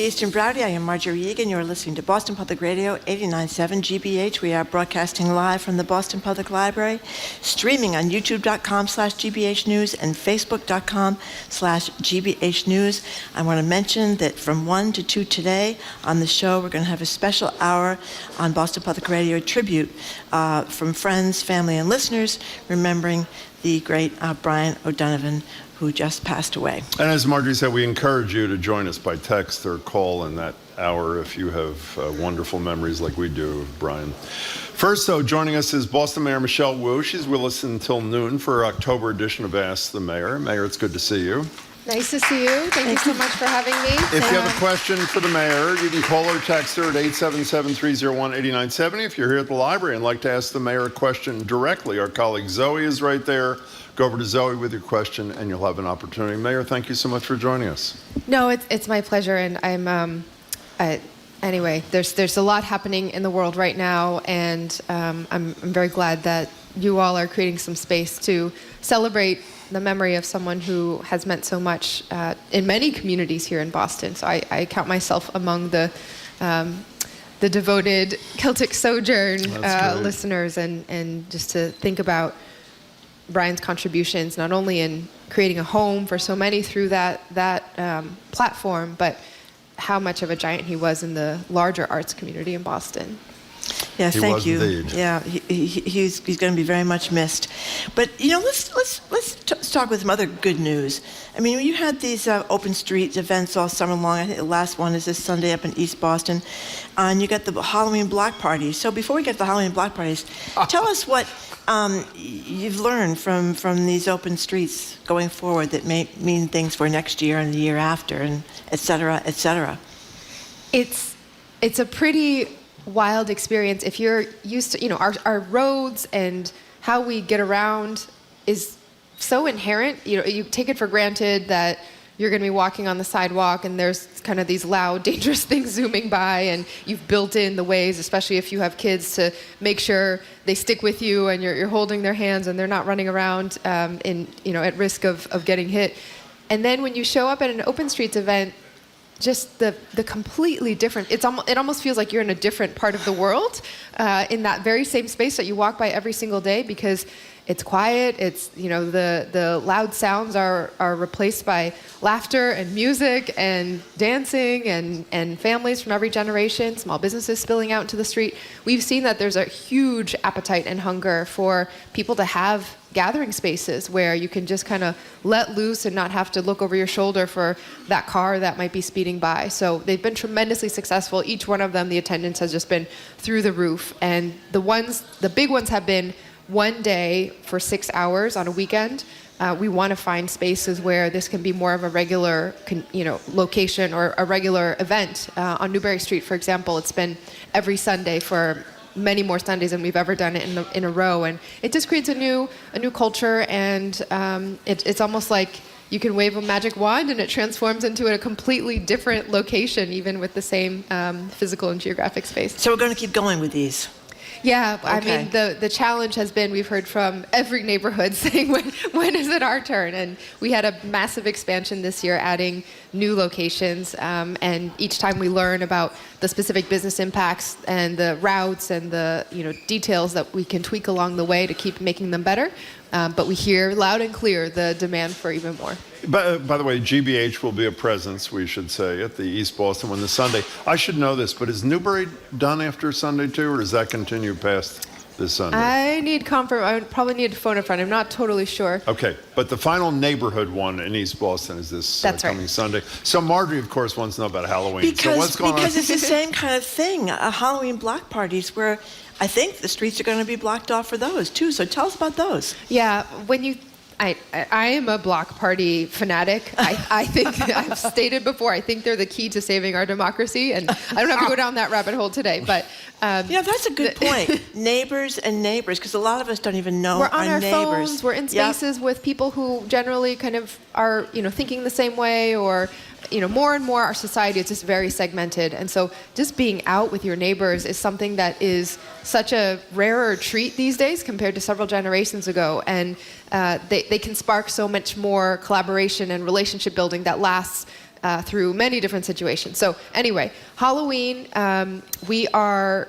Nikki Easton-Browdy. I am Marjorie Egan. You're listening to Boston Public Radio, 89.7 GBH. We are broadcasting live from the Boston Public Library, streaming on youtube.com/GBH News and facebook.com/GBH News. I want to mention that from 1 to 2 today on the show, we're going to have a special hour on Boston Public Radio tribute from friends, family, and listeners, remembering the great Brian O'Donovan, who just passed away. And as Marjorie said, we encourage you to join us by text or call in that hour if you have wonderful memories like we do of Brian. First, though, joining us is Boston Mayor Michelle Wu. She's with us until noon for our October edition of Ask the Mayor. Mayor, it's good to see you. Nice to see you. Thank you so much for having me. If you have a question for the mayor, you can call or text her at 877-301-8970. If you're here at the library and like to ask the mayor a question directly, our colleague Zoe is right there. Go over to Zoe with your question and you'll have an opportunity. Mayor, thank you so much for joining us. No, it's my pleasure, and I'm anyway, there's a lot happening in the world right now, and I'm very glad that you all are creating some space to celebrate the memory of someone who has meant so much in many communities here in Boston. So I count myself among the devoted Celtic Sojourn listeners, and just to think about Brian's contributions, not only in creating a home for so many through that platform, but how much of a giant he was in the larger arts community in Boston. Yes, thank you. Indeed. Yeah, he's going to be very much missed. But let's talk with some other good news. I mean, you had these open street events all summer long. I think the last one is this Sunday up in East Boston, and you got the Halloween block parties. So before we get to the Halloween block parties, tell us what you've learned from these open streets going forward that may mean things for next year and the year after, and et cetera, et cetera. It's a pretty wild experience. If you're used to, our roads and how we get around is so inherent. You take it for granted that you're going to be walking on the sidewalk and there's kind of these loud, dangerous things zooming by, and you've built in the ways, especially if you have kids, to make sure they stick with you and you're holding their hands and they're not running around at risk of getting hit. And then when you show up at an open streets event, just the completely different, it almost feels like you're in a different part of the world in that very same space that you walk by every single day, because it's quiet. It's, the loud sounds are replaced by laughter and music and dancing and families from every generation, small businesses spilling out into the street. We've seen that there's a huge appetite and hunger for people to have gathering spaces where you can just kind of let loose and not have to look over your shoulder for that car that might be speeding by. So they've been tremendously successful. Each one of them, the attendance has just been through the roof. And the big ones have been one day for 6 hours on a weekend. We want to find spaces where this can be more of a regular, location or a regular event. On Newbury Street, for example, it's been every Sunday for many more Sundays than we've ever done it in a row, and it just creates a new culture, and it's almost like you can wave a magic wand and it transforms into a completely different location, even with the same physical and geographic space. So we're going to keep going with these. Yeah, Okay. I mean, the challenge has been, we've heard from every neighborhood saying, when is it our turn? And we had a massive expansion this year, adding new locations, and each time we learn about the specific business impacts and the routes and the details that we can tweak along the way to keep making them better. But we hear loud and clear the demand for even more. By the way, GBH will be a presence, we should say, at the East Boston one this Sunday. I should know this, but is Newbury done after Sunday too, or does that continue past this Sunday? I would probably need to phone a friend. I'm not totally sure. Okay, but the final neighborhood one in East Boston is this coming right. Sunday. So Marjorie, of course, wants to know about Halloween. Because, so what's going on? Because it's the same kind of thing, Halloween block parties, where I think the streets are going to be blocked off for those too. So tell us about those. Yeah, I am a block party fanatic. I think, I've stated before, I think they're the key to saving our democracy, and I don't have to go down that rabbit hole today, but... that's a good point. Neighbors and neighbors, because a lot of us don't even know we're on our neighbors. Phones, we're in spaces with people who generally kind of are, thinking the same way, or... more and more our society is just very segmented. And so just being out with your neighbors is something that is such a rarer treat these days compared to several generations ago. And they can spark so much more collaboration and relationship building that lasts through many different situations. So anyway, Halloween, we are,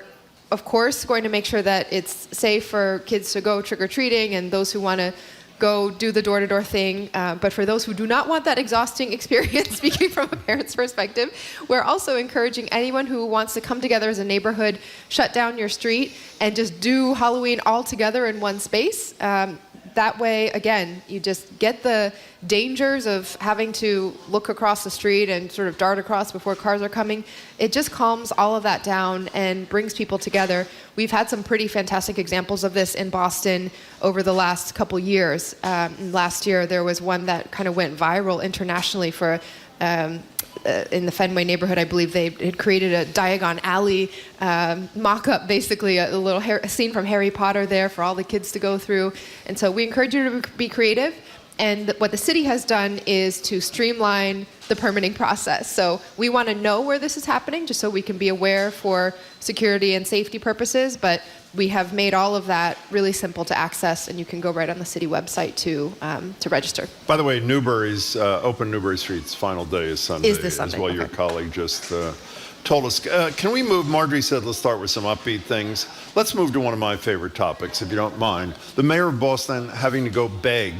of course, going to make sure that it's safe for kids to go trick-or-treating and those who want to go do the door-to-door thing. But for those who do not want that exhausting experience, speaking from a parent's perspective, we're also encouraging anyone who wants to come together as a neighborhood, shut down your street, and just do Halloween all together in one space. That way, again, you just get the dangers of having to look across the street and sort of dart across before cars are coming. It just calms all of that down and brings people together. We've had some pretty fantastic examples of this in Boston over the last couple years. Last year, there was one that kind of went viral internationally for in the Fenway neighborhood. I believe they had created a Diagon Alley mock-up, basically a little scene from Harry Potter there for all the kids to go through. And so we encourage you to be creative. And what the city has done is to streamline the permitting process. So we want to know where this is happening just so we can be aware for security and safety purposes. But we have made all of that really simple to access, and you can go right on the city website to register. By the way, Newbury's Open Newbury Street's final day is Sunday. Is this Sunday? As well, Okay. your colleague just told us. Can we move? Marjorie said, let's start with some upbeat things. Let's move to one of my favorite topics, if you don't mind. The mayor of Boston having to go beg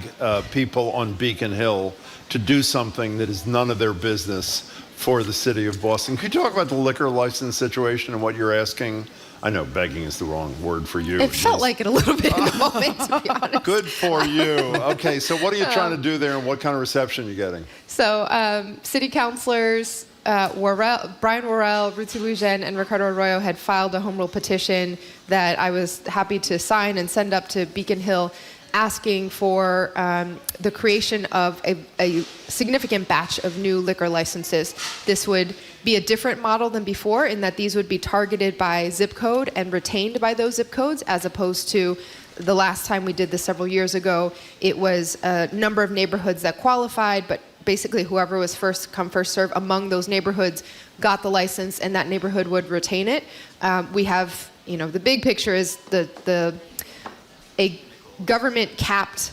people on Beacon Hill to do something that is none of their business for the city of Boston. Could you talk about the liquor license situation and what you're asking? I know begging is the wrong word for you. It felt like it a little bit in the moment, to be honest. Good for you. Okay, so what are you trying to do there, and what kind of reception are you getting? So city councilors, Brian Worrell, Ruth Lujan, and Ricardo Arroyo had filed a home rule petition that I was happy to sign and send up to Beacon Hill, asking for the creation of a significant batch of new liquor licenses. This would be a different model than before in that these would be targeted by zip code and retained by those zip codes, as opposed to the last time we did this several years ago. It was a number of neighborhoods that qualified, but basically whoever was first come, first serve among those neighborhoods got the license, and that neighborhood would retain it. We have, the big picture is a government capped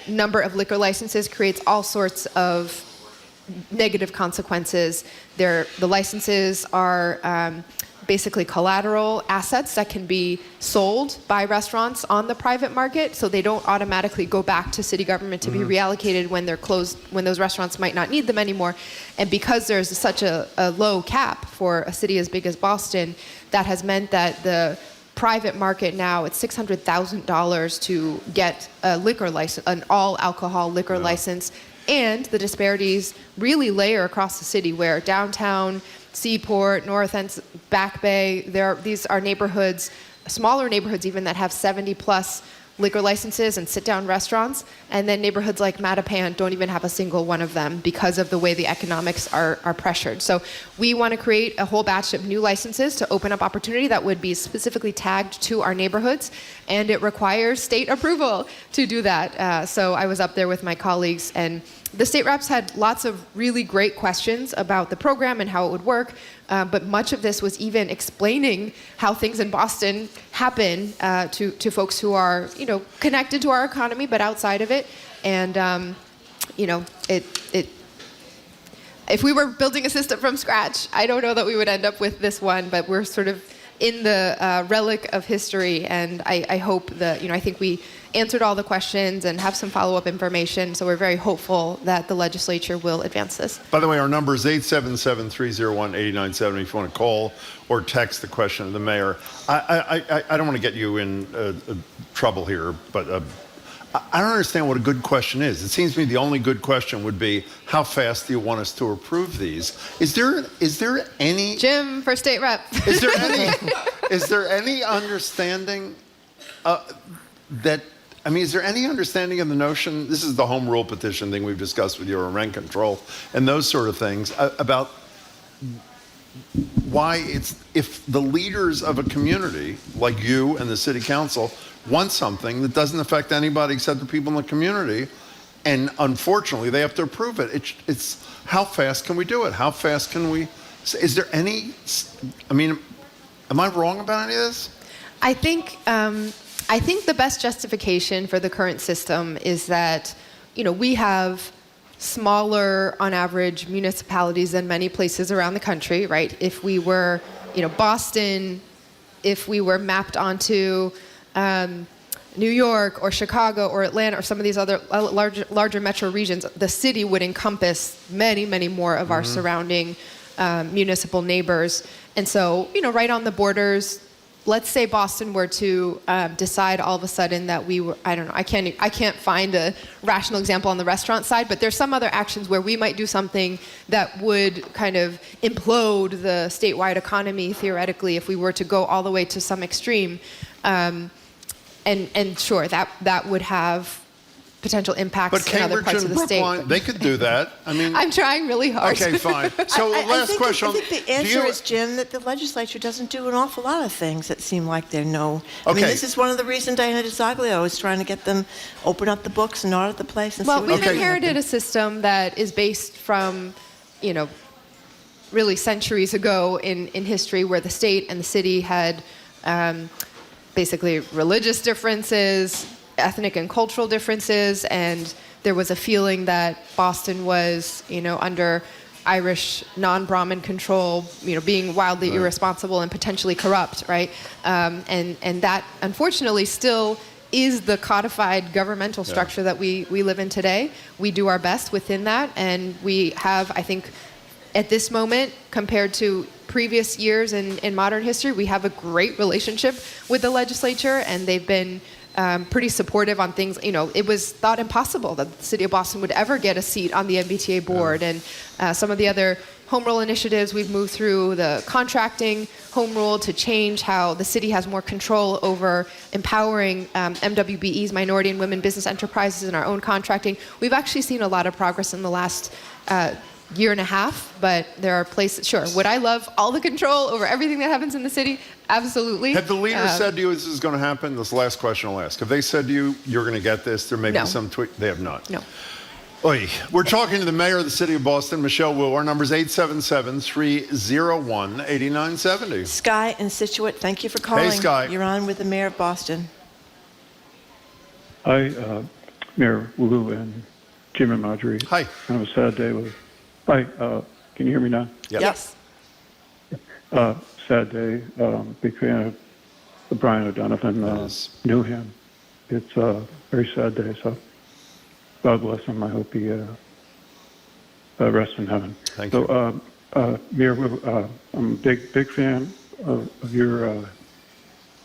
number of liquor licenses creates all sorts of negative consequences. The licenses are basically collateral assets that can be sold by restaurants on the private market, so they don't automatically go back to city government to be reallocated when they're closed, when those restaurants might not need them anymore. And because there's such a low cap for a city as big as Boston, that has meant that the private market now, it's $600,000 to get a liquor license, an all alcohol liquor license. And the disparities really layer across the city, where downtown, Seaport, North End, Back Bay, these are neighborhoods, smaller neighborhoods even, that have 70 plus liquor licenses and sit-down restaurants, and then neighborhoods like Mattapan don't even have a single one of them because of the way the economics are pressured. So we want to create a whole batch of new licenses to open up opportunity that would be specifically tagged to our neighborhoods, and it requires state approval to do that. So I was up there with my colleagues, and the state reps had lots of really great questions about the program and how it would work, but much of this was even explaining how things in Boston happen to folks who are, connected to our economy but outside of it. And, if we were building a system from scratch, I don't know that we would end up with this one, but we're sort of in the relic of history, and I hope that, I think we answered all the questions and have some follow-up information, so we're very hopeful that the legislature will advance this. By the way, our number is 877-301-8970 if you want to call or text the question of the mayor. I don't want to get you in trouble here, but I don't understand what a good question is. It seems to me the only good question would be, how fast do you want us to approve these? Is there any... Jim, for state rep. Is there any understanding is there any understanding of the notion, this is the home rule petition thing we've discussed with you, or rent control, and those sort of things, about why if the leaders of a community, like you and the city council, want something that doesn't affect anybody except the people in the community, and unfortunately they have to approve it. It's how fast can we do it? How fast can we, is there any, am I wrong about any of this? I think the best justification for the current system is that, we have smaller, on average, municipalities than many places around the country, right? If we were, Boston, if we were mapped onto New York or Chicago or Atlanta or some of these other larger metro regions, the city would encompass many, many more of our surrounding municipal neighbors. And so, right on the borders, let's say Boston were to decide all of a sudden that we were, I don't know, I can't find a rational example on the restaurant side, but there's some other actions where we might do something that would kind of implode the statewide economy theoretically if we were to go all the way to some extreme. And sure, that would have potential impacts in other parts of the state. Brookline, they could do that. I mean, I'm trying really hard. Okay, fine. So last question. I think the answer is, Jim, that the legislature doesn't do an awful lot of things that seem like they're no. I mean, this is one of the reasons Diana DeZoglio is trying to get them open up the books and audit the place. And Well, see we've what inherited a system that is based from, really centuries ago in history, where the state and the city had basically religious differences, ethnic and cultural differences, and there was a feeling that Boston was, under Irish non-Brahmin control, being wildly irresponsible and potentially corrupt, right? And that, unfortunately, still is the codified governmental structure that we live in today. We do our best within that, and we have, I think, at this moment, compared to previous years in modern history, we have a great relationship with the legislature, and they've been pretty supportive on things. It was thought impossible that the city of Boston would ever get a seat on the MBTA board, and some of the other home rule initiatives we've moved through, the contracting home rule to change how the city has more control over empowering MWBEs, minority and women business enterprises, in our own contracting. We've actually seen a lot of progress in the last year and a half, but there are places, sure. Would I love all the control over everything that happens in the city? Absolutely. Have the leaders said to you this is going to happen? This last question I'll ask. Have they said to you, you're going to get this? There may be some tweet. They have not. No. Oy. We're talking to the mayor of the city of Boston, Michelle Wu. Our number is 877-301-8970. Sky in Situate, thank you for calling. Hey, Sky. You're on with the mayor of Boston. Hi, Mayor Wu and Jim and Marjorie. Hi. Kind of a sad day with. Hi, can you hear me now? Yep. Yes. Sad day. Big fan of Brian O'Donovan. Yes. Knew him. It's a very sad day. So God bless him. I hope he rests in heaven. Thank you. Mayor Wu, I'm a big fan of your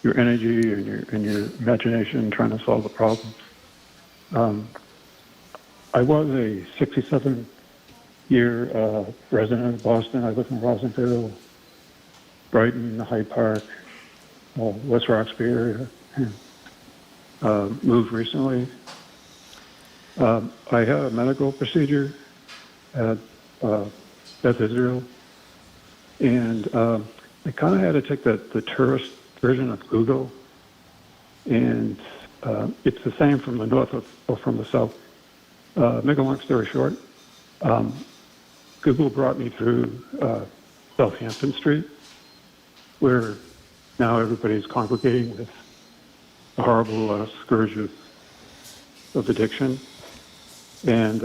energy and your imagination trying to solve the problems. I was a 67-year resident of Boston. I lived in Roslindale, Brighton, Hyde Park, West Roxbury area. Moved recently. I had a medical procedure at Beth Israel, and I kind of had to take the tourist version of Google, and it's the same from the north or from the south. Make a long story short, Google brought me through Southampton Street, where now everybody's congregating with a horrible scourge of addiction. And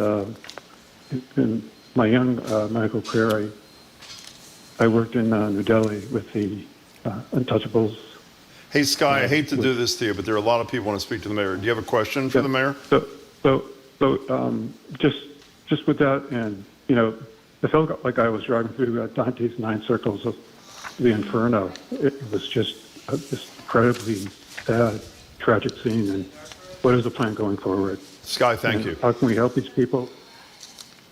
in my young medical career, I worked in New Delhi with the Untouchables. Hey, Sky, I hate to do this to you, but there are a lot of people who want to speak to the mayor. Do you have a question for the mayor? So just with that, and it felt like I was driving through Dante's 9 circles of the Inferno. It was just this incredibly sad, tragic scene. And what is the plan going forward? Sky, thank you. How can we help these people?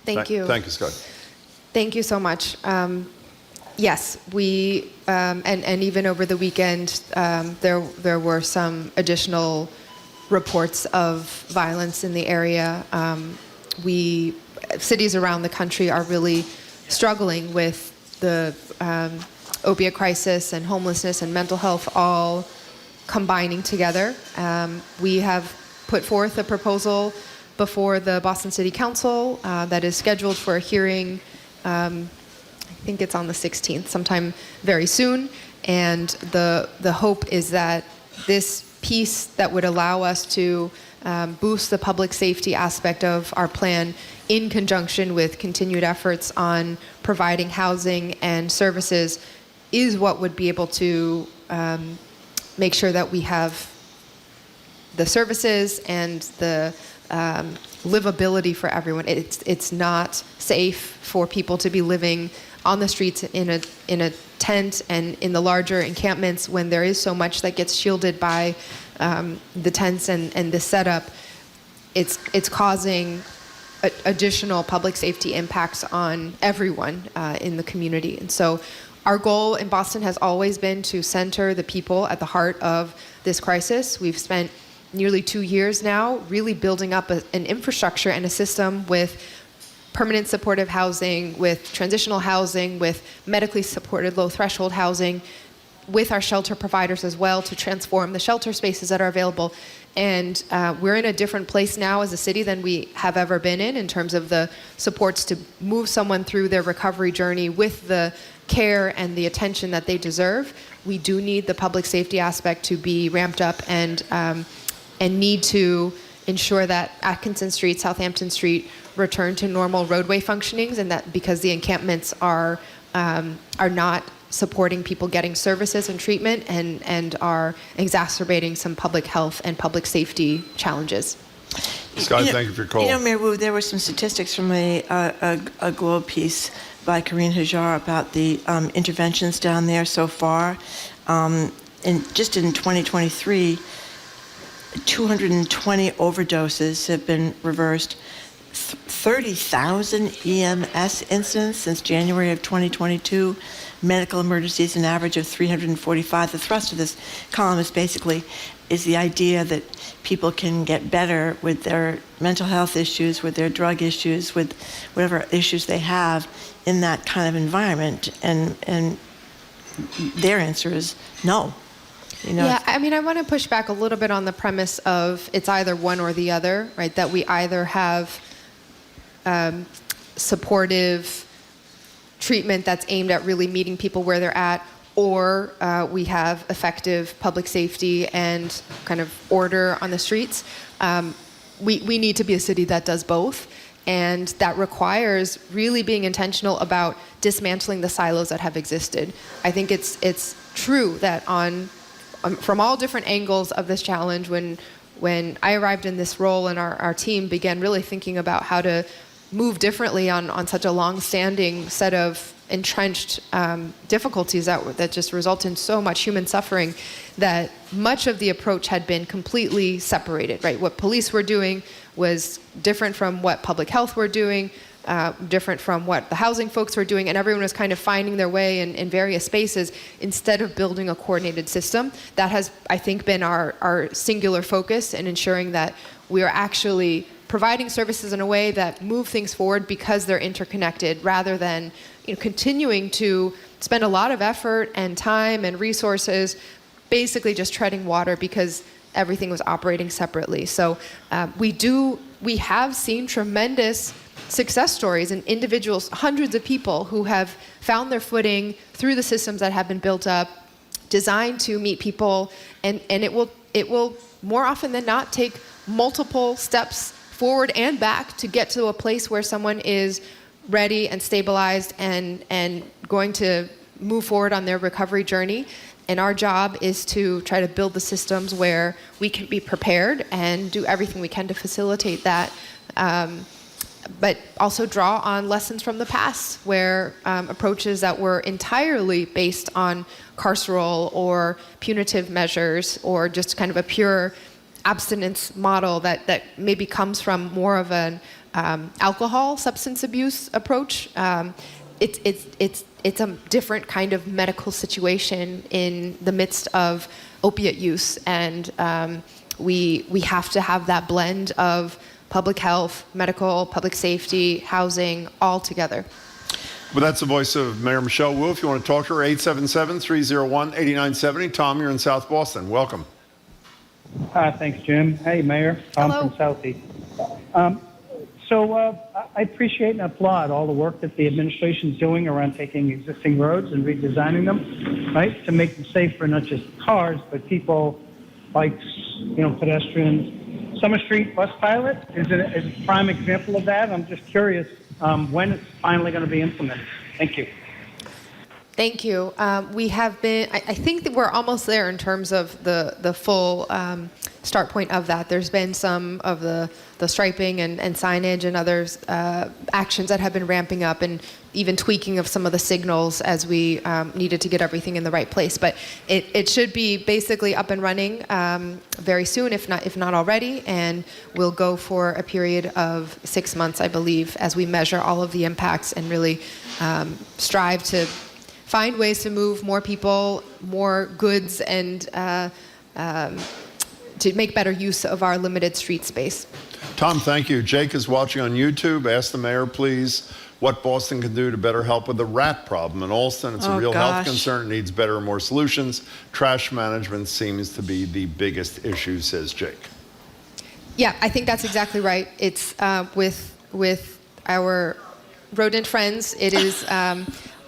Thank you. Thank you, Sky. Thank you so much. Yes, we, and even over the weekend, there were some additional reports of violence in the area. Cities around the country are really struggling with the opiate crisis and homelessness and mental health all combining together. We have put forth a proposal before the Boston City Council that is scheduled for a hearing. I think it's on the 16th, sometime very soon. And the hope is that this piece that would allow us to boost the public safety aspect of our plan in conjunction with continued efforts on providing housing and services is what would be able to make sure that we have the services and the livability for everyone. It's not safe for people to be living on the streets in a tent and in the larger encampments when there is so much that gets shielded by the tents and the setup. It's causing additional public safety impacts on everyone in the community. And so our goal in Boston has always been to center the people at the heart of this crisis. We've spent nearly 2 years now really building up an infrastructure and a system with permanent supportive housing, with transitional housing, with medically supported low threshold housing, with our shelter providers as well to transform the shelter spaces that are available. And we're in a different place now as a city than we have ever been in terms of the supports to move someone through their recovery journey with the care and the attention that they deserve. We do need the public safety aspect to be ramped up and need to ensure that Atkinson Street, Southampton Street return to normal roadway functionings, and that because the encampments are not supporting people getting services and treatment and are exacerbating some public health and public safety challenges. Scott, thank you for your call. Mayor Wu, there were some statistics from a Globe piece by Karine Hajar about the interventions down there so far. Just in 2023, 220 overdoses have been reversed. 30,000 EMS incidents since January of 2022. Medical emergencies, an average of 345. The thrust of this column is the idea that people can get better with their mental health issues, with their drug issues, with whatever issues they have in that kind of environment. And their answer is no. Yeah, I mean, I want to push back a little bit on the premise of it's either one or the other, right? That we either have supportive treatment that's aimed at really meeting people where they're at, or we have effective public safety and kind of order on the streets. We need to be a city that does both, and that requires really being intentional about dismantling the silos that have existed. I think it's true that from all different angles of this challenge, when I arrived in this role and our team began really thinking about how to move differently on such a long-standing set of entrenched difficulties that just result in so much human suffering, that much of the approach had been completely separated, right? What police were doing was different from what public health were doing, different from what the housing folks were doing, and everyone was kind of finding their way in various spaces instead of building a coordinated system. That has, I think, been our singular focus in ensuring that we are actually providing services in a way that move things forward because they're interconnected, rather than continuing to spend a lot of effort and time and resources basically just treading water because everything was operating separately. So we have seen tremendous success stories in individuals, hundreds of people who have found their footing through the systems that have been built up, designed to meet people, and it will more often than not take multiple steps forward and back to get to a place where someone is ready and stabilized and going to move forward on their recovery journey. And our job is to try to build the systems where we can be prepared and do everything we can to facilitate that, but also draw on lessons from the past, where approaches that were entirely based on carceral or punitive measures, or just kind of a pure abstinence model that maybe comes from more of an alcohol substance abuse approach. It's a different kind of medical situation in the midst of opiate use, and we have to have that blend of public health, medical, public safety, housing, all together. Well, that's the voice of Mayor Michelle Wu. If you want to talk to her, 877-301-8970. Tom, you're in South Boston. Welcome. Thanks, Jim. Hey, Mayor. Tom Hello. from Southie. I appreciate and applaud all the work that the administration's doing around taking existing roads and redesigning them, right, to make them safe for not just cars, but people, bikes, pedestrians. Summer Street bus pilot is a prime example of that. I'm just curious when it's finally going to be implemented. Thank you. Thank you. We have been, I think that we're almost there in terms of the full start point of that. There's been some of the striping and signage and other actions that have been ramping up, and even tweaking of some of the signals as we needed to get everything in the right place. But it should be basically up and running very soon, if not already, and we'll go for a period of 6 months, I believe, as we measure all of the impacts and really strive to find ways to move more people, more goods, and to make better use of our limited street space. Tom, thank you. Jake is watching on YouTube. Ask the mayor, please, what Boston can do to better help with the rat problem in Allston. It's a real health concern. It needs better and more solutions. Trash management seems to be the biggest issue, says Jake. Yeah, I think that's exactly right. It's with our rodent friends, it is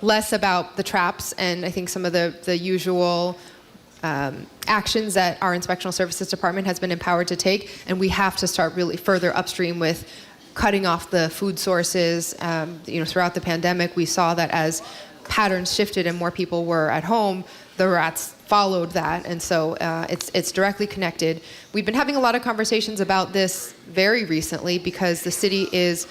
less about the traps, and I think some of the usual actions that our inspectional services department has been empowered to take, and we have to start really further upstream with cutting off the food sources. Throughout the pandemic, we saw that as patterns shifted and more people were at home, the rats followed that, and so it's directly connected. We've been having a lot of conversations about this very recently because the city is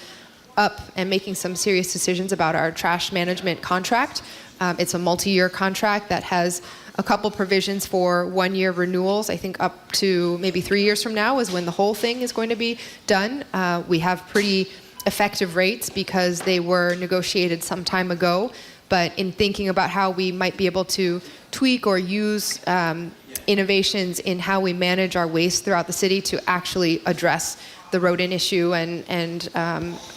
up and making some serious decisions about our trash management contract. It's a multi-year contract that has a couple provisions for 1-year renewals. I think up to maybe 3 years from now is when the whole thing is going to be done. We have pretty effective rates because they were negotiated some time ago. But in thinking about how we might be able to tweak or use innovations in how we manage our waste throughout the city to actually address the rodent issue and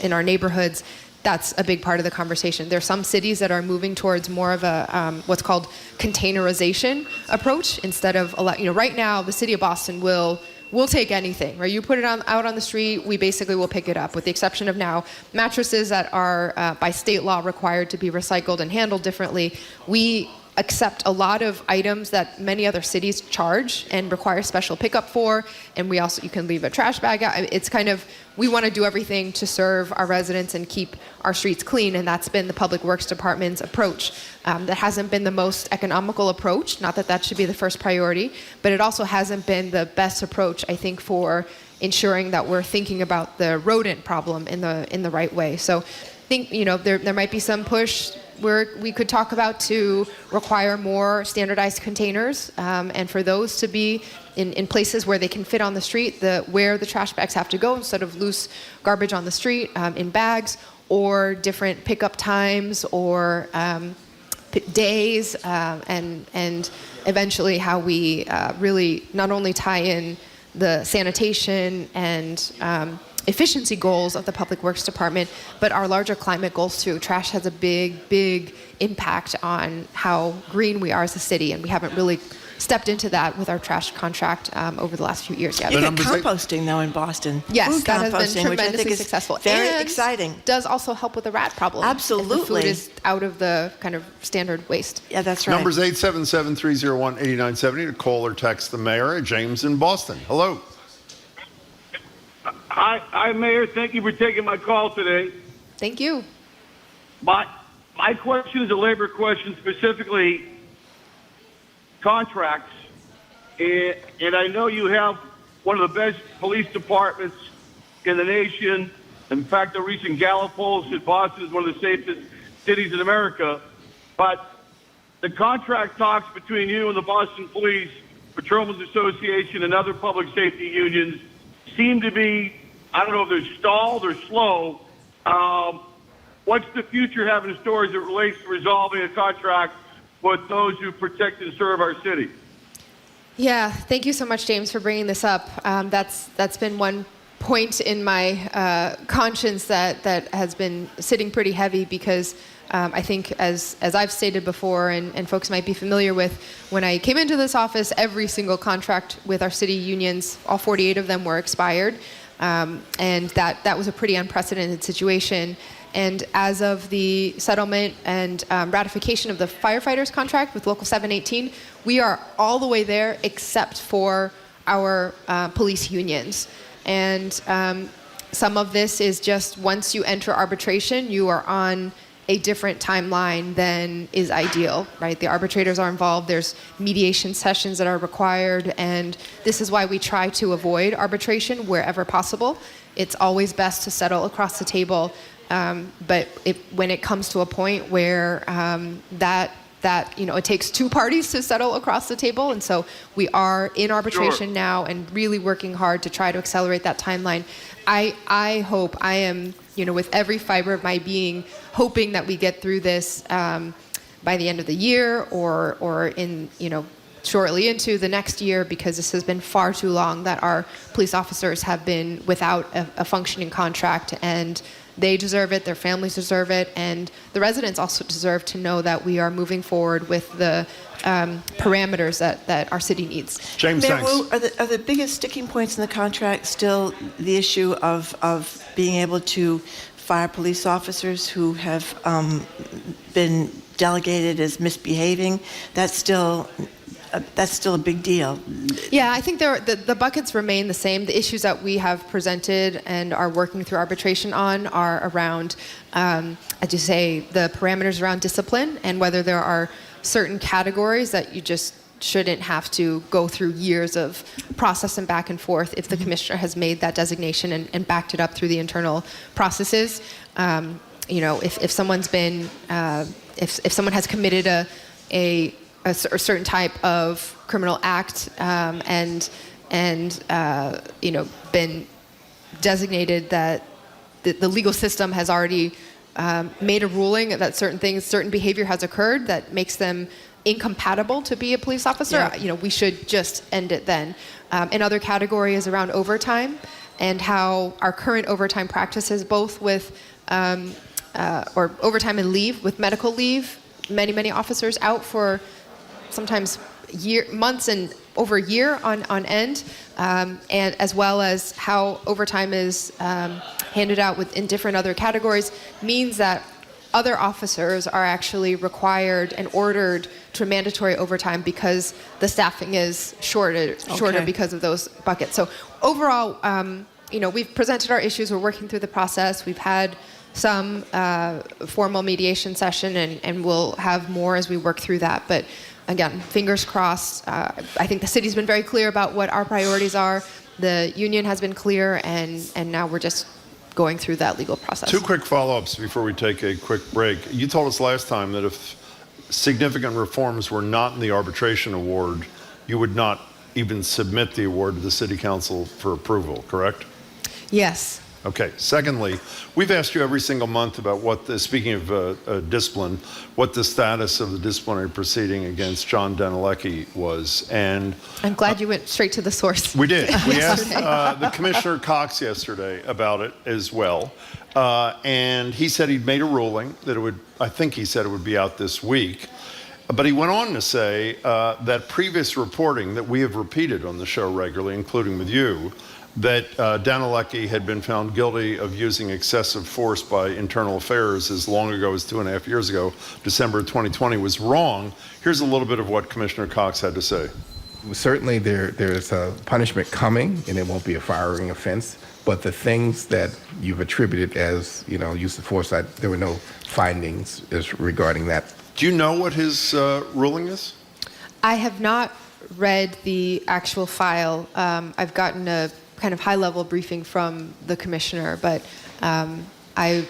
in our neighborhoods, that's a big part of the conversation. There are some cities that are moving towards more of a what's called containerization approach instead of right now the city of Boston will take anything, right? You put it out on the street, we basically will pick it up, with the exception of now mattresses that are by state law required to be recycled and handled differently. We accept a lot of items that many other cities charge and require special pickup for, and you can leave a trash bag out. It's kind of, we want to do everything to serve our residents and keep our streets clean, and that's been the Public Works Department's approach. That hasn't been the most economical approach, not that that should be the first priority, but it also hasn't been the best approach, I think, for ensuring that we're thinking about the rodent problem in the right way. So I think there might be some push where we could talk about to require more standardized containers, and for those to be in places where they can fit on the street, where the trash bags have to go instead of loose garbage on the street in bags, or different pickup times or days, and eventually how we really not only tie in the sanitation and efficiency goals of the Public Works Department, but our larger climate goals too. Trash has a big impact on how green we are as a city, and we haven't really stepped into that with our trash contract over the last few years yet. You get composting though in Boston. Yes, food that has been composting, which I think tremendously is successful. very and exciting. Does also help with the rat problem. Absolutely. If the food is out of the kind of standard waste. Yeah, that's right. Numbers 877-301-8970 to call or text the mayor. James in Boston. Hello. Hi, Mayor. Thank you for taking my call today. Thank you. My question is a labor question, specifically contracts. And I know you have one of the best police departments in the nation. In fact, the recent Gallup poll said Boston is one of the safest cities in America. But the contract talks between you and the Boston Police, Patrolmen's Association, and other public safety unions seem to be, I don't know if they're stalled or slow. What's the future have in store as it relates to resolving a contract with those who protect and serve our city? Yeah, thank you so much, James, for bringing this up. That's been one point in my conscience that has been sitting pretty heavy because I think, as I've stated before, and folks might be familiar with, when I came into this office, every single contract with our city unions, all 48 of them were expired, and that was a pretty unprecedented situation. And as of the settlement and ratification of the firefighters contract with Local 718, we are all the way there except for our police unions. And some of this is just once you enter arbitration, you are on a different timeline than is ideal, right? The arbitrators are involved. There's mediation sessions that are required, and this is why we try to avoid arbitration wherever possible. It's always best to settle across the table, but when it comes to a point where it takes two parties to settle across the table, and so we are in arbitration now and really working hard to try to accelerate that timeline. I hope, I am, with every fiber of my being, hoping that we get through this by the end of the year or in, shortly into the next year, because this has been far too long that our police officers have been without a functioning contract, and they deserve it, their families deserve it, and the residents also deserve to know that we are moving forward with the parameters that our city needs. James, Mayor thanks. Wu, are the biggest sticking points in the contract still the issue of being able to fire police officers who have been delegated as misbehaving? That's still a big deal. Yeah, I think the buckets remain the same. The issues that we have presented and are working through arbitration on are around, as you say, the parameters around discipline and whether there are certain categories that you just shouldn't have to go through years of process and back and forth if the commissioner has made that designation and backed it up through the internal processes. If someone's been, if someone has committed a certain type of criminal act and been designated that the legal system has already made a ruling that certain behavior has occurred that makes them incompatible to be a police officer, we should just end it then. Another category is around overtime and how our current overtime practices, both with or overtime and leave, with medical leave, many officers out for sometimes months and over a year on end, and as well as how overtime is handed out in different other categories, means that other officers are actually required and ordered to mandatory overtime because the staffing is shorter because of those buckets. So overall, we've presented our issues. We're working through the process. We've had some formal mediation session, and we'll have more as we work through that. But again, fingers crossed. I think the city's been very clear about what our priorities are. The union has been clear, and now we're just going through that legal process. Two quick follow-ups before we take a quick break. You told us last time that if significant reforms were not in the arbitration award, you would not even submit the award to the City Council for approval, correct? Yes. Okay. Secondly, we've asked you every single month about speaking of discipline, what the status of the disciplinary proceeding against John Danilecki was. And I'm glad you went straight to the source. we did. We asked the Commissioner Cox yesterday about it as well. And he said he'd made a ruling that I think he said it would be out this week. But he went on to say that previous reporting that we have repeated on the show regularly, including with you, that Danilecki had been found guilty of using excessive force by Internal Affairs as long ago as 2.5 years ago, December 2020, was wrong. Here's a little bit of what Commissioner Cox had to say. Certainly there's a punishment coming, and it won't be a firing offense, but the things that you've attributed as, use of force, there were no findings regarding that. Do you know what his ruling is? I have not read the actual file. I've gotten a kind of high-level briefing from the commissioner, but I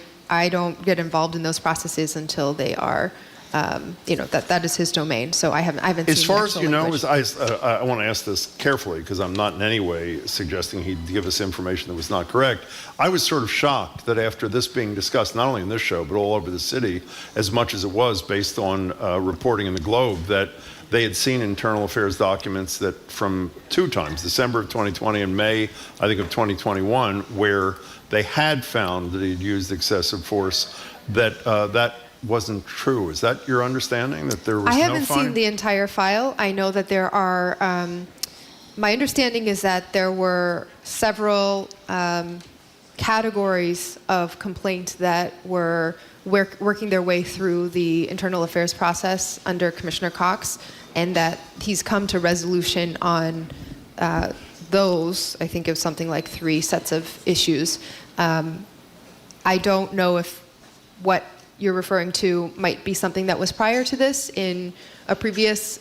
don't get involved in those processes until they are, that is his domain. So I haven't seen. As far as the you know, language. I want to ask this carefully because I'm not in any way suggesting he'd give us information that was not correct. I was sort of shocked that after this being discussed, not only in this show, but all over the city, as much as it was based on reporting in the Globe, that they had seen Internal Affairs documents that from two times, December of 2020 and May, I think, of 2021, where they had found that he'd used excessive force, that wasn't true. Is that your understanding, that there was no I haven't finding? seen the entire file. I know that there are, my understanding is that there were several categories of complaint that were working their way through the Internal Affairs process under Commissioner Cox, and that he's come to resolution on those, I think of something like 3 sets of issues. I don't know if what you're referring to might be something that was prior to this in a previous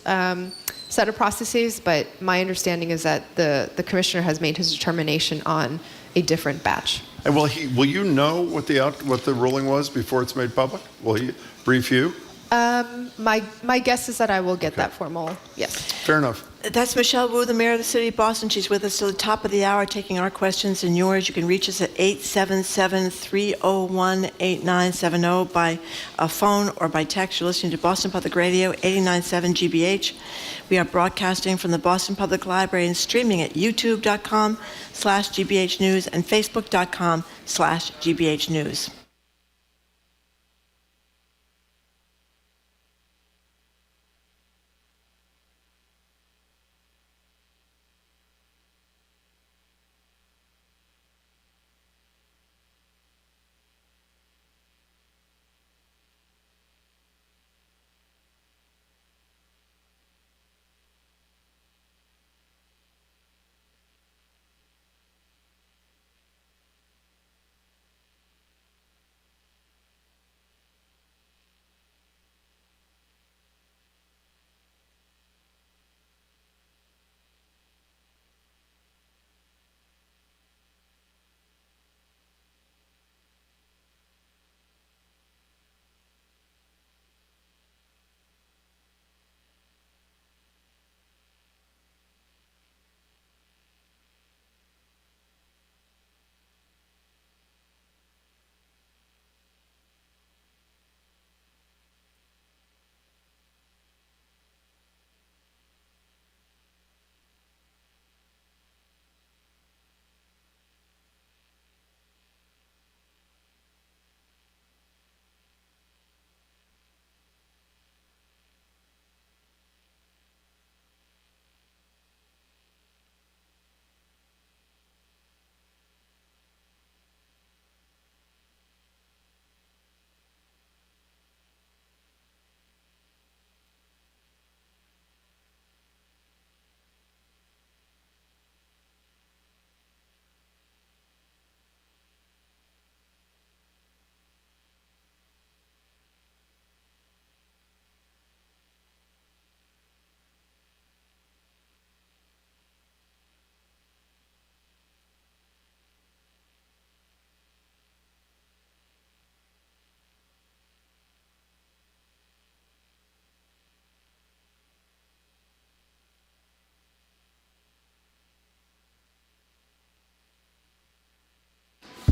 set of processes, but my understanding is that the commissioner has made his determination on a different batch. And will you know what the ruling was before it's made public? Will he brief you? My guess is that I will get that formal, yes. Fair enough. That's Michelle Wu, the mayor of the city of Boston. She's with us till the top of the hour, taking our questions and yours. You can reach us at 877-301-8970 by phone or by text. You're listening to Boston Public Radio, 89.7 GBH. We are broadcasting from the Boston Public Library and streaming at youtube.com/GBH News and facebook.com/GBH News.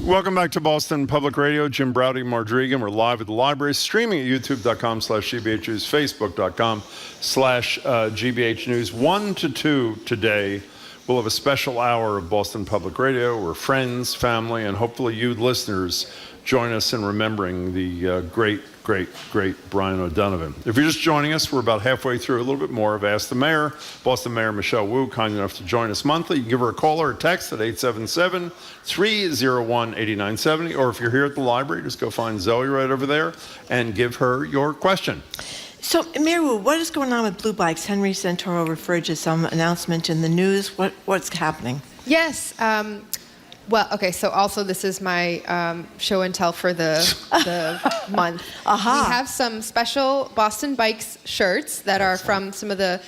Welcome back to Boston Public Radio. Jim Browdy, Mardrigan. We're live at the library, streaming at youtube.com/GBH News, facebook.com/GBH News. 1 to 2 today. We'll have a special hour of Boston Public Radio where friends, family, and hopefully you listeners join us in remembering the great Brian O'Donovan. If you're just joining us, we're about halfway through a little bit more of Ask the Mayor. Boston Mayor Michelle Wu, kind enough to join us monthly. You can give her a call or a text at 877-301-8970. Or if you're here at the library, just go find Zoe right over there and give her your question. So, Mayor Wu, what is going on with Blue Bikes? Henry Santoro referred to some announcement in the news. What's happening? Yes. Well, okay, so also this is my show and tell for the month. We have some special Boston Bikes shirts that are from some of the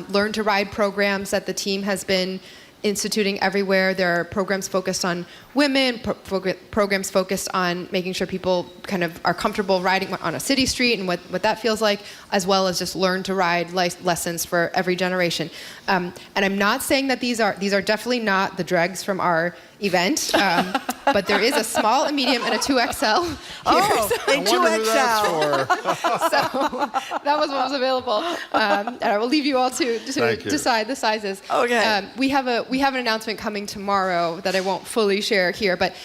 Learn to Ride programs that the team has been instituting everywhere. There are programs focused on women, programs focused on making sure people kind of are comfortable riding on a city street and what that feels like, as well as just learn to ride lessons for every generation. And I'm not saying that these are definitely not the dregs from our event, but there is a small, a medium, and a 2XL here. Oh, a 2XL. So that was what was available. And I will leave you all to decide the sizes. Okay. We have an announcement coming tomorrow that I won't fully share here, but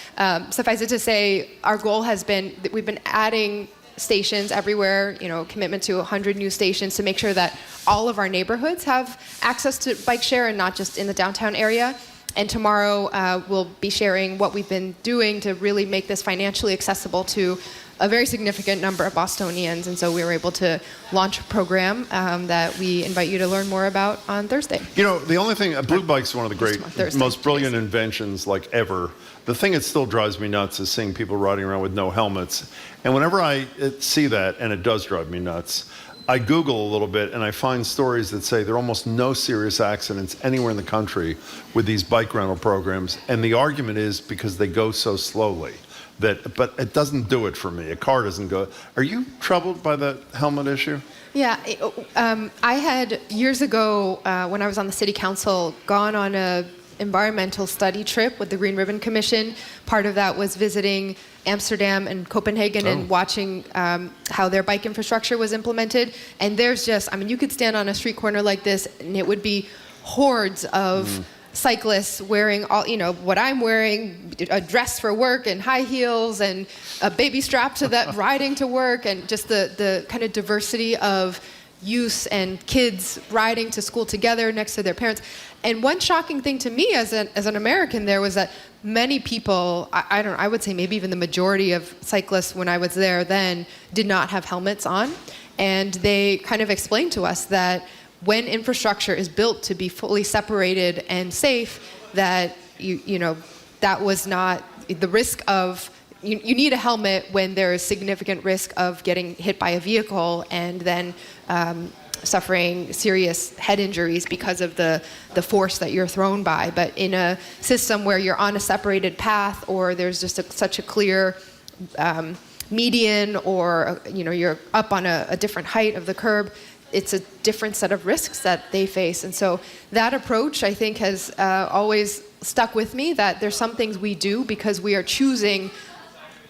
suffice it to say, our goal has been that we've been adding stations everywhere, commitment to 100 new stations to make sure that all of our neighborhoods have access to bike share and not just in the downtown area. And tomorrow we'll be sharing what we've been doing to really make this financially accessible to a very significant number of Bostonians, and so we were able to launch a program that we invite you to learn more about on Thursday. You know, the only thing, Blue Bike's one of the great, Thursday, most brilliant today's. inventions like ever. The thing that still drives me nuts is seeing people riding around with no helmets. And whenever I see that, and it does drive me nuts, I Google a little bit and I find stories that say there are almost no serious accidents anywhere in the country with these bike rental programs. And the argument is because they go so slowly. But it doesn't do it for me. A car doesn't go. Are you troubled by the helmet issue? Yeah, I had years ago when I was on the city council gone on a environmental study trip with the Green Ribbon Commission. Part of that was visiting Amsterdam and Copenhagen and watching how their bike infrastructure was implemented. And there's just, I mean, you could stand on a street corner like this and it would be hordes of cyclists wearing all, you know, what I'm wearing, a dress for work and high heels and a baby strap to that, riding to work, and just the kind of diversity of use and kids riding to school together next to their parents. And one shocking thing to me as an American there was that many people, I would say maybe even the majority of cyclists when I was there then, did not have helmets on. And they kind of explained to us that when infrastructure is built to be fully separated and safe, that you know that was not the risk of you need a helmet when there is significant risk of getting hit by a vehicle and then suffering serious head injuries because of the force that you're thrown by. But in a system where you're on a separated path or there's just such a clear median, or you know you're up on a different height of the curb, it's a different set of risks that they face. And so that approach, I think, has always stuck with me, that there's some things we do because we are choosing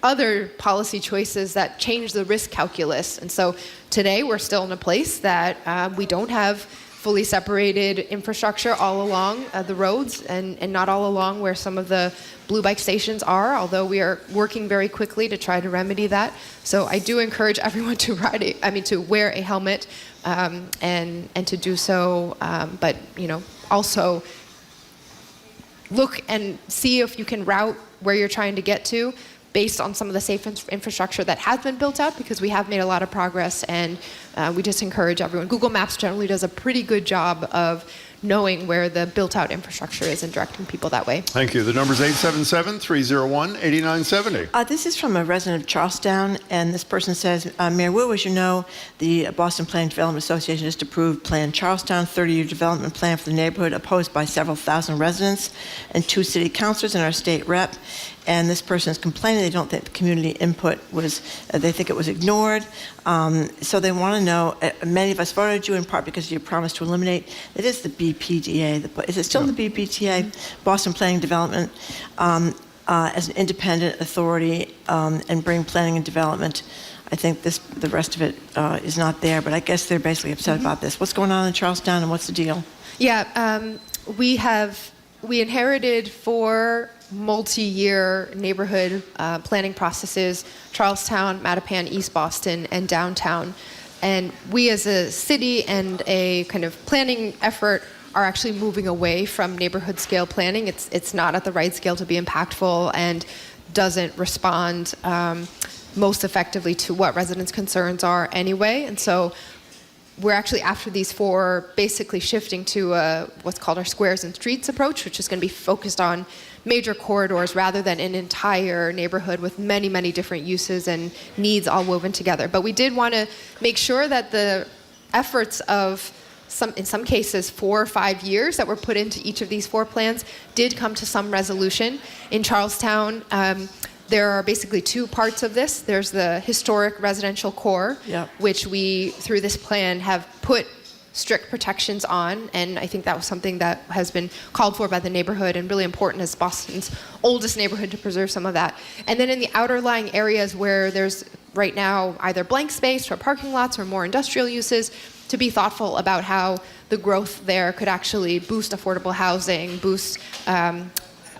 other policy choices that change the risk calculus. And so today we're still in a place that we don't have fully separated infrastructure all along the roads and not all along where some of the blue bike stations are, although we are working very quickly to try to remedy that. So I do encourage everyone to to wear a helmet and to do so, but you know, also look and see if you can route where you're trying to get to based on some of the safe infrastructure that has been built out, because we have made a lot of progress, and we just encourage everyone. Google Maps generally does a pretty good job of knowing where the built-out infrastructure is and directing people that way. Thank you. The number's 877-301-8970. This is from a resident of Charlestown, and this person says, Mayor Wu, as you know, the Boston Planning Development Association just approved Plan Charlestown, 30-year development plan for the neighborhood, opposed by several thousand residents and 2 city councilors and our state rep. And this person is complaining they don't think the community input was, they think it was ignored. So they want to know, many of us voted you in part because of your promise to eliminate, it is the BPDA, is it still the BPTA, Boston Planning Development, as an independent authority and bring planning and development. I think the rest of it is not there, but I guess they're basically upset about this. What's going on in Charlestown and what's the deal? Yeah, we inherited 4 multi-year neighborhood planning processes: Charlestown, Mattapan, East Boston, and downtown. And we as a city and a kind of planning effort are actually moving away from neighborhood scale planning. It's not at the right scale to be impactful and doesn't respond most effectively to what residents' concerns are anyway. And so we're actually, after these 4, basically shifting to what's called our squares and streets approach, which is going to be focused on major corridors rather than an entire neighborhood with many, many different uses and needs all woven together. But we did want to make sure that the efforts of in some cases 4 or 5 years that were put into each of these 4 plans did come to some resolution. In Charlestown, there are basically 2 parts of this. There's the historic residential core, which we, through this plan, have put strict protections on, and I think that was something that has been called for by the neighborhood and really important as Boston's oldest neighborhood to preserve some of that. And then in the outer lying areas where there's right now either blank space or parking lots or more industrial uses, to be thoughtful about how the growth there could actually boost affordable housing, boost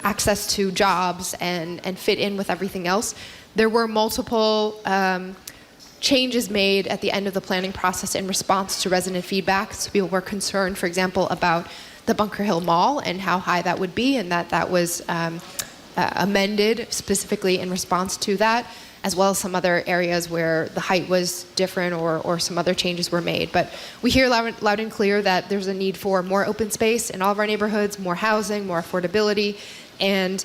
access to jobs, and fit in with everything else. There were multiple changes made at the end of the planning process in response to resident feedback. So people were concerned, for example, about the Bunker Hill Mall and how high that would be, and that was amended specifically in response to that. as well as some other areas where the height was different or some other changes were made. But we hear loud and clear that there's a need for more open space in all of our neighborhoods, more housing, more affordability. And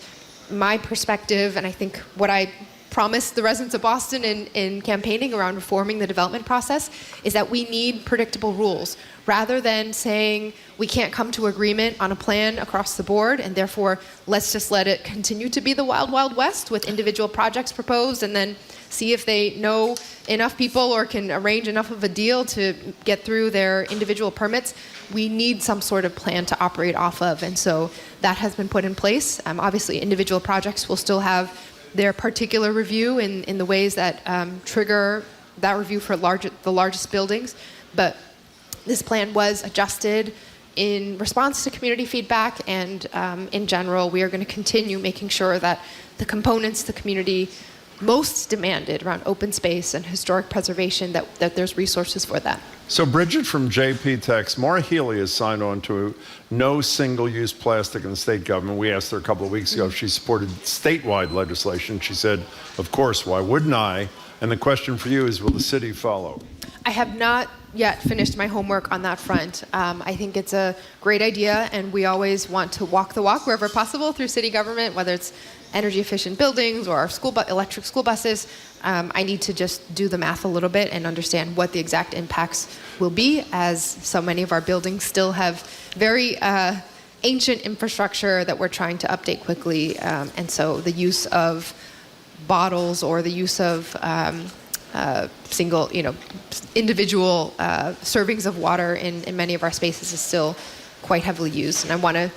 my perspective, and I think what I promised the residents of Boston in campaigning around reforming the development process, is that we need predictable rules. Rather than saying we can't come to agreement on a plan across the board and therefore let's just let it continue to be the wild, wild west with individual projects proposed and then see if they know enough people or can arrange enough of a deal to get through their individual permits. We need some sort of plan to operate off of, and so that has been put in place. Obviously, individual projects will still have their particular review in the ways that trigger that review for the largest buildings, but this plan was adjusted in response to community feedback, and in general, we are going to continue making sure that the components the community most demanded around open space and historic preservation, that there's resources for that. So Bridget from JP Techs, Maura Healy has signed on to no single-use plastic in the state government. We asked her a couple of weeks ago if she supported statewide legislation. She said, of course, why wouldn't I? And the question for you is, will the city follow? I have not yet finished my homework on that front. I think it's a great idea, and we always want to walk the walk wherever possible through city government, whether it's energy efficient buildings or our electric school buses. I need to just do the math a little bit and understand what the exact impacts will be, as so many of our buildings still have very ancient infrastructure that we're trying to update quickly. And so the use of bottles or the use of single, individual servings of water in many of our spaces is still quite heavily used. And I want to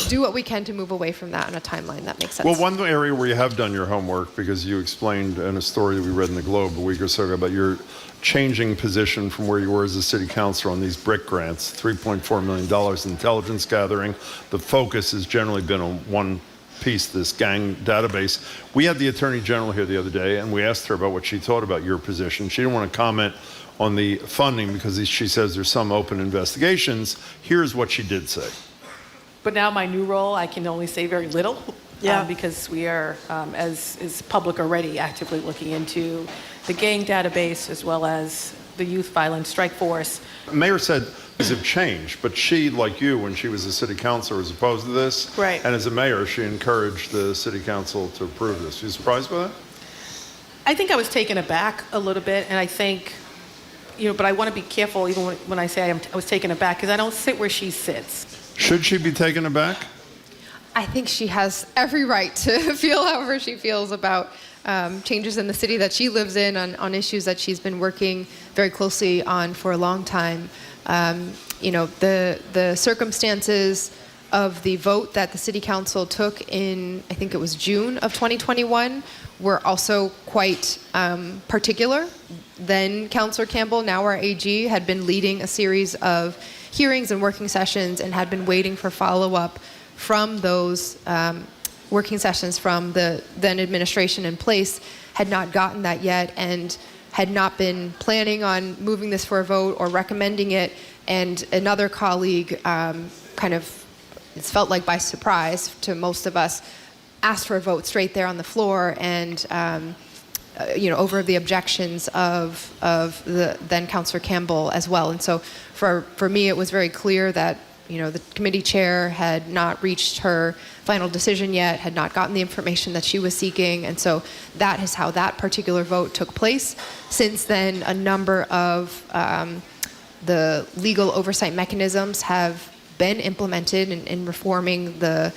do what we can to move away from that on a timeline that makes sense. Well, one area where you have done your homework, because you explained in a story that we read in the Globe a week or so ago about your changing position from where you were as a city councilor on these BRIC grants, $3.4 million in intelligence gathering. The focus has generally been on one piece, this gang database. We had the Attorney General here the other day, and we asked her about what she thought about your position. She didn't want to comment on the funding because she says there's some open investigations. Here's what she did say. But now my new role, I can only say very little, because we are, as is public already, actively looking into the gang database as well as the youth violence strike force. The mayor said things have changed, but she, like you, when she was a city councilor, was opposed to this. Right. And as a mayor, she encouraged the city council to approve this. Are you surprised by that? I think I was taken aback a little bit, and I think, but I want to be careful even when I say I was taken aback, because I don't sit where she sits. Should she be taken aback? I think she has every right to feel however she feels about changes in the city that she lives in on issues that she's been working very closely on for a long time. The circumstances of the vote that the city council took in, I think it was June of 2021, were also quite particular. Then Councillor Campbell, now our AG, had been leading a series of hearings and working sessions and had been waiting for follow-up from those working sessions from the then administration in place, had not gotten that yet and had not been planning on moving this for a vote or recommending it. And another colleague it's felt like by surprise to most of us, asked for a vote straight there on the floor, and over the objections of the then Councillor Campbell as well. And so for me, it was very clear that the committee chair had not reached her final decision yet, had not gotten the information that she was seeking, and so that is how that particular vote took place. Since then, a number of the legal oversight mechanisms have been implemented in reforming the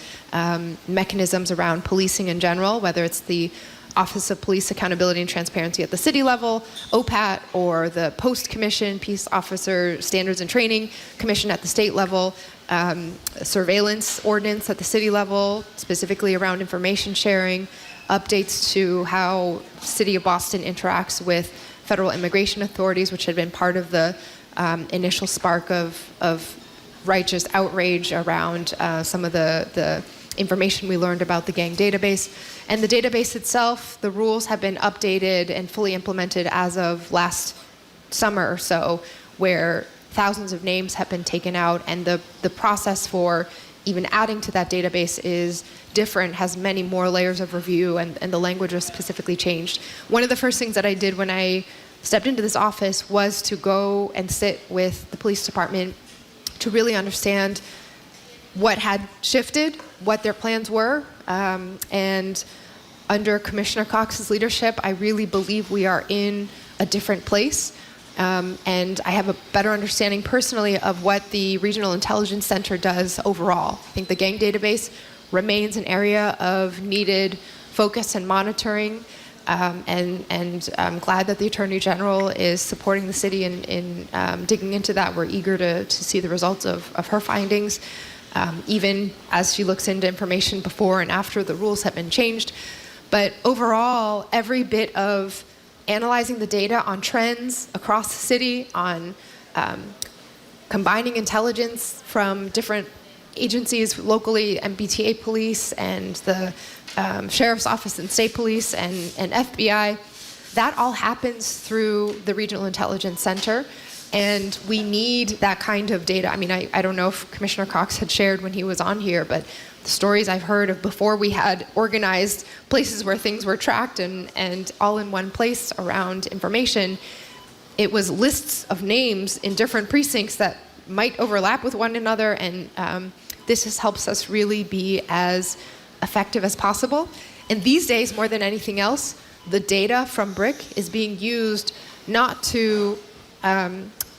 mechanisms around policing in general, whether it's the Office of Police Accountability and Transparency at the city level, OPAT, or the Post Commission, Peace Officer Standards and Training Commission at the state level, surveillance ordinance at the city level, specifically around information sharing, updates to how City of Boston interacts with federal immigration authorities, which had been part of the initial spark of righteous outrage around some of the information we learned about the gang database. And the database itself, the rules have been updated and fully implemented as of last summer or so, where thousands of names have been taken out, and the process for even adding to that database is different, has many more layers of review, and the language was specifically changed. One of the first things that I did when I stepped into this office was to go and sit with the police department to really understand what had shifted, what their plans were, and under Commissioner Cox's leadership, I really believe we are in a different place. And I have a better understanding personally of what the Regional Intelligence Center does overall. I think the gang database remains an area of needed focus and monitoring. And I'm glad that the Attorney General is supporting the city in digging into that. We're eager to see the results of her findings, even as she looks into information before and after the rules have been changed. But overall, every bit of analyzing the data on trends across the city, on combining intelligence from different agencies locally, MBTA police and the Sheriff's Office and State Police and FBI, that all happens through the Regional Intelligence Center. And we need that kind of data. I mean, I don't know if Commissioner Cox had shared when he was on here, but the stories I've heard of before we had organized places where things were tracked and all in one place around information, it was lists of names in different precincts that might overlap with one another, and this just helps us really be as effective as possible. And these days, more than anything else, the data from BRIC is being used not to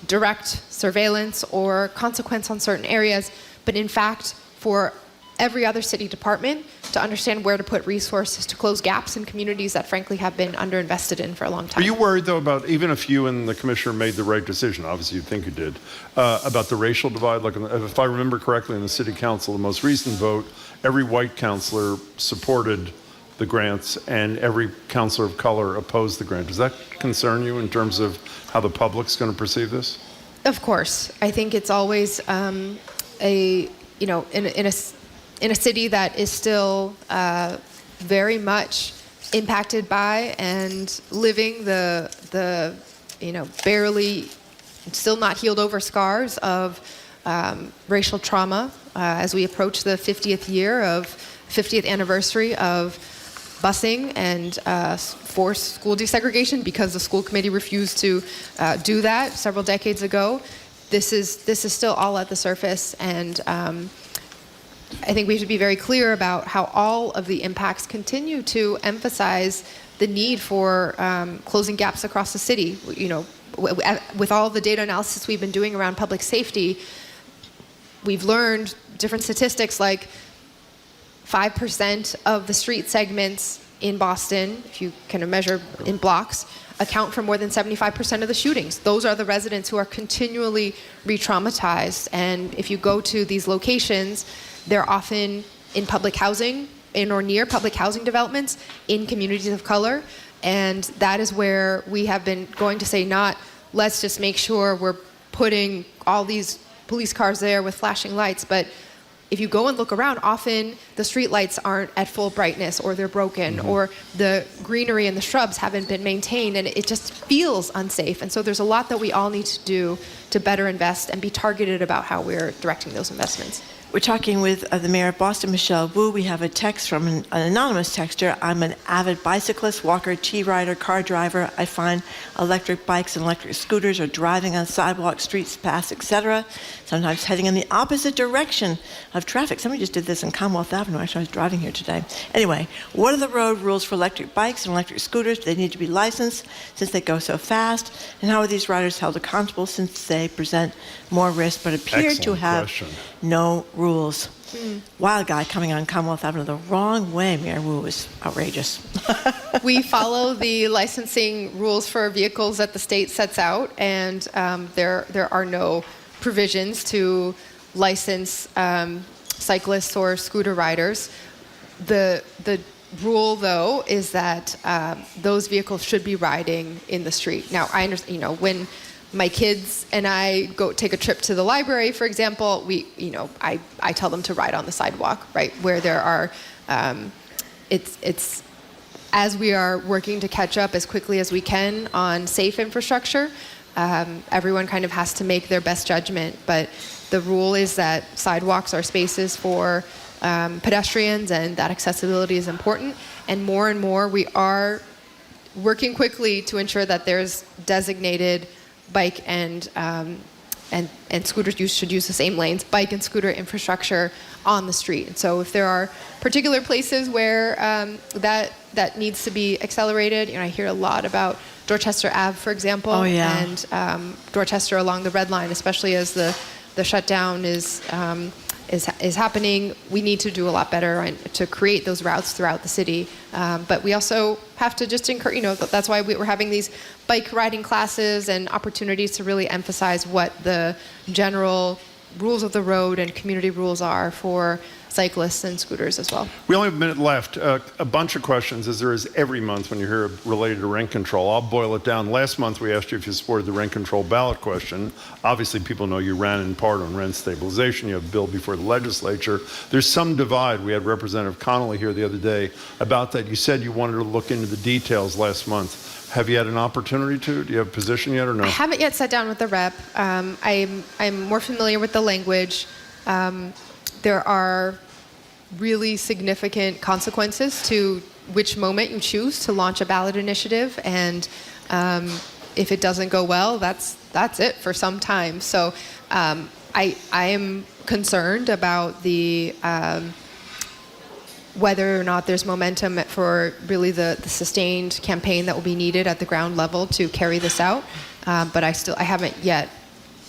direct surveillance or consequence on certain areas, but in fact for every other city department to understand where to put resources to close gaps in communities that frankly have been underinvested in for a long time. Are you worried, though, about, even if you and the commissioner made the right decision, obviously you think you did, about the racial divide? Like, if I remember correctly, in the city council, the most recent vote, every white councilor supported the grants and every councilor of color opposed the grant. Does that concern you in terms of how the public's going to perceive this? Of course. I think it's always in a city that is still very much impacted by and living the barely still not healed over scars of racial trauma as we approach the 50th anniversary of busing and forced school desegregation because the school committee refused to do that several decades ago. This is still all at the surface, and I think we should be very clear about how all of the impacts continue to emphasize the need for closing gaps across the city. You know, with all the data analysis we've been doing around public safety, we've learned different statistics like 5% of the street segments in Boston, if you kind of measure in blocks, account for more than 75% of the shootings. Those are the residents who are continually re-traumatized. And if you go to these locations, they're often in public housing, in or near public housing developments, in communities of color. And that is where we have been going to say, not let's just make sure we're putting all these police cars there with flashing lights, but if you go and look around, often the street lights aren't at full brightness, or they're broken, or the greenery and the shrubs haven't been maintained, and it just feels unsafe. And so there's a lot that we all need to do to better invest and be targeted about how we're directing those investments. We're talking with the mayor of Boston, Michelle Wu. We have a text from an anonymous texter. I'm an avid bicyclist, walker, T-rider, car driver. I find electric bikes and electric scooters are driving on sidewalks, streets, paths, etc., sometimes heading in the opposite direction of traffic. Somebody just did this on Commonwealth Avenue. Actually, I was driving here today. Anyway, what are the road rules for electric bikes and electric scooters? Do they need to be licensed since they go so fast? And how are these riders held accountable since they present more risk but appear to have no rules? Wild guy coming on Commonwealth Avenue the wrong way. Mayor Wu is outrageous. We follow the licensing rules for vehicles that the state sets out, and there are no provisions to license cyclists or scooter riders. The rule, though, is that those vehicles should be riding in the street. Now, I understand, when my kids and I go take a trip to the library, for example, I tell them to ride on the sidewalk, right, where there are, it's as we are working to catch up as quickly as we can on safe infrastructure, Everyone kind of has to make their best judgment, but the rule is that sidewalks are spaces for pedestrians, and that accessibility is important. And more we are working quickly to ensure that there's designated bike and scooters should use the same lanes, bike and scooter infrastructure on the street. And so if there are particular places where that needs to be accelerated, I hear a lot about Dorchester Ave, for example, and Dorchester along the Red Line, especially as the shutdown is happening. We need to do a lot better to create those routes throughout the city. But we also have to just encourage, that's why we're having these bike riding classes and opportunities to really emphasize what the general rules of the road and community rules are for cyclists and scooters as well. We only have a minute left. A bunch of questions, as there is every month when you hear related to rent control. I'll boil it down. Last month we asked you if you supported the rent control ballot question. Obviously people know you ran in part on rent stabilization. You have a bill before the legislature. There's some divide. We had Representative Connolly here the other day about that. You said you wanted to look into the details last month. Have you had an opportunity to? Do you have a position yet or no? I haven't yet sat down with the rep. I'm more familiar with the language. There are really significant consequences to which moment you choose to launch a ballot initiative, and if it doesn't go well, that's it for some time. So I am concerned about the whether or not there's momentum for really the sustained campaign that will be needed at the ground level to carry this out. But I haven't yet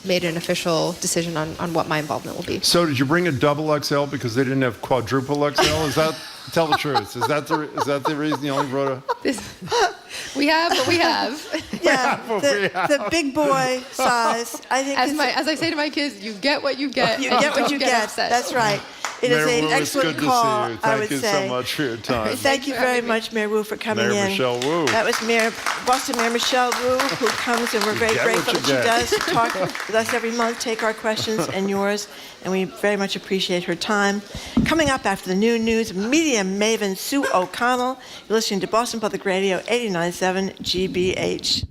made an official decision on what my involvement will be. So did you bring a double XL because they didn't have quadruple XL? Is that, tell the truth, is that the reason you only brought a? We have what we have. Yeah, the big boy size. I think As I say to my kids, you get what you get. you get what you get. Upset. That's right. It is Mayor an Wu, it's excellent good call, to see you. I would Thank you say. so much for your time. Thank you very much, Mayor Wu, for coming Mayor in. Michelle Wu. That was Boston Mayor Michelle Wu, who comes, and we're very get grateful what that you she get. does talk with us every month, take our questions and yours, and we very much appreciate her time. Coming up after the noon news, media maven Sue O'Connell. You're listening to Boston Public Radio 89.7 GBH.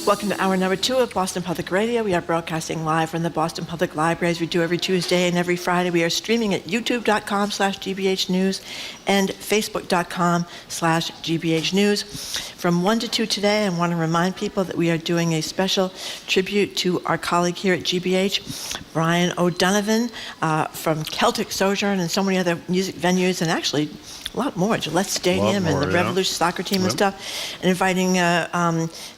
Welcome to hour number 2 of Boston Public Radio. We are broadcasting live from the Boston Public Library as we do every Tuesday and every Friday. We are streaming at youtube.com/GBH News and facebook.com/GBH News. From 1 to 2 today, I want to remind people that we are doing a special tribute to our colleague here at GBH, Brian O'Donovan, from Celtic Sojourn and so many other music venues, and actually a lot more, Gillette Stadium and the Revolution soccer team and stuff, and inviting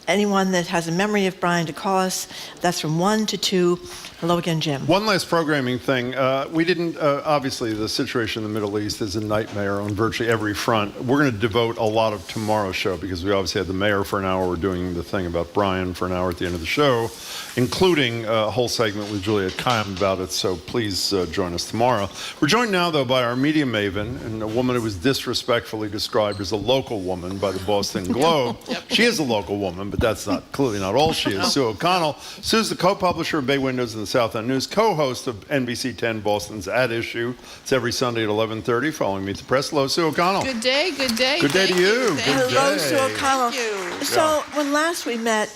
anyone that has a memory of Brian to call us. That's from 1 to 2. Hello again, Jim. One last programming thing. We didn't, obviously, the situation in the Middle East is a nightmare on virtually every front. We're going to devote a lot of tomorrow's show because we obviously had the mayor for an hour. We're doing the thing about Brian for an hour at the end of the show, including a whole segment with Juliet Kaim about it. So please join us tomorrow. We're joined now, though, by our media maven and a woman who was disrespectfully described as a local woman by the Boston Globe. She is a local woman, but that's clearly not all she is. Sue O'Connell. Sue's the co-publisher of Bay Windows and the South End News, co-host of NBC 10 Boston's At Issue. It's every Sunday at 11:30, following Meet the Press. Hello, Sue O'Connell. Good day, good day. Good day to you. Hello, Sue O'Connell. Thank you. So when last we met,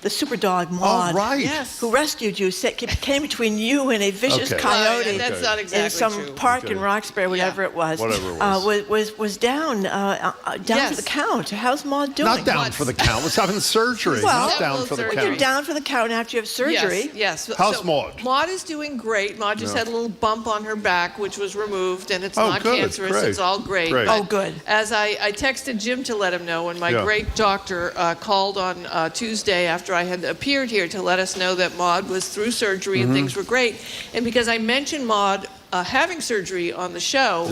the super dog, Maud, Yes. who rescued you, came between you and a vicious coyote Well, that's not exactly in some true. park in Roxbury, whatever it was. Whatever it was down for the count. How's Maud doing? Not down for the count. What's having surgery? Well, Not down for the surgery. You're count. down for the count after you have surgery. Yes. How's Maud? Maud is doing great. Maud just had a little bump on her back, which was removed, and it's Oh, not good. cancerous. Great. It's all great. Great. But Oh, good. As I texted Jim to let him know, and my great doctor called on Tuesday after I had appeared here to let us know that Maud was through surgery and things were great. And because I mentioned Maud having surgery on the show,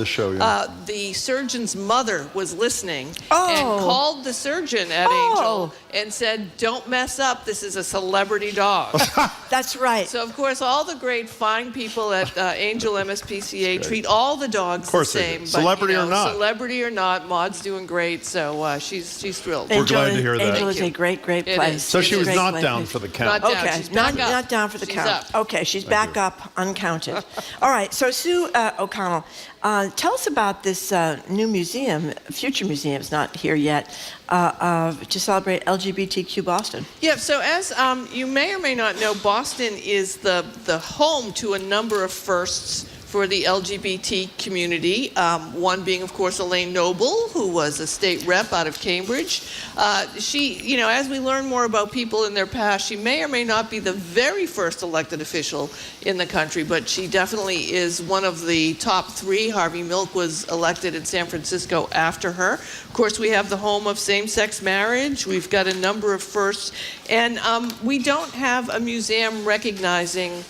the surgeon's mother was listening and called the surgeon at Angel and said, "Don't mess up. This is a celebrity dog." That's right. So, of course, all the great fine people at Angel MSPCA treat all the dogs the same. Celebrity or not. Celebrity or not, Maud's doing great, so she's thrilled. We're glad to hear that. Angel is a great It place. is. So she was Great not place. down for the count. Not down. Okay, She's back up. not down for the She's count. up. Okay, she's back up, uncounted. All right, so Sue O'Connell, tell us about this new museum, future museum, it's not here yet, to celebrate LGBTQ Boston. Yeah, so as you may or may not know, Boston is the home to a number of firsts for the LGBT community, one being, of course, Elaine Noble, who was a state rep out of Cambridge. She, as we learn more about people in their past, she may or may not be the very first elected official in the country, but she definitely is one of the top 3. Harvey Milk was elected in San Francisco after her. Of course, we have the home of same-sex marriage. We've got a number of firsts, and we don't have a museum recognizing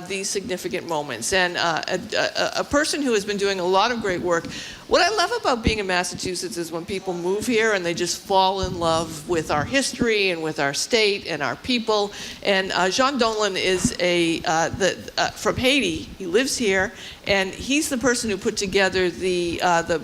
these significant moments. And a person who has been doing a lot of great work. What I love about being in Massachusetts is when people move here and they just fall in love with our history and with our state and our people. And Jean Dolan is from Haiti. He lives here, and he's the person who put together the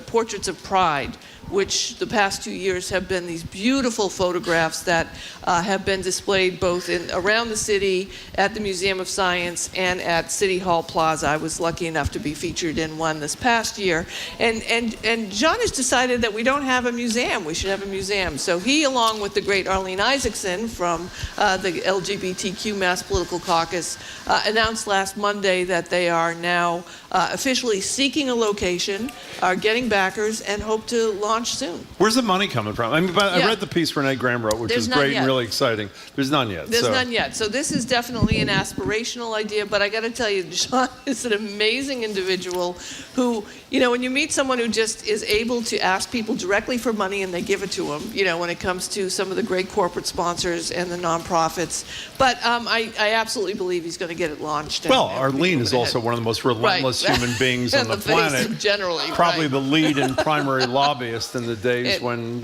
Portraits of Pride, which the past 2 years have been these beautiful photographs that have been displayed both around the city, at the Museum of Science, and at City Hall Plaza. I was lucky enough to be featured in one this past year. And John has decided that we don't have a museum. We should have a museum. So he, along with the great Arlene Isaacson from the LGBTQ Mass Political Caucus, announced last Monday that they are now officially seeking a location, are getting backers, and hope to launch soon. Where's the money coming from? I mean, I read the piece Renee Graham wrote, which There's is none great yet. and really exciting. There's none yet. There's none yet. So this is definitely an aspirational idea, but I got to tell you, John is an amazing individual who, when you meet someone who just is able to ask people directly for money and they give it to them, when it comes to some of the great corporate sponsors and the nonprofits. But I absolutely believe he's going to get it launched. Well, Arlene is also one of the most relentless human beings on the planet. Generally, probably the lead and primary lobbyist in the days when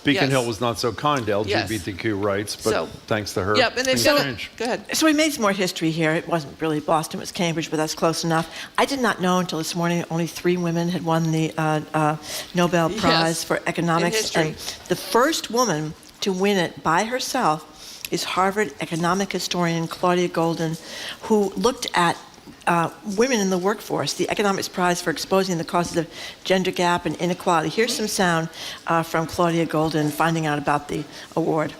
Beacon Hill was not so kind to LGBTQ rights, but thanks to her, things changed. Go ahead. So we made some more history here. It wasn't really Boston, it was Cambridge, but that's close enough. I did not know until this morning only 3 women had won the Nobel Prize for economics. In and the first woman to win it by herself is Harvard economic historian Claudia Golden, who looked at women in the workforce, the Economics Prize for exposing the causes of gender gap and inequality. Here's some sound from Claudia Golden finding out about the award.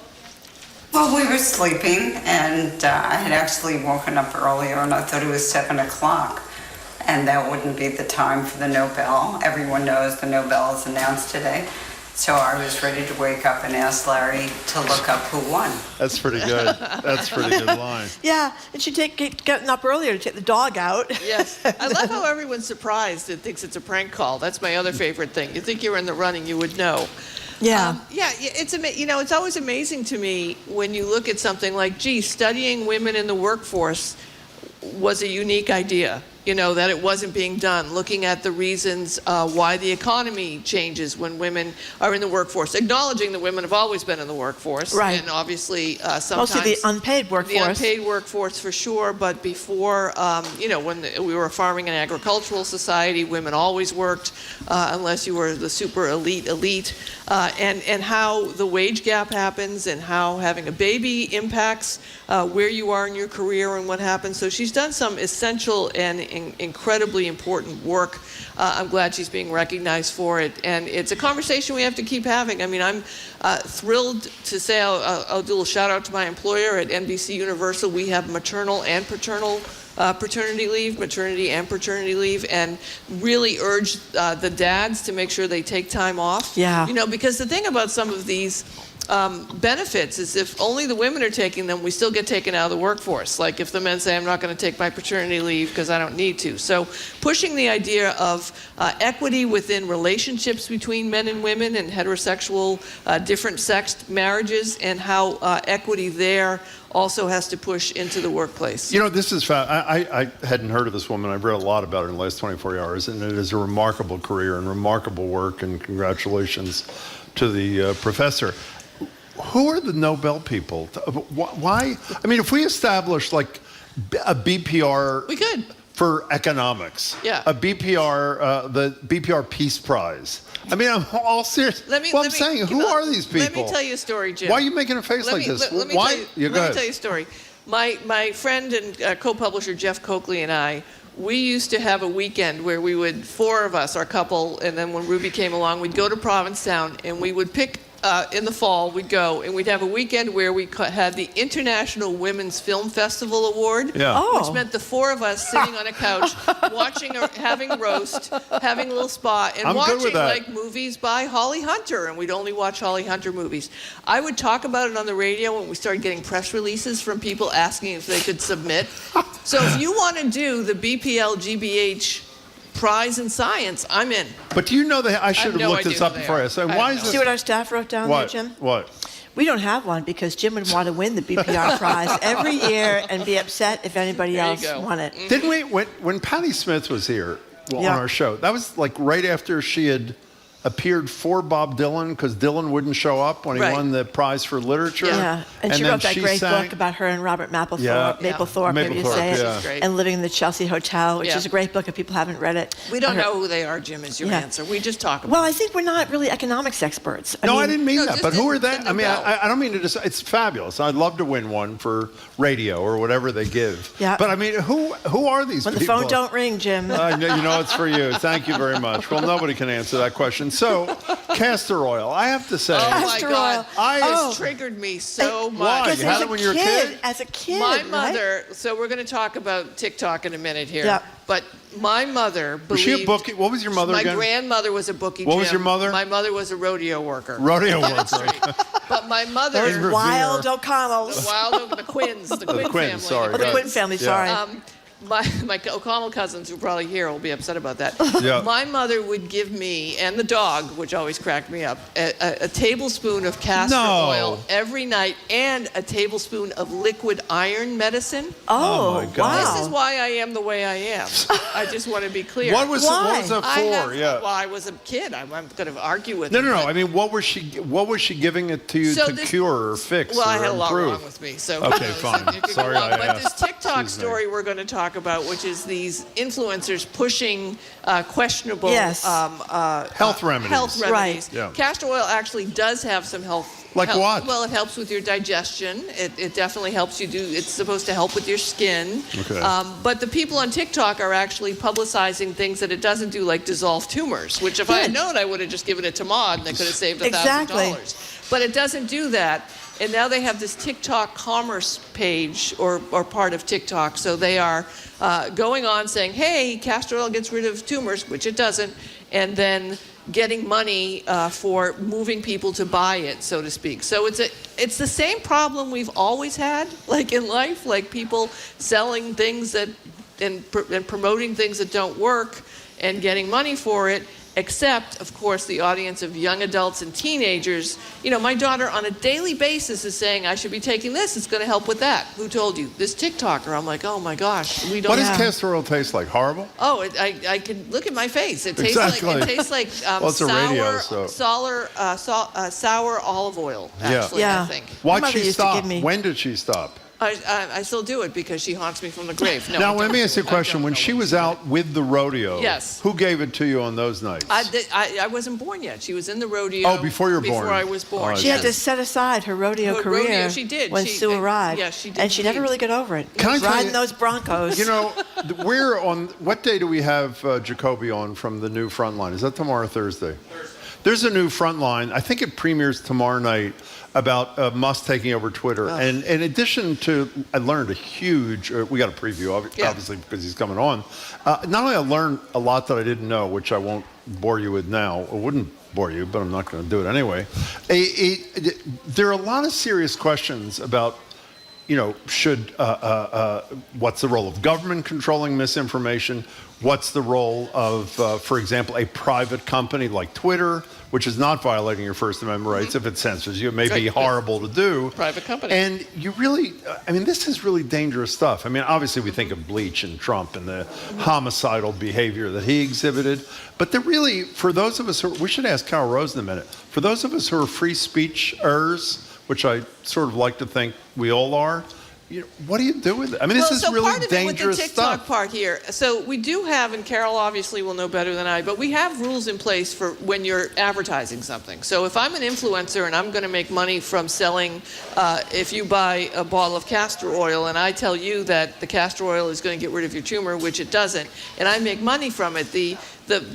Well, we were sleeping, and I had actually woken up earlier, and I thought it was 7 o'clock, and that wouldn't be the time for the Nobel. Everyone knows the Nobel is announced today. So I was ready to wake up and ask Larry to look up who won. That's pretty good. That's a pretty good line. Yeah, and she getting up earlier to take the dog out. Yes. I love how everyone's surprised and thinks it's a prank call. That's my other favorite thing. You think you're in the running, you would know. Yeah. It's always amazing to me when you look at something like, gee, studying women in the workforce was a unique idea. That it wasn't being done, looking at the reasons why the economy changes when women are in the workforce, acknowledging that women have always been in the workforce. Right. And obviously, sometimes... Mostly the unpaid workforce. The unpaid workforce, for sure. But before, when we were a farming and agricultural society, women always worked, unless you were the super elite. And how the wage gap happens and how having a baby impacts where you are in your career and what happens. So she's done some essential and incredibly important work. I'm glad she's being recognized for it. And it's a conversation we have to keep having. I mean, I'm thrilled to say I'll do a shout out to my employer at NBC Universal. We have maternal and paternal maternity and paternity leave, and really urge the dads to make sure they take time off. Yeah. Because the thing about some of these benefits is if only the women are taking them, we still get taken out of the workforce. Like if the men say, I'm not going to take my paternity leave because I don't need to. So pushing the idea of equity within relationships between men and women and heterosexual different sexed marriages, and how equity there also has to push into the workplace. This is I hadn't heard of this woman. I've read a lot about her in the last 24 hours, and it is a remarkable career and remarkable work, and congratulations to the professor. Who are the Nobel people? Why? I mean, if we establish like a BPR... We could. For economics. Yeah. A BPR, the BPR Peace Prize. I mean, I'm all serious. I'm saying, who are these people? Let me tell you a story, Jim. Why are you making a face like this? Let me tell you a story. My friend and co-publisher Jeff Copley and I, we used to have a weekend where we would, four of us, our couple, and then when Ruby came along, we'd go to Provincetown and we would pick, in the fall, we'd go and we'd have a weekend where we had the International Women's Film Festival Award, which meant the four of us sitting on a couch, watching, or having roast, having a little spa, and watching like movies by Holly Hunter, and we'd only watch Holly Hunter movies. I would talk about it on the radio when we started getting press releases from people asking if they could submit. So if you want to do the BPL GBH prize in science, I'm in. But do you know that I should have looked this up before I said, why is this? See what our staff wrote down there, Jim? What? We don't have one because Jim would want to win the BPR prize every year and be upset if anybody else won it. Didn't we, when Patti Smith was here on our show, that was like right after she had appeared for Bob Dylan, because Dylan wouldn't show up when he won the prize for literature. Yeah, and she wrote that great book about her and Robert Mapplethorpe, maybe you say it, and living in the Chelsea Hotel, which is a great book if people haven't read it. We don't know who they are, Jim, is your answer. We just talk about Well, I think we're not really economics experts. I didn't mean that, but who are they? I mean, I don't mean to just, it's fabulous. I'd love to win one for radio or whatever they give. Yeah. But I mean, who are these people? When the phone don't ring, Jim. You know it's for you. Thank you very much. Well, nobody can answer that question. So, castor oil. I have to say. Oh my God! It's triggered me so much. Why? You had it when you were a kid? As a kid, my mother. Right? So we're going to talk about TikTok in a minute here. Yeah. But my mother believed. Was she a bookie? What was your mother again? My grandmother was a bookie. What was your mother? My mother was a rodeo worker. Rodeo worker. But my mother. Those wild O'Connells. The Quinns. The Quinn family. Sorry. The Quinn family. Sorry. My O'Connell cousins, who are probably here, will be upset about that. Yeah. My mother would give me, and the dog, which always cracked me up, a tablespoon of castor oil every night, and a tablespoon of liquid iron medicine. Oh, my God. This is why I am the way I am. I just want to be clear. What was that for? Well, I was a kid. I'm going to argue with No. I mean, what was she giving it to you to cure or fix or improve? Well, I had a lot wrong with me. So okay, fine. Sorry, but this TikTok story we're going to talk about, which is these influencers pushing questionable health remedies. Right. Yeah. Castor oil actually does have some health. Like what? Well, it helps with your digestion. It definitely helps you it's supposed to help with your skin. Okay. But the people on TikTok are actually publicizing things that it doesn't do, like dissolve tumors, which if I had known, I would have just given it to Maud and they could have saved $1,000. But it doesn't do that. And now they have this TikTok commerce page or part of TikTok. So they are going on saying, hey, castor oil gets rid of tumors, which it doesn't, and then getting money for moving people to buy it, so to speak. So it's the same problem we've always had, like in life, like people selling things that and promoting things that don't work and getting money for it. Except, of course, the audience of young adults and teenagers. You know, my daughter on a daily basis is saying, I should be taking this. It's going to help with that. Who told you? This TikToker. I'm like, oh my gosh, we don't. What does castor oil taste like? Horrible? Oh, I can look at my face. It tastes Exactly. like it tastes like Well, it's a radio, so. sour olive oil. Actually, Yeah. I think. Why'd mother she used to stop? give me- When did she stop? I still do it because she haunts me from the grave. No, Now, I let don't me do ask you a it. I question. don't When know she what was she out with the rodeo, Yes. who gave it to you on those nights? I wasn't born yet. She was in the rodeo. Oh, before you were born. Before I was born. Oh, I She had to yes. set aside her rodeo Her career rodeo, she did. when She- Sue arrived. yeah, she did And she never indeed. really got over it. Can I tell Riding you- those Broncos. You know, we're on, what day do we have Jacoby on from the new Frontline? Is that tomorrow or Thursday? There's a new Frontline. I think it premieres tomorrow night about Musk taking over Twitter. And in addition to, I learned a huge, we got a preview of it, Yeah. obviously, because he's coming on. Not only I learned a lot that I didn't know, which I won't bore you with now, or wouldn't bore you, but I'm not going to do it anyway. There are a lot of serious questions about, you know, what's the role of government controlling misinformation? What's the role of, for example, a private company like Twitter, which is not violating your First Amendment rights if it censors you? It may be Right. horrible to do. Private company. And you really, I mean, this is really dangerous stuff. I mean, obviously we think of Bleach and Trump and the homicidal behavior that he exhibited. But they're really, for those of us who, we should ask Carol Rose in a minute, for those of us who are free speechers, which I sort of like to think we all are, you know, what do you do with it? I mean, this is so really part of it with dangerous the TikTok stuff. part here. So we do have, and Carol obviously will know better than I, but we have rules in place for when you're advertising something. So if I'm an influencer and I'm going to make money from selling, if you buy a bottle of castor oil and I tell you that the castor oil is going to get rid of your tumor, which it doesn't, and I make money from it, the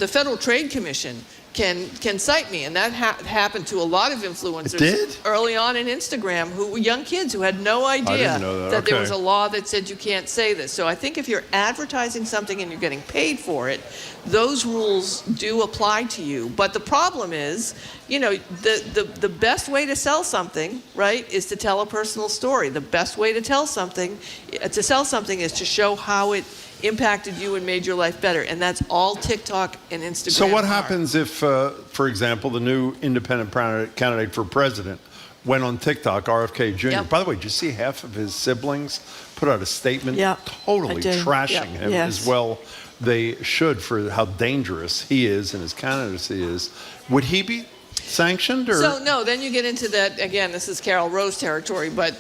Federal Trade Commission can cite me, and that happened to a lot of influencers It did? early on in Instagram, who were young kids who had no idea didn't know that. there Okay. was a law that said you can't say this. So I think if you're advertising something and you're getting paid for it, those rules do apply to you. But the problem is, you know, the best way to sell something, right, is to tell a personal story. The best way to sell something is to show how it impacted you and made your life better. And that's all TikTok and Instagram So what are. happens if, for example, the new independent candidate for president went on TikTok, RFK Jr.? Yep. By the way, did you see half of his siblings put out a statement Yeah, totally I did. trashing Yep. him Yes. as well? They should, for how dangerous he is and his candidacy is. Would he be sanctioned? Or? So no, then you get into that again. This is Carol Rose territory, but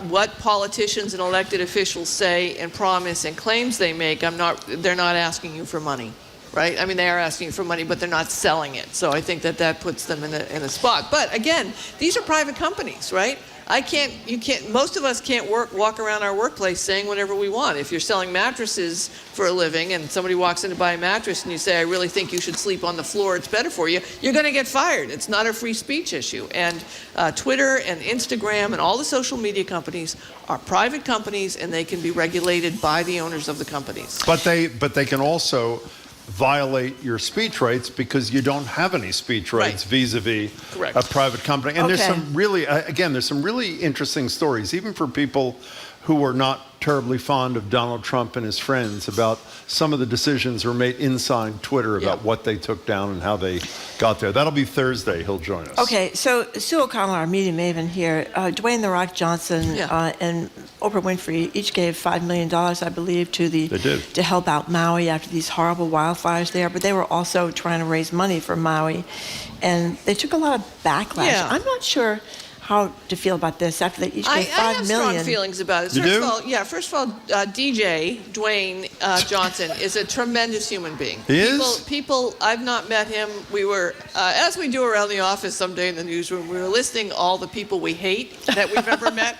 what politicians and elected officials say and promise and claims they make. They're not asking you for money, right? I mean, they are asking you for money, but they're not selling it. So I think that puts them in a spot. But again, these are private companies, right? Most of us can't walk around our workplace saying whatever we want. If you're selling mattresses for a living and somebody walks in to buy a mattress and you say, I really think you should sleep on the floor, it's better for you, you're going to get fired. It's not a free speech issue. And Twitter and Instagram and all the social media companies are private companies, and they can be regulated by the owners of the companies. But they can also violate your speech rights because you don't have any speech rights Right. vis-a-vis Correct. a private company. And there's Okay. some really, again, there's some really interesting stories, even for people who were not terribly fond of Donald Trump and his friends, about some of the decisions were made inside Twitter about Yeah. what they took down and how they got there. That'll be Thursday. He'll join us. Okay, so Sue O'Connell, our media maven here, Dwayne "The Rock" Johnson Yeah. and Oprah Winfrey each gave $5 million, I believe, They did. to help out Maui after these horrible wildfires there. But they were also trying to raise money for Maui, and they took a lot of backlash. Yeah. I'm not sure how to feel about this after they each I gave $5 have million. strong feelings about it. You First do? of all, DJ Dwayne Johnson is a tremendous human being. He is? People, I've not met him. We were, as we do around the office someday in the newsroom, we were listing all the people we hate that we've ever met,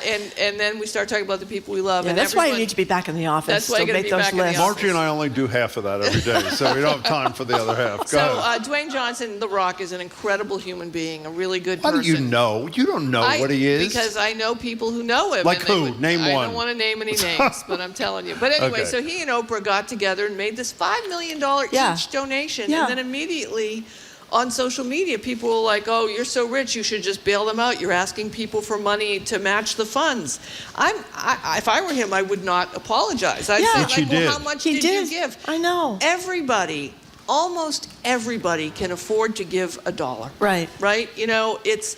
and then we start talking about the people we love. Yeah, and that's why you everyone- need to be back in the office. That's why to you gotta make be those back in the lists. office. Margie and I only do half of that every day, so we don't have time for the other half. Go So ahead. Dwayne Johnson, The Rock, is an incredible human being, a really good How person. do you know know. You don't know what he is. Because I know people who know him. Like and they who? would- Name I one. don't want to name any names, but I'm telling you. But anyway, Okay. so he and Oprah got together and made this $5 million Yeah. each donation. Yeah. And then immediately on social media, people were like, oh, you're so rich, you should just bail them out. You're asking people for money to match the funds. If I were him, I would not apologize. I'd Yeah. say, Which he like, well, did. how much He did did. you give? I know. Everybody, almost everybody can afford to give $1. Right. Right? You know, it's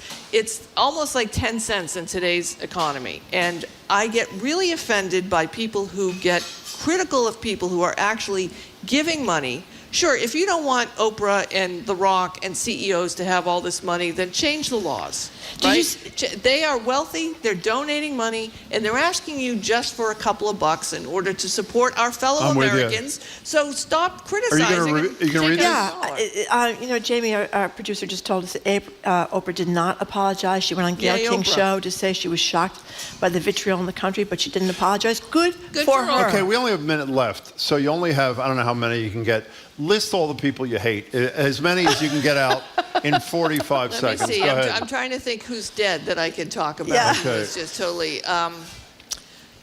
almost like 10 cents in today's economy. And I get really offended by people who get critical of people who are actually giving money. Sure, if you don't want Oprah and The Rock and CEOs to have all this money, then change the laws. Did you Right? They are wealthy, they're donating money, and they're asking you just for a couple of bucks in order to support our fellow I'm with you. Americans. So stop Are criticizing. you gonna read this? Yeah, you know, Jamie, our producer, just told us that Oprah did not apologize. She went on Gayle Yay, King's Oprah. show to say she was shocked by the vitriol in the country, but she didn't apologize. Good Good for for her. Okay, we only have a minute left, so you only have, I don't know how many you can get. List all the people you hate, as many as you can get out in 45 Let me seconds. see. Go I'm, ahead. I'm trying to think who's dead that I can talk about. Yeah. Okay. It's just totally.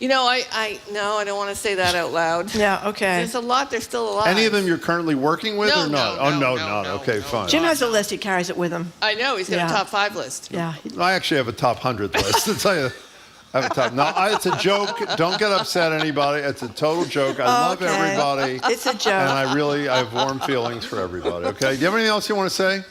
You know, no, I don't want to say that out loud. Yeah, okay. There's a lot. They're still alive. Any of them you're currently working with No, or not? no, Oh, no, no, no, not. no, Okay, no. fine. Jim has a list. He carries it with him. I know he's got Yeah. a top 5 list. Yeah. I actually have a top 100 list. I'll tell you. I have a top. No, it's a joke. Don't get upset, anybody. It's a total joke. I love Okay. everybody. It's a joke. And I have warm feelings for everybody. Okay. Do you have anything else you want to say?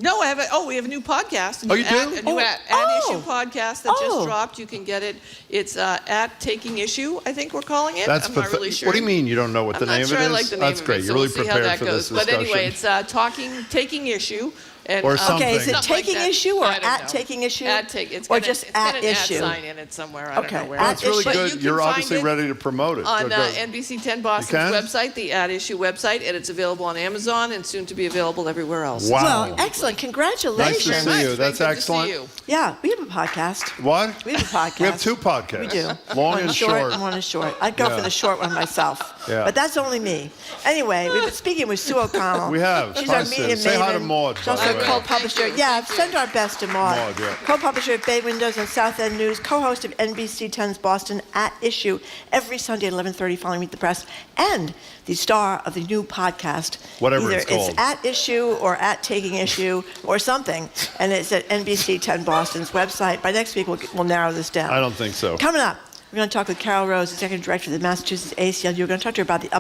No, we have a new podcast. Oh, you do? A new ad issue podcast that just dropped. You can get it. It's at Taking Issue, I think we're calling it. That's I'm not really sure. What do you mean you don't know what the I'm name not sure of it I is? like the name That's of great. it, so You're really we'll see how prepared that for goes. this But discussion. anyway, it's Taking Issue. And, Or something. Okay, is it something like taking that. issue or I don't at know. taking issue? It's or got just it's got at an issue? At sign in it somewhere. I Okay, don't know where. at That's really issue. But you good. can You're find obviously it ready to promote it. on Go. NBC 10 Boston's can? website, the Ad Issue website, and it's available on Amazon and soon to be available everywhere else. Wow. Well, excellent. Congratulations. Nice to see you. Nice. That's Very good to see excellent. you. Yeah, we have a podcast. What? We have a podcast. We have 2 podcasts. We do. Long one and short short. and one is short. I'd go Yeah. for the short one myself. Yeah. But that's only me. Anyway, we've been speaking with Sue O'Connell. We have. She's Hi, our Sue. media Say hi to maven. Maud, She's by also the a way. co-publisher. Thank you. Yeah, Thank you. send our best to Maud. Maud, yeah. Co-publisher of Bay Windows and South End News, co-host of NBC 10's Boston At Issue every Sunday at 11:30 following Meet the Press, and the star of the new podcast. Whatever Either it's called. At Issue or At Taking Issue or something, and it's at NBC 10 Boston's website. By next week, we'll narrow this down. I don't think so. Coming up, we're going to talk with Carol Rose, Executive Director of the Massachusetts ACLU. We're going to talk to her about the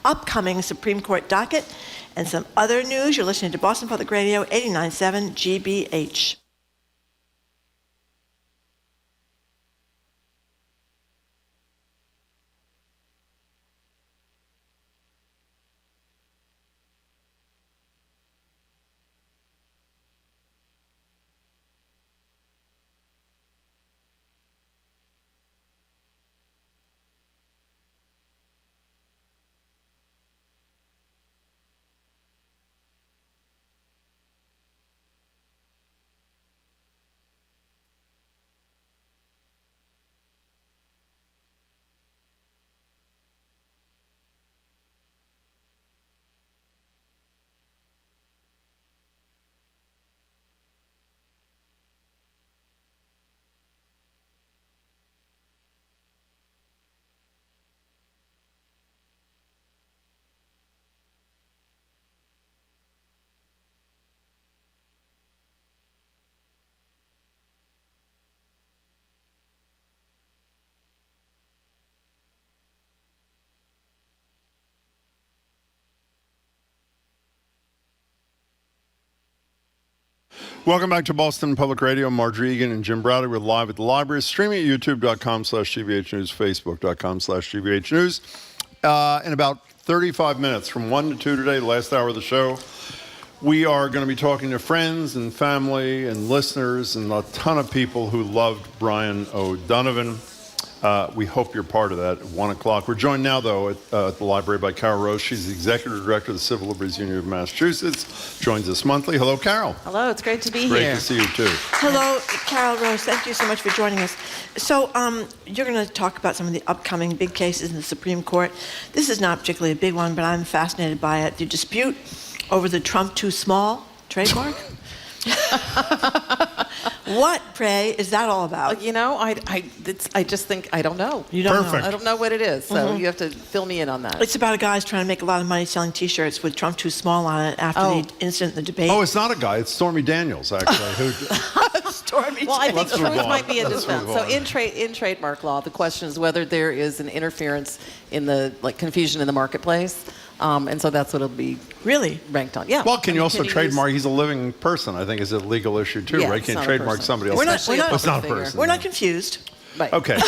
upcoming Supreme Court docket and some other news. You're listening to Boston Public Radio 89.7 GBH. Welcome back to Boston Public Radio. Marjorie Egan and Jim Browder. We're live at the library, streaming at youtube.com/GBH News, facebook.com/GBH News. In about 35 minutes, from 1 to 2 today, the last hour of the show, we are going to be talking to friends and family and listeners and a ton of people who loved Brian O'Donovan. We hope you're part of that at 1 o'clock. We're joined now, though, at the library by Carol Rose. She's the Executive Director of the Civil Liberties Union of Massachusetts. Joins us monthly. Hello, Carol. Hello, it's great to be Great here. to see you, too. Hello, Carol Rose. Thank you so much for joining us. So you're going to talk about some of the upcoming big cases in the Supreme Court. This is not particularly a big one, but I'm fascinated by it. The dispute over the Trump too small trademark. What, pray, is that all about? You know, I just think, I don't know. You don't Perfect. know. I don't know what it is, so you have to fill me in on that. It's about a guy who's trying to make a lot of money selling T-shirts with Trump too small on it after the incident in the debate. Oh, it's not a guy. It's Stormy Daniels, actually. Stormy Well, I think Let's move truth on. might be a Let's defense. move So on. in trademark law, the question is whether there is an interference in the confusion in the marketplace, and so that's what it'll be Really? ranked on. Yeah. Well, can you also use- trademark? He's a living person. I think is a legal issue too, Yeah, right? it's Can't not a trademark person. somebody else. We're not- Especially a It's not a public figure. person. We're not confused. Right. Okay.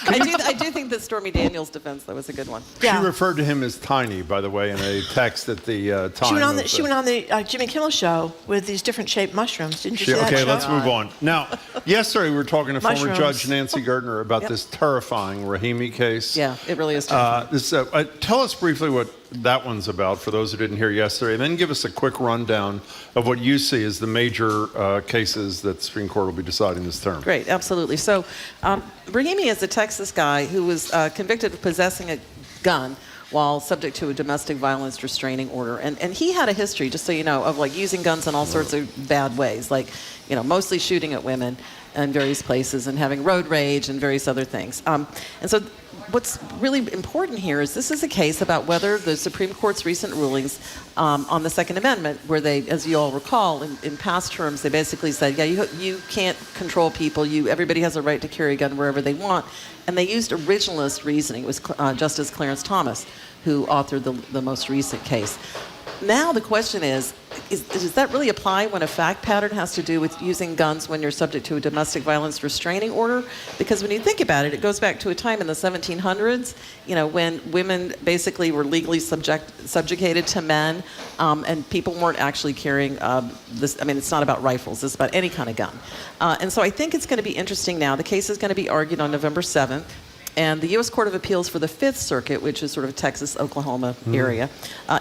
I do think that Stormy Daniels' defense though was a good one. Yeah. She referred to him as tiny, by the way, in a text at the time. She went on the Jimmy Kimmel show with these different shaped mushrooms. Didn't you see that Okay, show? let's move on. Now, yesterday we were talking to former Mushrooms. Judge Nancy Gertner about Yep. this terrifying Rahimi case. Yeah, it really is. Terrifying. Tell us briefly what that one's about for those who didn't hear yesterday, and then give us a quick rundown of what you see as the major cases that the Supreme Court will be deciding this term. Great, absolutely. So, Rahimi is a Texas guy who was convicted of possessing a gun while subject to a domestic violence restraining order. And he had a history, just so you know, of using guns in all sorts of bad ways, mostly shooting at women in various places and having road rage and various other things. And so what's really important here is this is a case about whether the Supreme Court's recent rulings on the Second Amendment, where they, as you all recall, in past terms, they basically said, you can't control people. Everybody has a right to carry a gun wherever they want. And they used originalist reasoning. It was Justice Clarence Thomas who authored the most recent case. Now the question is, does that really apply when a fact pattern has to do with using guns when you're subject to a domestic violence restraining order? Because when you think about it, it goes back to a time in the 1700s, when women basically were legally subjugated to men, and people weren't actually carrying this. I mean, it's not about rifles. It's about any kind of gun. And so I think it's going to be interesting now. The case is going to be argued on November 7th. And the U.S. Court of Appeals for the Fifth Circuit, which is sort of Texas, Oklahoma area,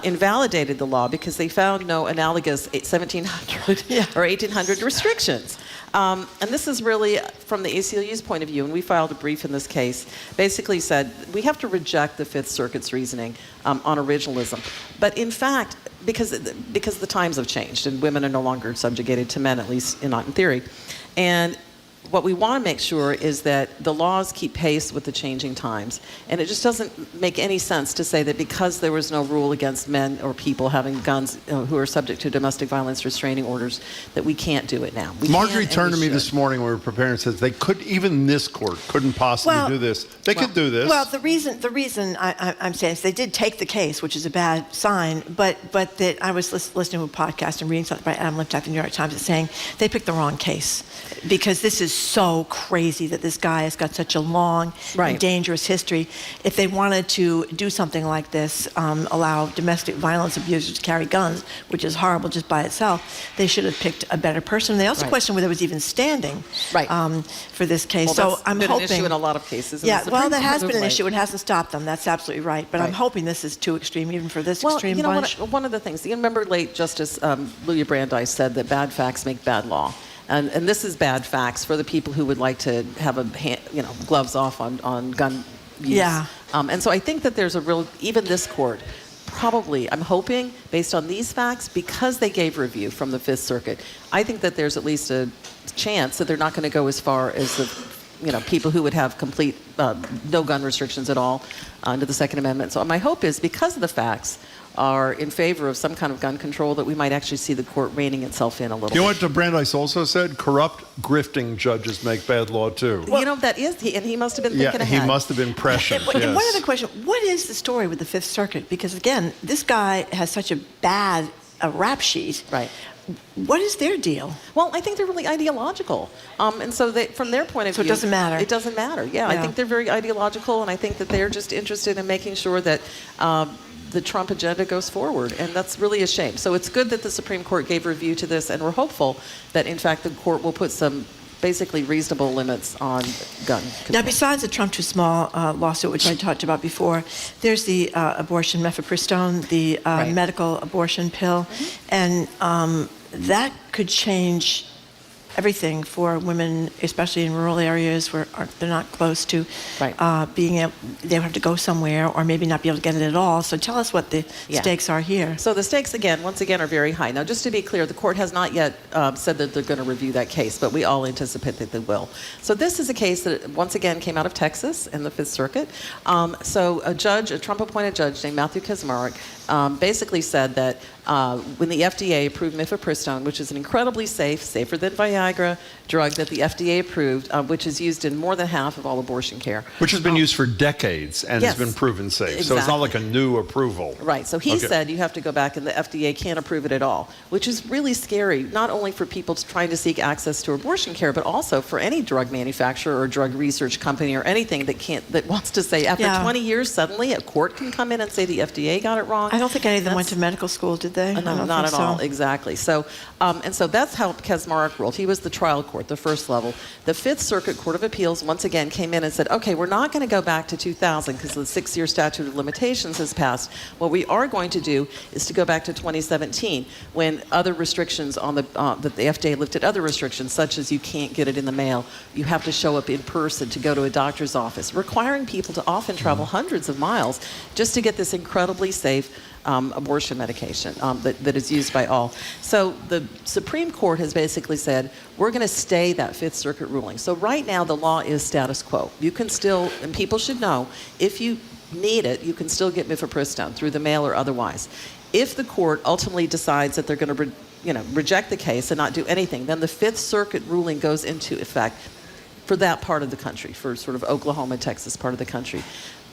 invalidated the law because they found no analogous 1700 or 1800 restrictions. And this is really, from the ACLU's point of view, and we filed a brief in this case, basically said we have to reject the Fifth Circuit's reasoning on originalism. But in fact, because the times have changed and women are no longer subjugated to men, at least not in theory. And what we want to make sure is that the laws keep pace with the changing times. And it just doesn't make any sense to say that because there was no rule against men or people having guns who are subject to domestic violence restraining orders, that we can't do it now. Marjorie turned to me this morning when we were preparing and says even this court couldn't possibly do this. They could do this. Well, the reason I'm saying is they did take the case, which is a bad sign, but that I was listening to a podcast and reading something by Adam Liptak, the New York Times, that's saying they picked the wrong case because this is so crazy that this guy has got such a long and dangerous history. If they wanted to do something like this, allow domestic violence abusers to carry guns, which is horrible just by itself, they should have picked a better person. They also questioned whether there was even standing for this case. Well, so that's I'm been hoping an issue in a lot of cases. Yeah, well, there has been an issue. It hasn't stopped them. That's absolutely right. But I'm hoping this is too extreme, even for this extreme bunch. One of the things, you remember late Justice Louis Brandeis said that bad facts make bad law. And this is bad facts for the people who would like to have gloves off on gun use. Yeah. And so I think that there's even this court, probably, I'm hoping, based on these facts, because they gave review from the Fifth Circuit, I think that there's at least a chance that they're not going to go as far as the people who would have complete no gun restrictions at all under the Second Amendment. So my hope is, because of the facts are in favor of some kind of gun control, that we might actually see the court reining itself in a little bit. You know what Brandeis also said? Corrupt, grifting judges make bad law too. Well, that is, and he must have been thinking ahead. He must have been prescient. And one other question, what is the story with the Fifth Circuit? Because again, this guy has such a bad rap sheet. Right. What is their deal? Well, I think they're really ideological. And so from their point of view... So it doesn't matter. It doesn't matter, yeah. I think they're very ideological, and I think that they're just interested in making sure that the Trump agenda goes forward, and that's really a shame. So it's good that the Supreme Court gave review to this, and we're hopeful that, in fact, the court will put some basically reasonable limits on gun control. Now, besides the Trump too small lawsuit, which I talked about before, there's the abortion mifepristone, the medical abortion pill, and that could change everything for women, especially in rural areas where they're not close to being able, they have to go somewhere or maybe not be able to get it at all. So tell us what the stakes are here. So the stakes, once again, are very high. Now, just to be clear, the court has not yet said that they're going to review that case, but we all anticipate that they will. So this is a case that, once again, came out of Texas in the Fifth Circuit. So a Trump-appointed judge named Matthew Kaczmarek basically said that when the FDA approved mifepristone, which is an incredibly safer than Viagra drug that the FDA approved, which is used in more than half of all abortion care. Which has been used for decades and has been proven safe. So it's not like a new approval. Right. So he said you have to go back and the FDA can't approve it at all, which is really scary, not only for people trying to seek access to abortion care, but also for any drug manufacturer or drug research company or anything that wants to say after 20 years, suddenly a court can come in and say the FDA got it wrong. I don't think any of them went to medical school, did they? No, not at all. Exactly. So, and so that's how Kaczmarek ruled. He was the trial court, the first level. The Fifth Circuit Court of Appeals once again came in and said, okay, we're not going to go back to 2000 because the 6-year statute of limitations has passed. What we are going to do is to go back to 2017 when other restrictions on that the FDA lifted other restrictions, such as you can't get it in the mail, you have to show up in person to go to a doctor's office, requiring people to often travel hundreds of miles just to get this incredibly safe abortion medication that is used by all. So the Supreme Court has basically said, we're going to stay that Fifth Circuit ruling. So right now the law is status quo. You can still, and people should know, if you need it, you can still get mifepristone through the mail or otherwise. If the court ultimately decides that they're going to reject the case and not do anything, then the Fifth Circuit ruling goes into effect for that part of the country, for sort of Oklahoma, Texas part of the country.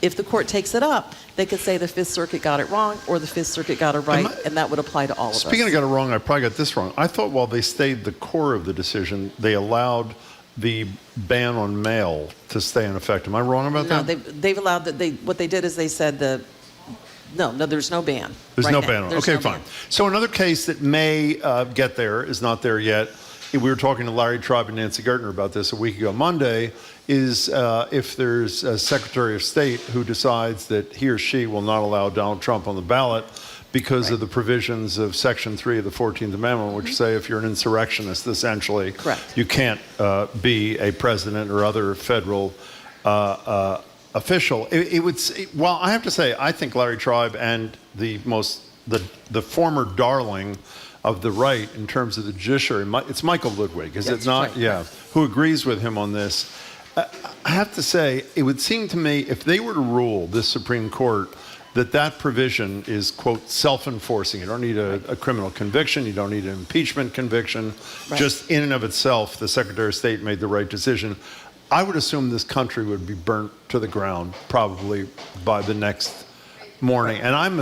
If the court takes it up, they could say the Fifth Circuit got it wrong or the Fifth Circuit got it right, and that would apply to all of us. Speaking of got it wrong, I probably got this wrong. I thought while they stayed the core of the decision, they allowed the ban on mail to stay in effect. Am I wrong about that? No, they've allowed that. What they did is they said no, there's no ban. There's right no now. ban on it. There's Okay, no fine. ban. So another case that may get there, is not there yet. We were talking to Larry Tribe and Nancy Gertner about this a week ago Monday, is if there's a Secretary of State who decides that he or she will not allow Donald Trump on the ballot because of the provisions of Section 3 of the 14th Amendment, which say if you're an insurrectionist, essentially, you can't be a president or other federal official. Well, I have to say, I think Larry Tribe and the former darling of the right in terms of the judiciary, it's Michael Ludwig, is it not? Yeah, who agrees with him on this. I have to say, it would seem to me, if they were to rule, this Supreme Court, that provision is, quote, self-enforcing. You don't need a criminal conviction. You don't need an impeachment conviction. Just in and of itself, the Secretary of State made the right decision. I would assume this country would be burnt to the ground probably by the next morning. And I'm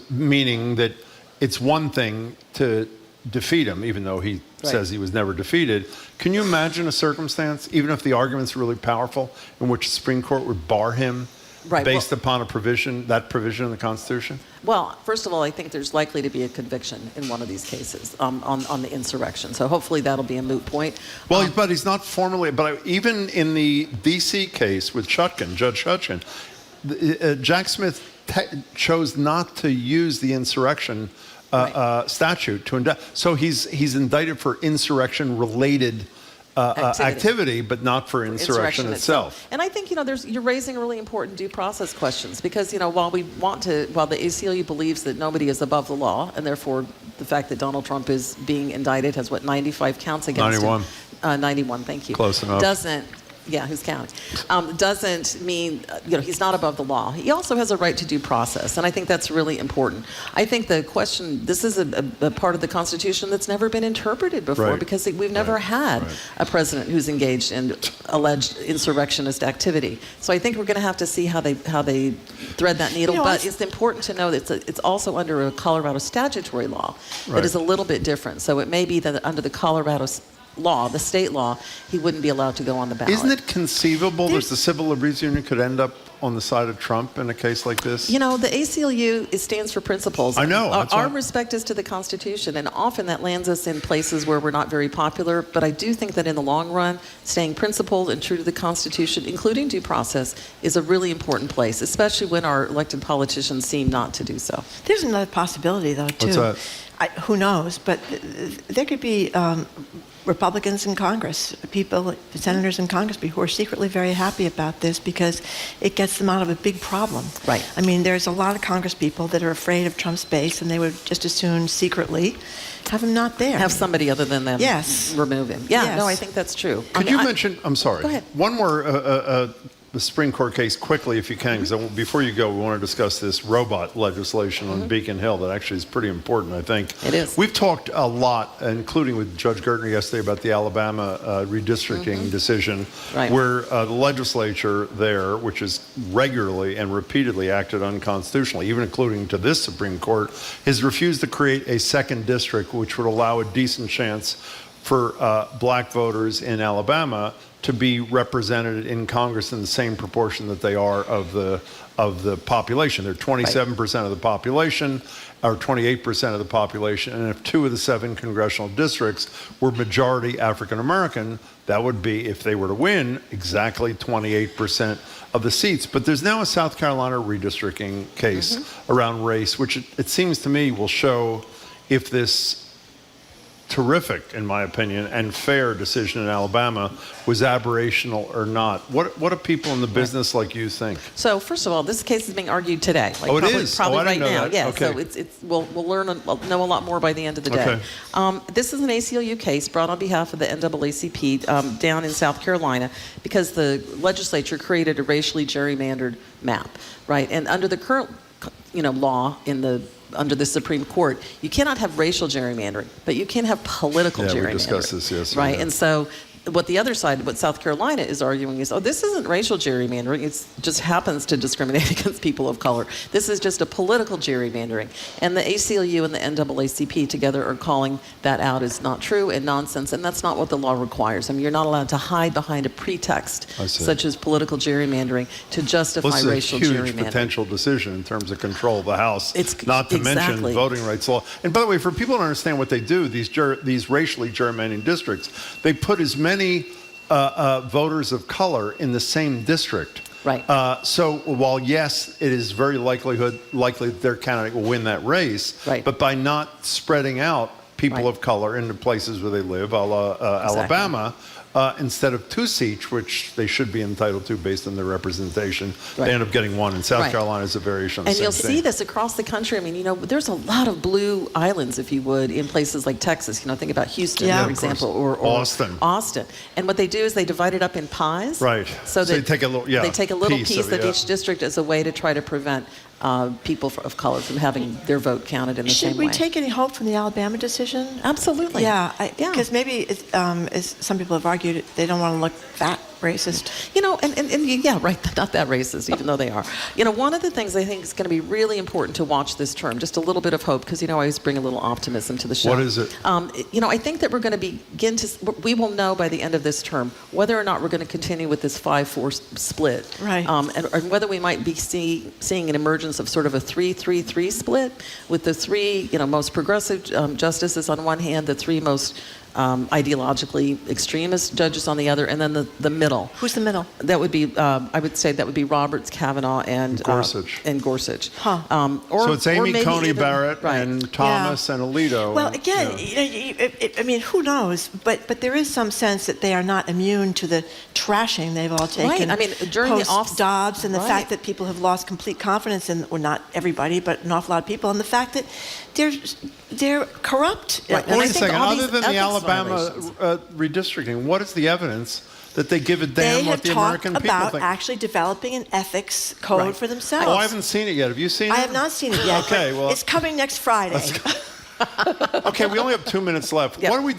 meaning that it's one thing to defeat him, even though he says he was never defeated. Can you imagine a circumstance, even if the argument's really powerful, in which the Supreme Court would bar him based upon that provision in the Constitution? Well, first of all, I think there's likely to be a conviction in one of these cases on the insurrection. So hopefully that'll be a moot point. Well, but he's not formally, but even in the D.C. case with Chutkan, Judge Chutkan, Jack Smith chose not to use the insurrection statute to indict. So he's indicted for insurrection-related activity, but not for insurrection itself. And I think you're raising really important due process questions because while the ACLU believes that nobody is above the law, and therefore the fact that Donald Trump is being indicted has 95 counts against 91. him. 91. Thank you. Close enough. Yeah, who's counting? Doesn't mean, he's not above the law. He also has a right to due process, and I think that's really important. I think the question, this is a part of the Constitution that's never been interpreted before because we've never had a president who's engaged in alleged insurrectionist activity. So I think we're going to have to see how they thread that needle, but it's important to know that it's also under a Colorado statutory law that is a little bit different. So it may be that under the Colorado law, the state law, he wouldn't be allowed to go on the ballot. Isn't it conceivable that the Civil Liberties Union could end up on the side of Trump in a case like this? The ACLU, it stands for principles. I know. Our respect is to the Constitution, and often that lands us in places where we're not very popular, but I do think that in the long run, staying principled and true to the Constitution, including due process, is a really important place, especially when our elected politicians seem not to do so. There's another possibility, though, too. What's that? Who knows? But there could be Republicans in Congress, people, senators in Congress who are secretly very happy about this because it gets them out of a big problem. Right. I mean, there's a lot of Congress people that are afraid of Trump's base, and they would just as soon secretly have him not there. Have somebody other than them remove him. Yeah, Yes. no, I think that's true. Could you mention, I'm sorry. Go ahead. One more the Supreme Court case quickly, if you can, because before you go, we want to discuss this robot legislation on Beacon Hill that actually is pretty important, I think. It is. We've talked a lot, including with Judge Gertner yesterday, about the Alabama redistricting decision, Right. where the legislature there, which has regularly and repeatedly acted unconstitutionally, even including to this Supreme Court, has refused to create a second district which would allow a decent chance for black voters in Alabama to be represented in Congress in the same proportion that they are of the population. They're 27% of the population, or 28% of the population, and if 2 of the 7 congressional districts were majority African American, that would be, if they were to win, exactly 28% of the seats. But there's now a South Carolina redistricting case around race, which it seems to me will show if this terrific, in my opinion, and fair decision in Alabama was aberrational or not. What do people in the business like you think? So first of all, this case is being argued today. Like Oh, it probably, is? Probably Oh, I right didn't know now. that. Yeah. Okay. So we'll know a lot more by the end of the day. Okay. This is an ACLU case brought on behalf of the NAACP down in South Carolina because the legislature created a racially gerrymandered map, right? And under the current, law under the Supreme Court, you cannot have racial gerrymandering, but you can have political gerrymandering. Yeah, we discussed this yesterday. Right, and so what the other side, what South Carolina is arguing is, this isn't racial gerrymandering. It just happens to discriminate against people of color. This is just a political gerrymandering. And the ACLU and the NAACP together are calling that out as not true and nonsense, and that's not what the law requires. I mean, you're not allowed to hide behind a pretext such as political gerrymandering to justify racial gerrymandering. This is a huge potential decision in terms of control of the House, not to mention voting rights law. And by the way, for people to understand what they do, these racially gerrymandered districts, they put as many voters of color in the same district. Right. So while yes, it is very likely that their candidate will win that race, but by not spreading out people of color into places where they live, a la Alabama, instead of 2 seats, which they should be entitled to based on their representation, they end up getting 1. And South Carolina is a variation on the same thing. And you'll see this across the country. I mean, there's a lot of blue islands, if you would, in places like Texas. Think about Houston, for example, or Austin. And what they do is they divide it up in pies. Right. So they take a little piece of each district as a way to try to prevent people of color from having their vote counted in the same way. Should we take any hope from the Alabama decision? Absolutely. Yeah, because maybe, as some people have argued, they don't want to look that racist. Yeah, right, not that racist, even though they are. One of the things I think is going to be really important to watch this term, just a little bit of hope, because, I always bring a little optimism to the show. What is it? I think that we're going to we will know by the end of this term whether or not we're going to continue with this 5-4 split. Right. And whether we might be seeing an emergence of sort of a 3-3-3 split with the 3, most progressive justices on one hand, the 3 most ideologically extremist judges on the other, and then the middle. Who's the middle? That would be, I would say, that would be Roberts, Kavanaugh, and Gorsuch. Huh. So it's Amy Coney Barrett and Thomas and Alito. Well, again, I mean, who knows? But there is some sense that they are not immune to the trashing they've all taken. Right. I mean, during the Dobbs and the fact that people have lost complete confidence in, well, not everybody, but an awful lot of people, and the fact that they're corrupt. Right. Wait a second. Other than the Alabama redistricting, what is the evidence that they give a damn what the American people think? They have talked about actually developing an ethics code for themselves. Oh, I haven't seen it yet. Have you seen it? I have not seen it yet. Okay, well, it's coming next Friday. Okay, we only have 2 minutes left. Yep. What are we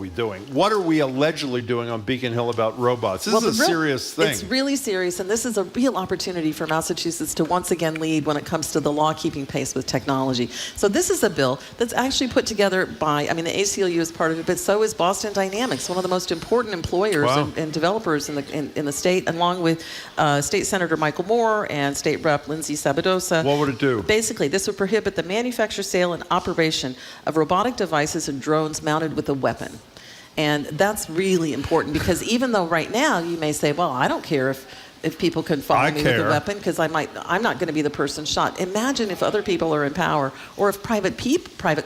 doing What are we allegedly doing on Beacon Hill about robots? This is a serious thing. It's really serious, and this is a real opportunity for Massachusetts to once again lead when it comes to the law keeping pace with technology. So this is a bill that's actually put together by, the ACLU is part of it, but so is Boston Dynamics, one of the most important employers and developers in the state, along with State Senator Michael Moore and State Rep Lindsay Sabadosa. What would it do? Basically, this would prohibit the manufacture, sale, and operation of robotic devices and drones mounted with a weapon. And that's really important because even though right now you may say, well, I don't care if if people can follow I me with care. a weapon, because I'm not going to be the person shot. Imagine if other people are in power, or if private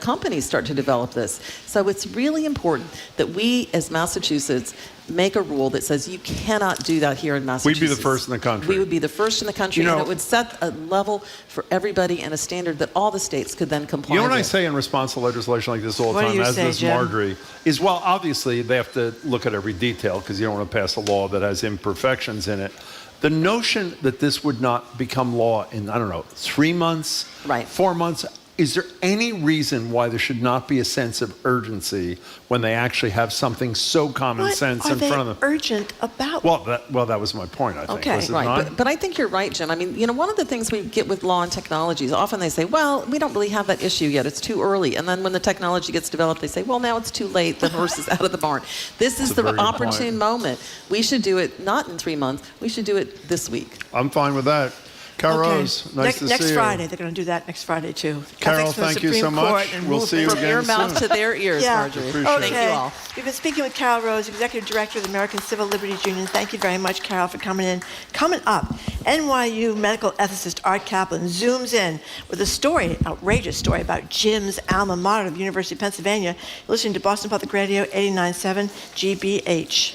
companies start to develop this. So it's really important that we, as Massachusetts, make a rule that says you cannot do that here in Massachusetts. We'd be the first in the country. We would be the first in the country, You know- and it would set a level for everybody and a standard that all the states could then comply You know with. what I say in response to legislation like this all the What do time, you as say, does Jim? Marjorie, is, well, obviously they have to look at every detail because you don't want to pass a law that has imperfections in it. The notion that this would not become law in, I don't know, 3 months, Right. 4 months, is there any reason why there should not be a sense of urgency when they actually have something so common What sense are in they front of them? urgent about? Well, that was my point, I think. Okay. Was it Right, not? but I think you're right, Jim. I mean, one of the things we get with law and technology is often they say, well, we don't really have that issue yet. It's too early. And then when the technology gets developed, they say, well, now it's too late. The horse is out of the barn. This is a the very good opportune point. moment. We should do it not in 3 months. We should do it this week. I'm fine with that. Carol Rose, nice to see you. Next Friday, they're going to do that next Friday too. Carol, Ethics from the thank you Supreme so much. Court and We'll move see you it. From again your mouth soon. to their ears, Yeah. Marjorie. Appreciate it. Thank you all. We've been speaking with Carol Rose, Executive Director of the American Civil Liberties Union. Thank you very much, Carol, for coming in. Coming up, NYU medical ethicist Art Kaplan zooms in with a story, outrageous story, about Jim's alma mater of the University of Pennsylvania. You're listening to Boston Public Radio 89.7 GBH.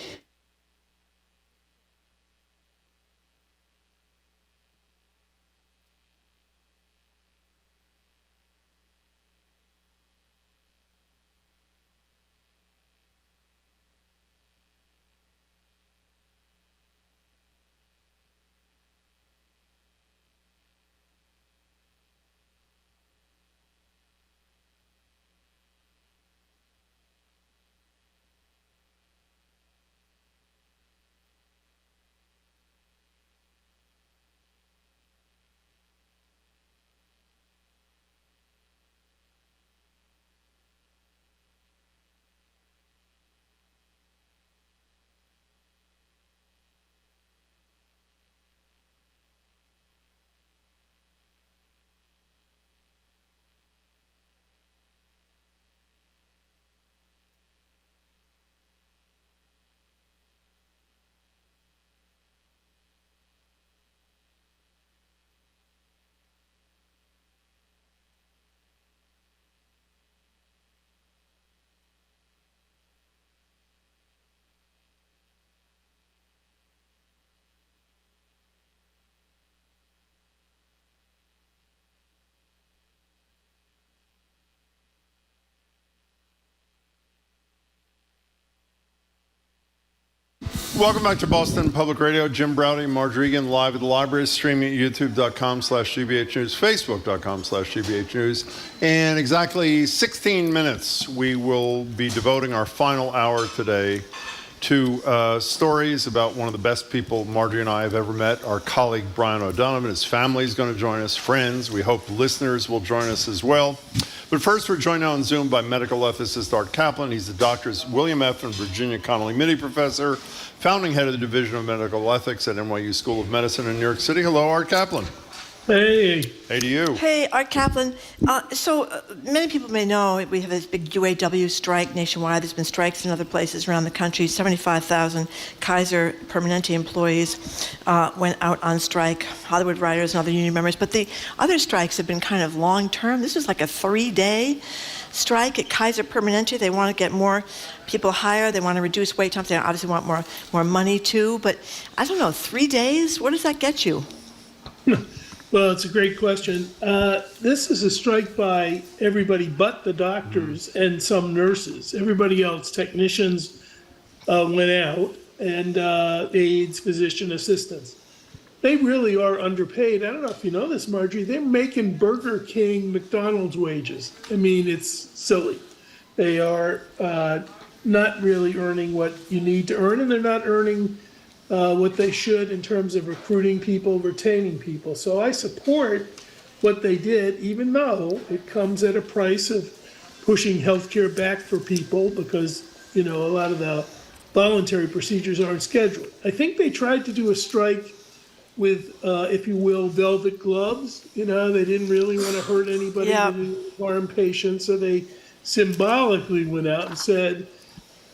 Welcome back to Boston Public Radio. Jim Browdy, Marjorie Egan, live at the library, streaming at youtube.com/GBH News, facebook.com/GBH News. In exactly 16 minutes, we will be devoting our final hour today to stories about one of the best people Marjorie and I have ever met, our colleague Brian O'Donovan. His family is going to join us, friends. We hope listeners will join us as well. But first, we're joined now on Zoom by medical ethicist Art Kaplan. He's the Doctors William F. and Virginia Connolly Mitty Professor, founding head of the Division of Medical Ethics at NYU School of Medicine in New York City. Hello, Art Kaplan. Hey. Hey to you. Hey, Art Kaplan. Many people may know we have this big UAW strike nationwide. There's been strikes in other places around the country. 75,000 Kaiser Permanente employees went out on strike, Hollywood writers and other union members. But the other strikes have been kind of long-term. This was like a 3-day strike at Kaiser Permanente. They want to get more people hired. They want to reduce wait times. They obviously want more money too. But I don't know, 3 days? What does that get you? Well, it's a great question. This is a strike by everybody but the doctors and some nurses. Everybody else, technicians, went out, and aides, physician assistants. They really are underpaid. I don't know if you know this, Marjorie. They're making Burger King, McDonald's wages. I mean, it's silly. They are not really earning what you need to earn, and they're not earning what they should in terms of recruiting people, retaining people. So I support what they did, even though it comes at a price of pushing healthcare back for people because, a lot of the voluntary procedures aren't scheduled. I think they tried to do a strike with, if you will, velvet gloves. They didn't really want to hurt anybody, Yeah. they didn't harm patients, so they symbolically went out and said,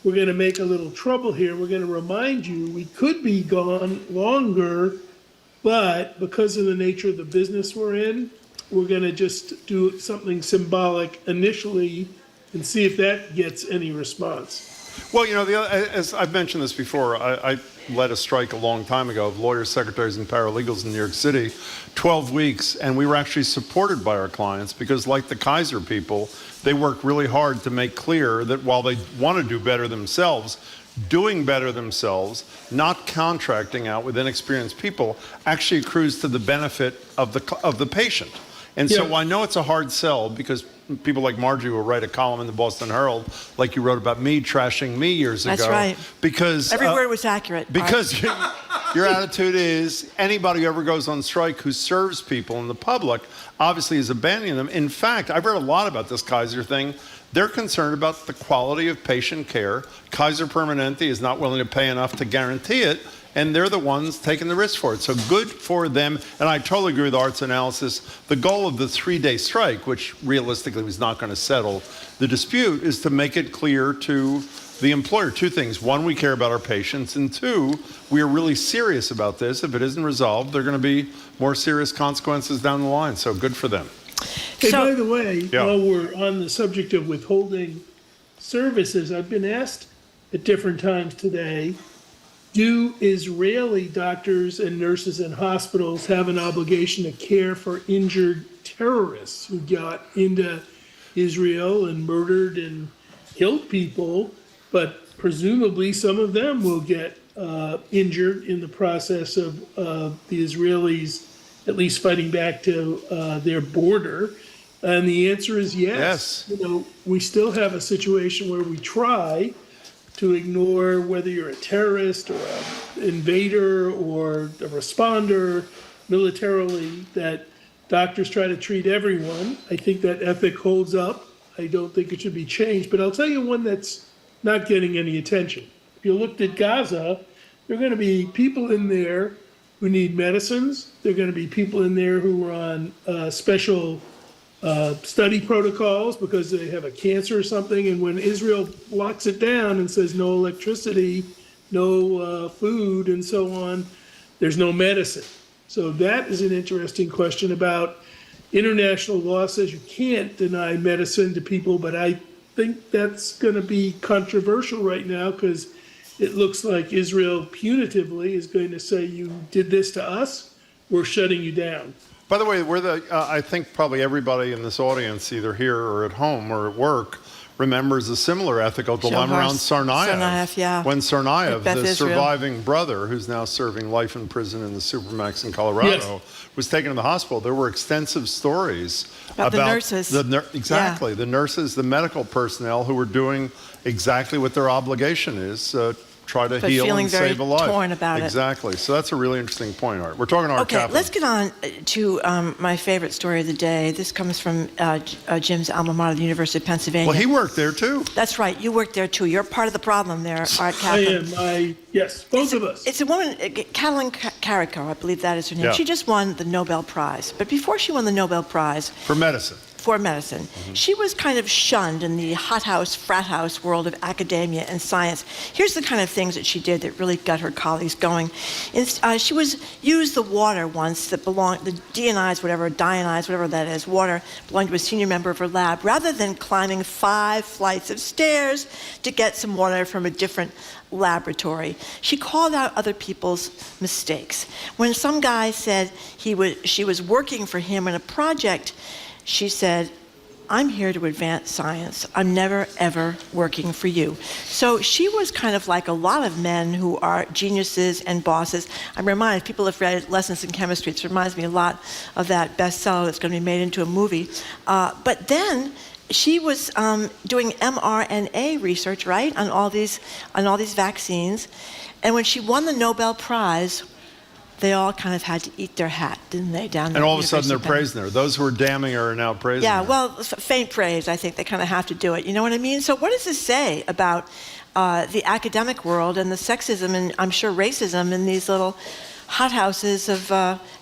we're going to make a little trouble here. We're going to remind you we could be gone longer, but because of the nature of the business we're in, we're going to just do something symbolic initially and see if that gets any response. Well, you know, as I've mentioned this before, I led a strike a long time ago of lawyers, secretaries, and paralegals in New York City, 12 weeks, and we were actually supported by our clients because, like the Kaiser people, they work really hard to make clear that while they want to do better themselves, doing better themselves, not contracting out with inexperienced people, actually accrues to the benefit of the patient. And so I know it's a hard sell because people like Margie will write a column in the Boston Herald, like you wrote about me, trashing me years ago. That's right. Because every word was accurate. Because your attitude is anybody who ever goes on strike who serves people in the public obviously is abandoning them. In fact, I've read a lot about this Kaiser thing. They're concerned about the quality of patient care. Kaiser Permanente is not willing to pay enough to guarantee it, and they're the ones taking the risk for it. So good for them. And I totally agree with Art's analysis. The goal of the 3-day strike, which realistically was not going to settle the dispute, is to make it clear to the employer two things. One, we care about our patients. And two, we are really serious about this. If it isn't resolved, there are going to be more serious consequences down the line. So good for them. Hey, by the way, while we're on the subject of withholding services, I've been asked at different times today, do Israeli doctors and nurses and hospitals have an obligation to care for injured terrorists who got into Israel and murdered and killed people, but presumably some of them will get injured in the process of the Israelis at least fighting back to their border? And the answer is yes. You know, we still have a situation where we try to ignore whether you're a terrorist or an invader or a responder militarily, that doctors try to treat everyone. I think that ethic holds up. I don't think it should be changed. But I'll tell you one that's not getting any attention. If you looked at Gaza, there are going to be people in there who need medicines. There are going to be people in there who are on special study protocols because they have a cancer or something. And when Israel locks it down and says no electricity, no food, and so on, there's no medicine. So that is an interesting question about international law says you can't deny medicine to people, but I think that's going to be controversial right now because it looks like Israel punitively is going to say you did this to us, we're shutting you down. By the way, I think probably everybody in this audience, either here or at home or at work, remembers a similar ethical dilemma around Tsarnaev. When Tsarnaev, the surviving brother, who's now serving life in prison in the Supermax in Colorado, was taken to the hospital, there were extensive stories about the nurses. The nurses, the medical personnel who were doing exactly what their obligation is, try to heal and save a life. Feeling very torn about it. Exactly. So that's a really interesting point, Art. We're talking to Art Kaplan. Okay, let's get on to my favorite story of the day. This comes from Jim's alma mater, the University of Pennsylvania. Well, he worked there too. That's right. You worked there too. You're part of the problem there, Art Kaplan. I am. Yes, both of us. It's a woman, Katalin Karikó, I believe that is her name. Yeah. She just won the Nobel Prize. But before she won the Nobel Prize... For medicine. She was kind of shunned in the hothouse, frat house world of academia and science. Here's the kind of things that she did that really got her colleagues going. She used the water once that belonged, the diionized, whatever that is, water belonged to a senior member of her lab, rather than climbing 5 flights of stairs to get some water from a different laboratory. She called out other people's mistakes. When some guy said she was working for him in a project, she said, I'm here to advance science. I'm never, ever working for you. So she was kind of like a lot of men who are geniuses and bosses. I'm reminded, people have read Lessons in Chemistry. It reminds me a lot of that bestseller that's going to be made into a movie. But then she was doing mRNA research, right, on all these vaccines. And when she won the Nobel Prize, they all kind of had to eat their hat, didn't they? And all of a sudden they're praising her. Those who were damning her are now praising her. Yeah, well, faint praise, I think they kind of have to do it. You know what I mean? So what does this say about the academic world and the sexism and I'm sure racism in these little hothouses of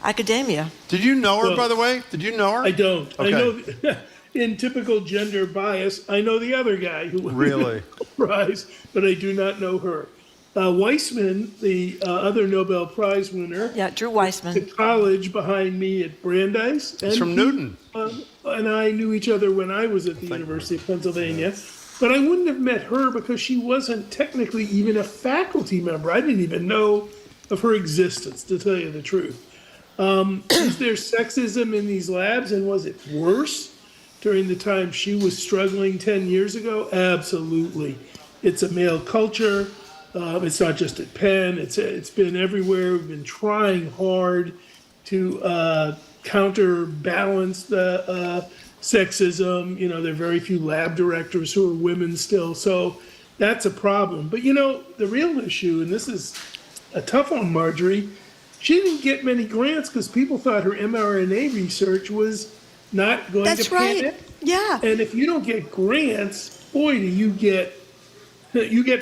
academia? Did you know her, by the way? Did you know her? I don't. Okay. I know in typical gender bias, I know the other guy who won Really? the Nobel Prize, but I do not know her. Weissman, the other Nobel Prize winner, Yeah, Drew to Weissman. college behind me at Brandeis. He's from Newton. And I knew each other when I was at the University of Pennsylvania. But I wouldn't have met her because she wasn't technically even a faculty member. I didn't even know of her existence, to tell you the truth. Is there sexism in these labs, and was it worse during the time she was struggling 10 years ago? Absolutely. It's a male culture. It's not just at Penn. It's been everywhere. We've been trying hard to counterbalance the sexism. You know, there are very few lab directors who are women still, so that's a problem. But you know, the real issue, and this is a tough one, Marjorie, she didn't get many grants because people thought her mRNA research was not going That's to pan right. out. Yeah. And if you don't get grants, boy, do you get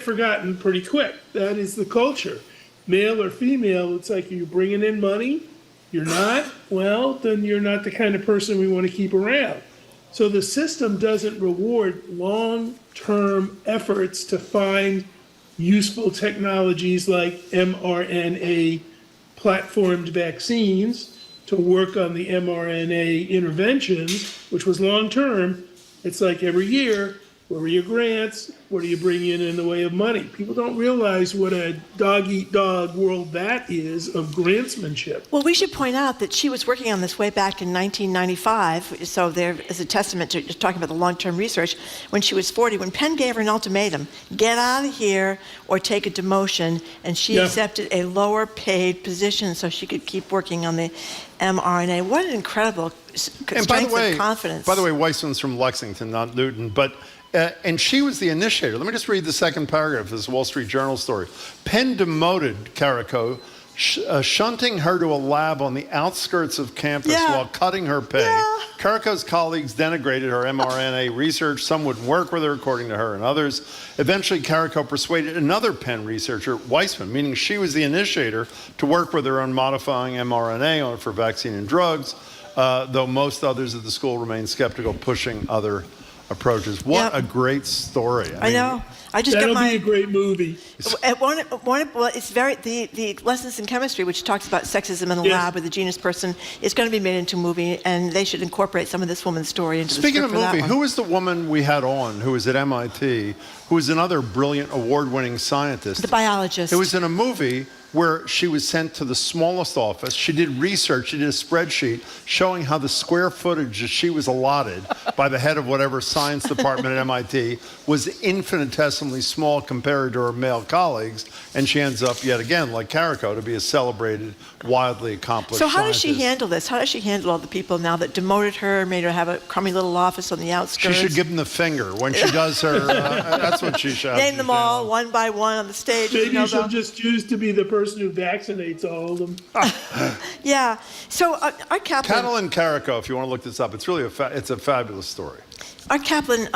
forgotten pretty quick. That is the culture. Male or female, it's like, you're bringing in money, you're not, well, then you're not the kind of person we want to keep around. So the system doesn't reward long-term efforts to find useful technologies like mRNA platformed vaccines to work on the mRNA interventions, which was long-term. It's like every year, where are your grants? What are you bringing in the way of money? People don't realize what a dog-eat-dog world that is of grantsmanship. Well, we should point out that she was working on this way back in 1995, so there is a testament to just talking about the long-term research. When she was 40, when Penn gave her an ultimatum, get out of here or take a demotion, and she accepted a lower-paid position so she could keep working on the mRNA. What an incredible strength of confidence. By the way, Weissman's from Lexington, not Newton, but and she was the initiator. Let me just read the second paragraph of this Wall Street Journal story. Penn demoted Carrico, shunting her to a lab on the outskirts of campus while cutting her pay. Carrico's colleagues denigrated her mRNA research. Some wouldn't work with her, according to her and others. Eventually, Carrico persuaded another Penn researcher, Weissman, meaning she was the initiator, to work with her on modifying mRNA for vaccine and drugs, though most others at the school remained skeptical, pushing other approaches. What a great story. I know. I just That'll got my. be a great movie. Well, it's very the lessons in chemistry, which talks about sexism in the lab with the genius person, is going to be made into a movie, and they should incorporate some of this woman's story into the script. Speaking of for that movie, one. who was the woman we had on who was at MIT, who was another brilliant award-winning scientist? The biologist. It was in a movie where she was sent to the smallest office. She did research, she did a spreadsheet showing how the square footage that she was allotted by the head of whatever science department at MIT was infinitesimally small compared to her male colleagues, and she ends up, yet again, like Carrico, to be a celebrated, wildly accomplished So how does she scientist. handle this? How does she handle all the people now that demoted her, made her have a crummy little office on the outskirts? She should give them the finger when she does her, that's what she should. Name them all, one by one on the stage. Maybe she'll just choose to be the person who vaccinates all of them. Yeah. So Art Kaplan. Catalin Carrico, if you want to look this up, it's really it's a fabulous story. Art Kaplan,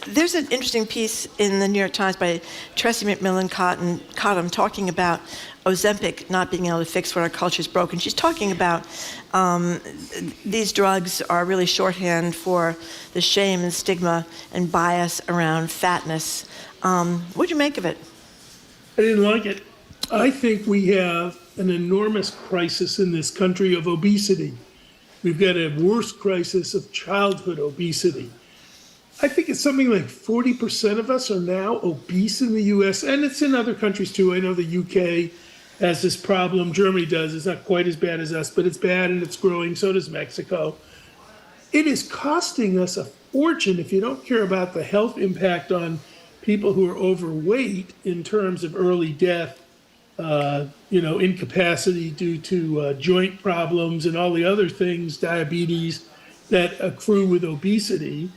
there's an interesting piece in the New York Times by Tressie McMillan Cottom talking about Ozempic not being able to fix what our culture's broken. She's talking about these drugs are really shorthand for the shame and stigma and bias around fatness. What'd you make of it? I didn't like it. I think we have an enormous crisis in this country of obesity. We've got a worse crisis of childhood obesity. I think it's something like 40% of us are now obese in the US, and it's in other countries too. I know the UK has this problem. Germany does. It's not quite as bad as us, but it's bad and it's growing. So does Mexico. It is costing us a fortune if you don't care about the health impact on people who are overweight in terms of early death, incapacity due to joint problems and all the other things, diabetes, that accrue with obesity.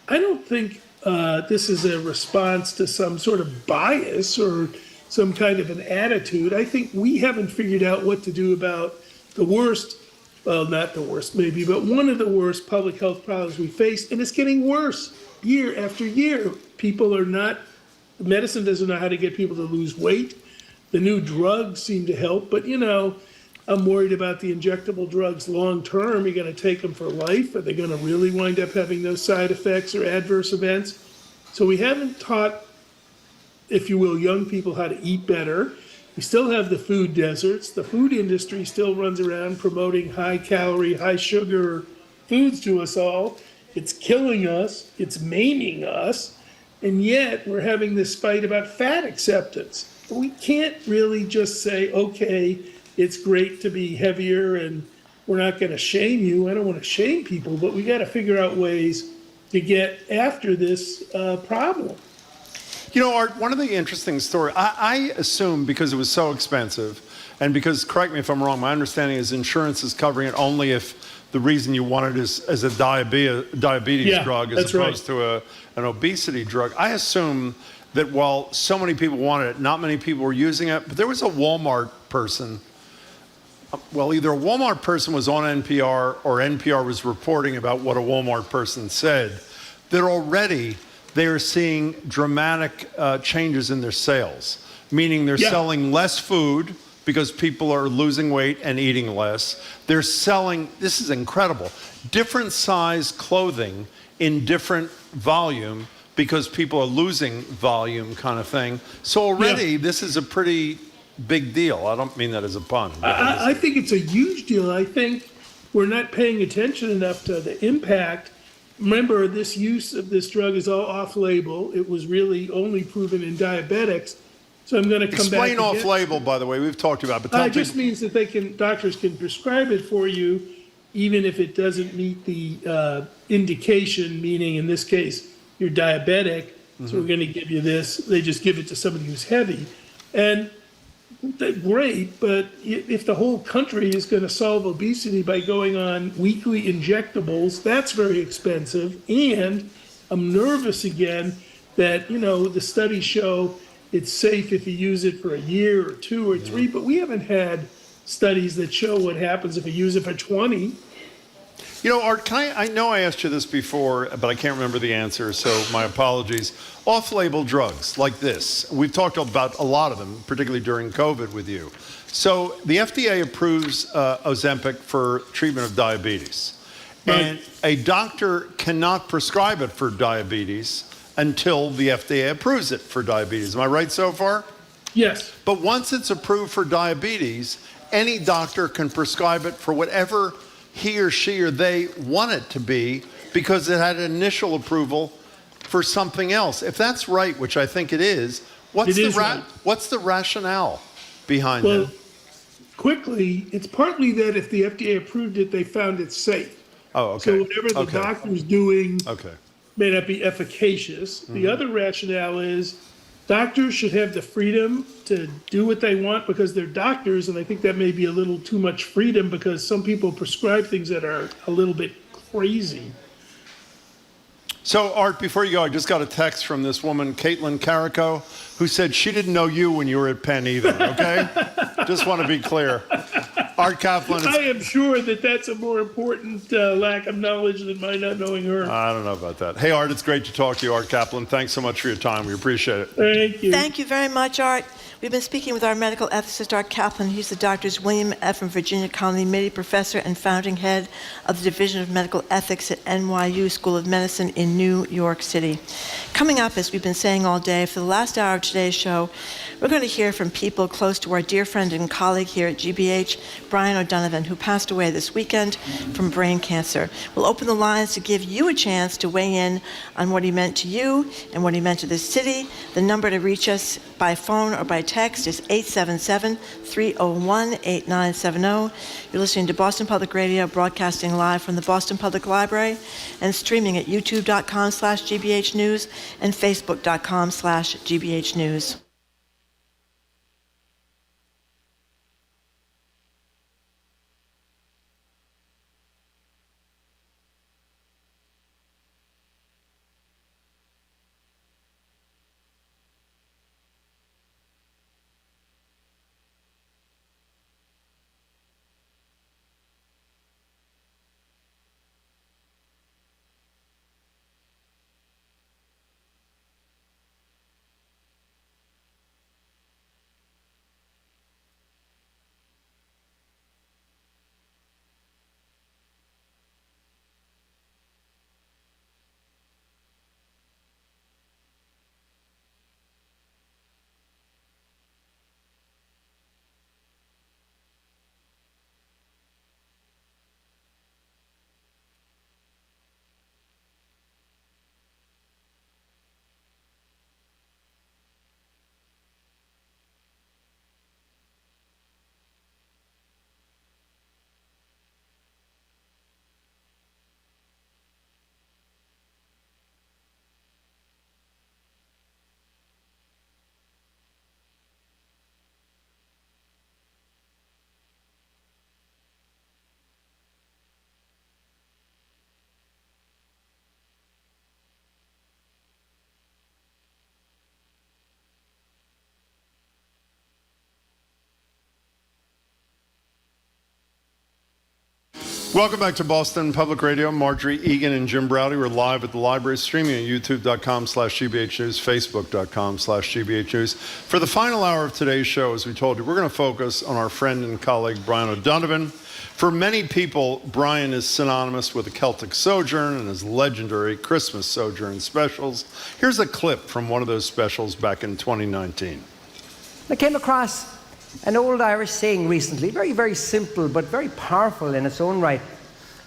I don't think this is a response to some sort of bias or some kind of an attitude. I think we haven't figured out what to do about the worst, well, not the worst maybe, but one of the worst public health problems we face, and it's getting worse year after year. Medicine doesn't know how to get people to lose weight. The new drugs seem to help, but I'm worried about the injectable drugs long term. You're going to take them for life. Are they going to really wind up having those side effects or adverse events? So we haven't taught, if you will, young people how to eat better. We still have the food deserts. The food industry still runs around promoting high calorie, high sugar foods to us all. It's killing us, it's maiming us, and yet we're having this fight about fat acceptance. We can't really just say, okay, it's great to be heavier and we're not going to shame you. I don't want to shame people, but we got to figure out ways to get after this problem. You know, Art, one of the interesting stories, I assume because it was so expensive, and because, correct me if I'm wrong, my understanding is insurance is covering it only if the reason you want it is as a diabetes drug as opposed to an obesity drug. I assume that while so many people wanted it, not many people were using it, but there was a Walmart person. Well, either a Walmart person was on NPR or NPR was reporting about what a Walmart person said, that already they are seeing dramatic changes in their sales, meaning they're selling less food because people are losing weight and eating less. They're selling, this is incredible, different size clothing in different volume because people are losing volume kind of thing. So already this is a pretty big deal. I don't mean that as a pun. I think it's a huge deal. I think we're not paying attention enough to the impact. Remember, this use of this drug is all off-label. It was really only proven in diabetics. So I'm going to come back. Explain off-label, by the way. We've talked about it. But it just means that doctors can prescribe it for you, even if it doesn't meet the indication. Meaning, in this case, you're diabetic, so we're going to give you this. They just give it to somebody who's heavy, and great. But if the whole country is going to solve obesity by going on weekly injectables, that's very expensive. And I'm nervous again that the studies show it's safe if you use it for a year or 2 or 3, but we haven't had studies that show what happens if you use it for 20. You know, Art, I know I asked you this before, but I can't remember the answer, so my apologies. Off-label drugs like this, we've talked about a lot of them, particularly during COVID with you. So the FDA approves Ozempic for treatment of diabetes. Right. And a doctor cannot prescribe it for diabetes until the FDA approves it for diabetes. Am I right so far? Yes. But once it's approved for diabetes, any doctor can prescribe it for whatever he or she or they want it to be because it had initial approval for something else. If that's right, which I think it is, what's the rationale behind it? Quickly, it's partly that if the FDA approved it, they found it safe. Oh, okay. So whatever the doctor's doing okay. may not be efficacious. The other rationale is doctors should have the freedom to do what they want because they're doctors, and I think that may be a little too much freedom because some people prescribe things that are a little bit crazy. So, Art, before you go, I just got a text from this woman, Caitlin Carrico, who said she didn't know you when you were at Penn either, okay? Just want to be clear. Art Kaplan. I am sure that that's a more important lack of knowledge than my not knowing her. I don't know about that. Hey, Art, it's great to talk to you, Art Kaplan. Thanks so much for your time. We appreciate it. Thank you. Thank you very much, Art. We've been speaking with our medical ethicist, Art Kaplan. He's the Doctors William F. and Virginia Connolly Mitty Professor and founding head of the Division of Medical Ethics at NYU School of Medicine in New York City. Coming up, as we've been saying all day, for the last hour of today's show, we're going to hear from people close to our dear friend and colleague here at GBH, Brian O'Donovan, who passed away this weekend from brain cancer. We'll open the lines to give you a chance to weigh in on what he meant to you and what he meant to this city. The number to reach us by phone or by text is 877-301-8970. You're listening to Boston Public Radio, broadcasting live from the Boston Public Library and streaming at youtube.com/GBH News and facebook.com/GBH News. Welcome back to Boston Public Radio. Marjorie Egan and Jim Browdy. We're live at the library, streaming at youtube.com/GBH News, facebook.com/GBH News. For the final hour of today's show, as we told you, we're going to focus on our friend and colleague, Brian O'Donovan. For many people, Brian is synonymous with the Celtic Sojourn and his legendary Christmas Sojourn specials. Here's a clip from one of those specials back in 2019. I came across an old Irish saying recently, very, very simple, but very powerful in its own right.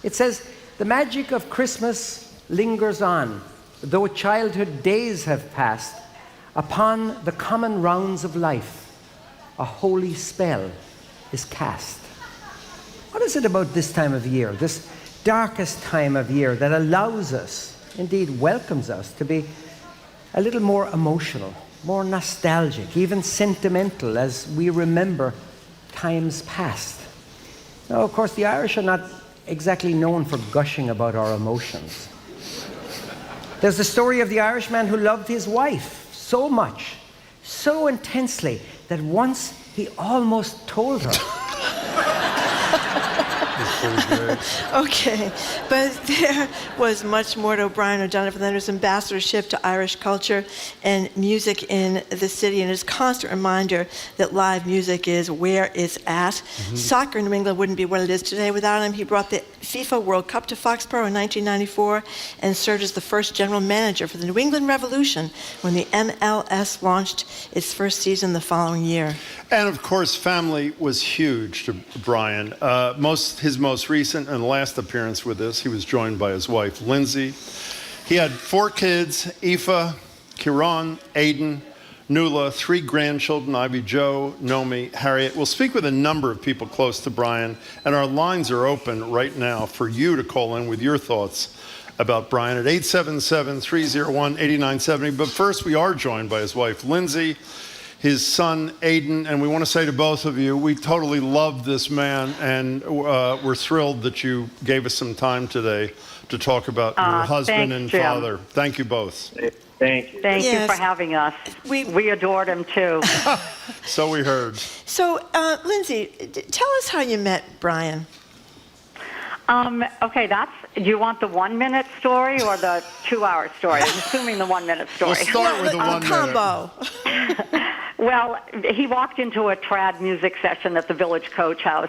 It says, "The magic of Christmas lingers on, though childhood days have passed. Upon the common rounds of life, a holy spell is cast." What is it about this time of year, this darkest time of year, that allows us, indeed welcomes us, to be a little more emotional, more nostalgic, even sentimental as we remember times past? Now, of course, the Irish are not exactly known for gushing about our emotions. There's the story of the Irishman who loved his wife so much, so intensely, that once he almost told her. Okay, but there was much more to Brian O'Donovan than his ambassadorship to Irish culture and music in the city, and his constant reminder that live music is where it's at. Mm-hmm. Soccer in New England wouldn't be what it is today without him. He brought the FIFA World Cup to Foxborough in 1994 and served as the first general manager for the New England Revolution when the MLS launched its first season the following year. And of course, family was huge to Brian. His most recent and last appearance with us, he was joined by his wife, Lindsay. He had 4 kids, Aoife, Kieran, Aidan, Nuala, 3 grandchildren, Ivy Jo, Nomi, Harriet. We'll speak with a number of people close to Brian, and our lines are open right now for you to call in with your thoughts about Brian at 877-301-8970. But first, we are joined by his wife, Lindsay, his son, Aidan, and we want to say to both of you, we totally love this man, and we're thrilled that you gave us some time today to talk about your husband and Jim. father. Thank you both. Thank you. Thank you for having us. We adored him, too. So we heard. So, Lindsay, tell us how you met Brian. Okay, do you want the 1-minute story or the 2-hour story? I'm assuming the 1-minute story. We'll start with the 1 minute. Combo. Well, he walked into a trad music session at the Village Coach House.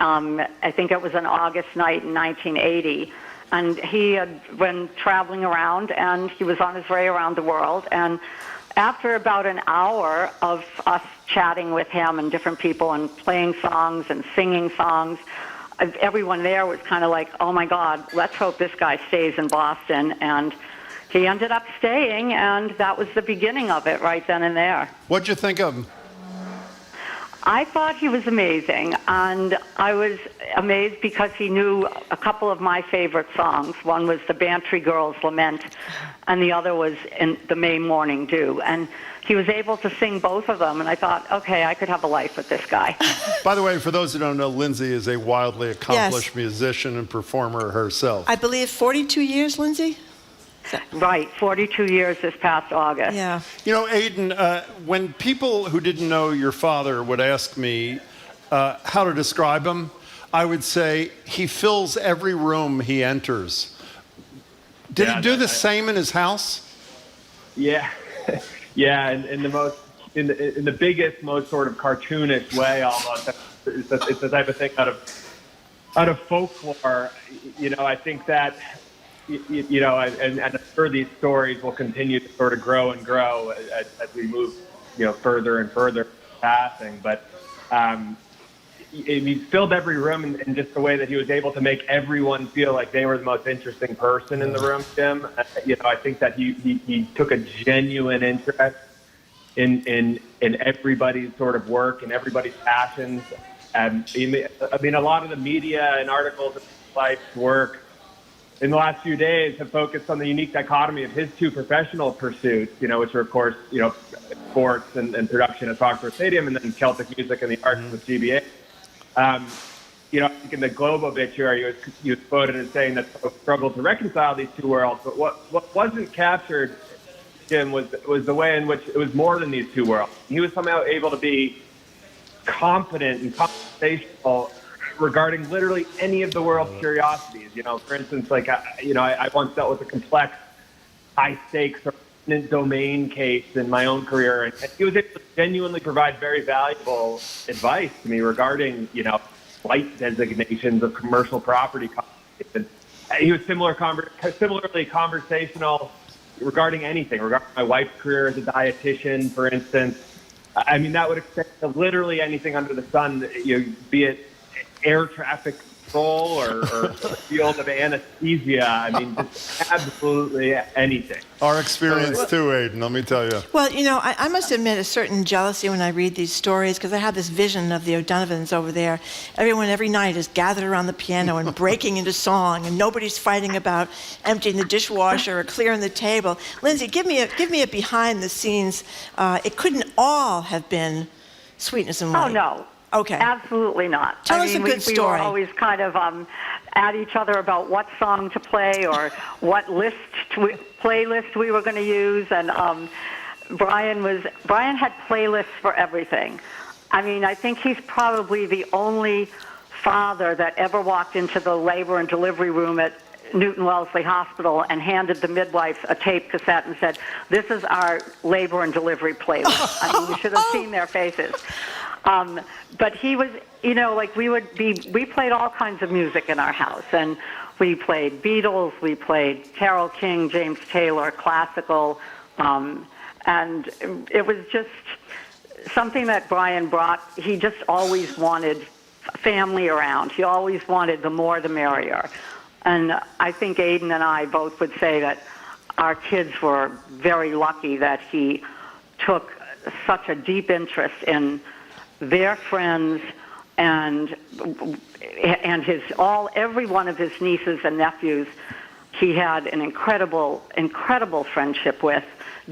I think it was an August night in 1980. And he had been traveling around, and he was on his way around the world. And after about an hour of us chatting with him and different people and playing songs and singing songs, everyone there was kind of like, oh, my God, let's hope this guy stays in Boston. And he ended up staying, and that was the beginning of it right then and there. What'd you think of him? I thought he was amazing, and I was amazed because he knew a couple of my favorite songs. One was the Bantry Girls' Lament, and the other was in the May Morning Dew. And he was able to sing both of them, and I thought, okay, I could have a life with this guy. By the way, for those who don't know, Lindsay is a wildly accomplished musician and performer herself. I believe 42 years, Lindsay? Right, 42 years this past August. Yeah. You know, Aidan, when people who didn't know your father would ask me how to describe him, I would say he fills every room he enters. Did he do the same in his house? Yeah, yeah, in the biggest, most sort of cartoonish way, almost. It's the type of thing out of folklore. You know, I think that. You know, and I'm sure these stories will continue to sort of grow and grow as we move, further and further passing. But he filled every room in just the way that he was able to make everyone feel like they were the most interesting person in the room, Jim. I think that he took a genuine interest in everybody's sort of work and everybody's passions. I mean, a lot of the media and articles of his life's work in the last few days have focused on the unique dichotomy of his 2 professional pursuits, which are, of course, sports and production at Foxborough Stadium, and then Celtic music and the arts with GBA. I think in the Globe obituary, he was quoted as saying that folks struggled to reconcile these 2 worlds. But what wasn't captured, Jim, was the way in which it was more than these 2 worlds. He was somehow able to be confident and conversational regarding literally any of the world's curiosities. For instance, like, I once dealt with a complex, high-stakes domain case in my own career, and he was able to genuinely provide very valuable advice to me regarding, flight designations of commercial property companies. And he was similarly conversational regarding anything, regarding my wife's career as a dietitian, for instance. I mean, that would extend to literally anything under the sun, be it air traffic control or the field of anesthesia. I mean, just absolutely anything. Our experience too, Aiden, let me tell you. Well, I must admit a certain jealousy when I read these stories, because I have this vision of the O'Donovans over there. Everyone every night is gathered around the piano and breaking into song, and nobody's fighting about emptying the dishwasher or clearing the table. Lindsay, give me a behind the scenes. It couldn't all have been sweetness and light. Oh, no. Okay. Absolutely not. Tell us a good we story. were always kind of at each other about what song to play or what playlist we were going to use. And Brian had playlists for everything. I mean, I think he's probably the only father that ever walked into the labor and delivery room at Newton Wellesley Hospital and handed the midwife a tape cassette and said, "This is our labor and delivery playlist." I mean, you should have seen their faces. But he was, we played all kinds of music in our house, and we played Beatles, we played Carole King, James Taylor, classical, and it was just something that Brian brought. He just always wanted family around. He always wanted the more the merrier. And I think Aiden and I both would say that our kids were very lucky that he took such a deep interest in their friends and every one of his nieces and nephews. He had an incredible friendship with,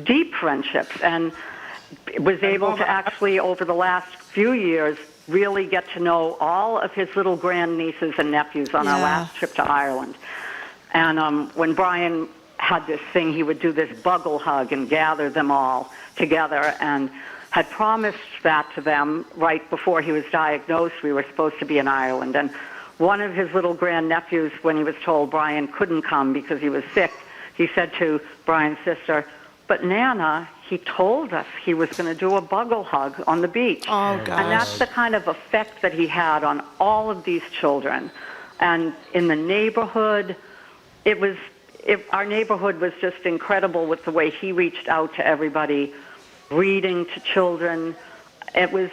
deep friendships, and was able to actually, over the last few years, really get to know all of his little grandnieces and nephews on our last trip to Ireland. And when Brian had this thing, he would do this bugle hug and gather them all together, and had promised that to them right before he was diagnosed. We were supposed to be in Ireland. And one of his little grandnephews, when he was told Brian couldn't come because he was sick, he said to Brian's sister, "But Nana, he told us he was going to do a bugle hug on the beach." Oh, gosh. And that's the kind of effect that he had on all of these children. And in the neighborhood, our neighborhood was just incredible with the way he reached out to everybody, reading to children. It was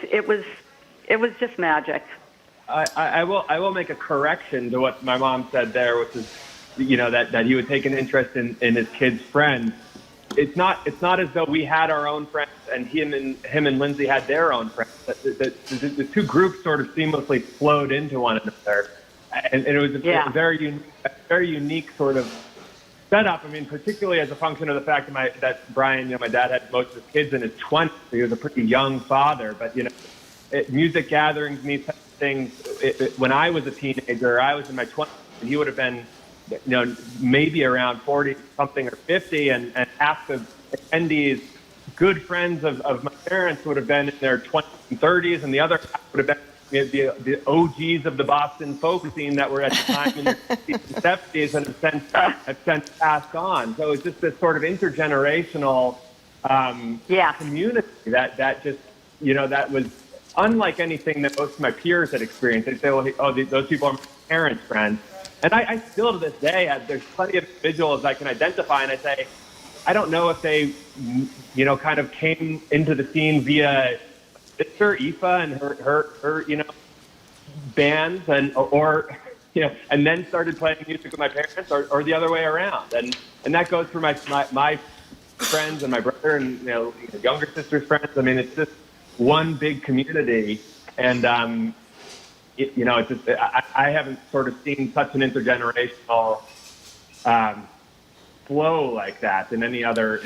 just magic. I will make a correction to what my mom said there, which is, that he would take an interest in his kids' friends. It's not as though we had our own friends and him and Lindsay had their own friends. The two groups sort of seamlessly flowed into one another, and it was a very unique sort of setup. I mean, particularly as a function of the fact that Brian, my dad had most of his kids in his 20s. So he was a pretty young father. But music gatherings and these types of things. When I was a teenager, I was in my 20s, and he would have been, maybe around 40 something or 50, and half the attendees, good friends of my parents, would have been in their 20s and 30s, and the other half would have been the OGs of the Boston folk scene that were at the time in the 60s and 70s and have since passed on. So it's just this sort of intergenerational community that just, that was unlike anything that most of my peers had experienced. They'd say, well, those people are my parents' friends. And I still to this day, there's plenty of individuals I can identify, and I say, I don't know if they, kind of came into the scene via sister Aoife and her bands, or and then started playing music with my parents, or the other way around. And that goes for my friends and my brother and younger sister's friends. I mean, it's just one big community, and it's just I haven't sort of seen such an intergenerational flow like that in any other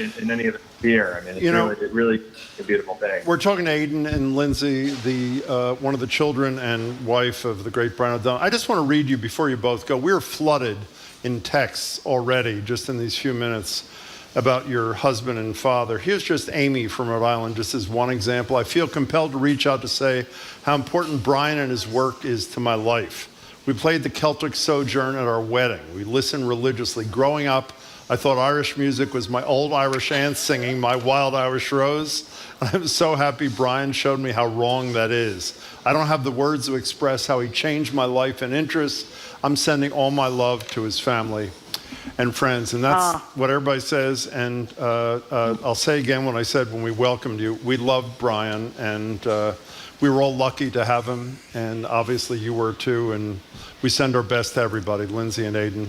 sphere. I mean, it's really a beautiful thing. We're talking to Aiden and Lindsay, the one of the children and wife of the great Brian O'Donovan. I just want to read you before you both go. We're flooded in texts already, just in these few minutes. about your husband and father. Here's just Amy from Rhode Island, just as one example. I feel compelled to reach out to say how important Brian and his work is to my life. We played the Celtic Sojourn at our wedding. We listened religiously. Growing up, I thought Irish music was my old Irish aunt singing My Wild Irish Rose. I'm so happy Brian showed me how wrong that is. I don't have the words to express how he changed my life and interests. I'm sending all my love to his family and friends. And that's what everybody says. And I'll say again what I said when we welcomed you. We loved Brian, and we were all lucky to have him. And obviously you were too. And we send our best to everybody. Lindsay and Aiden,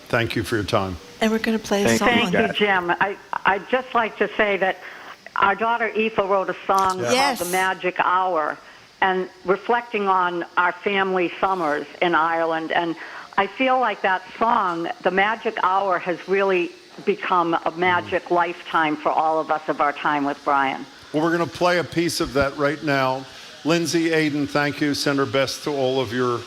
thank you for your time. And we're going to play a song. Thank you, Jim. I'd just like to say that our daughter Aoife wrote a song called The Magic Hour, and reflecting on our family summers in Ireland. And I feel like that song, The Magic Hour, has really become a magic lifetime for all of us of our time with Brian. Well, we're going to play a piece of that right now. Lindsay, Aiden, thank you. Send our best to all of your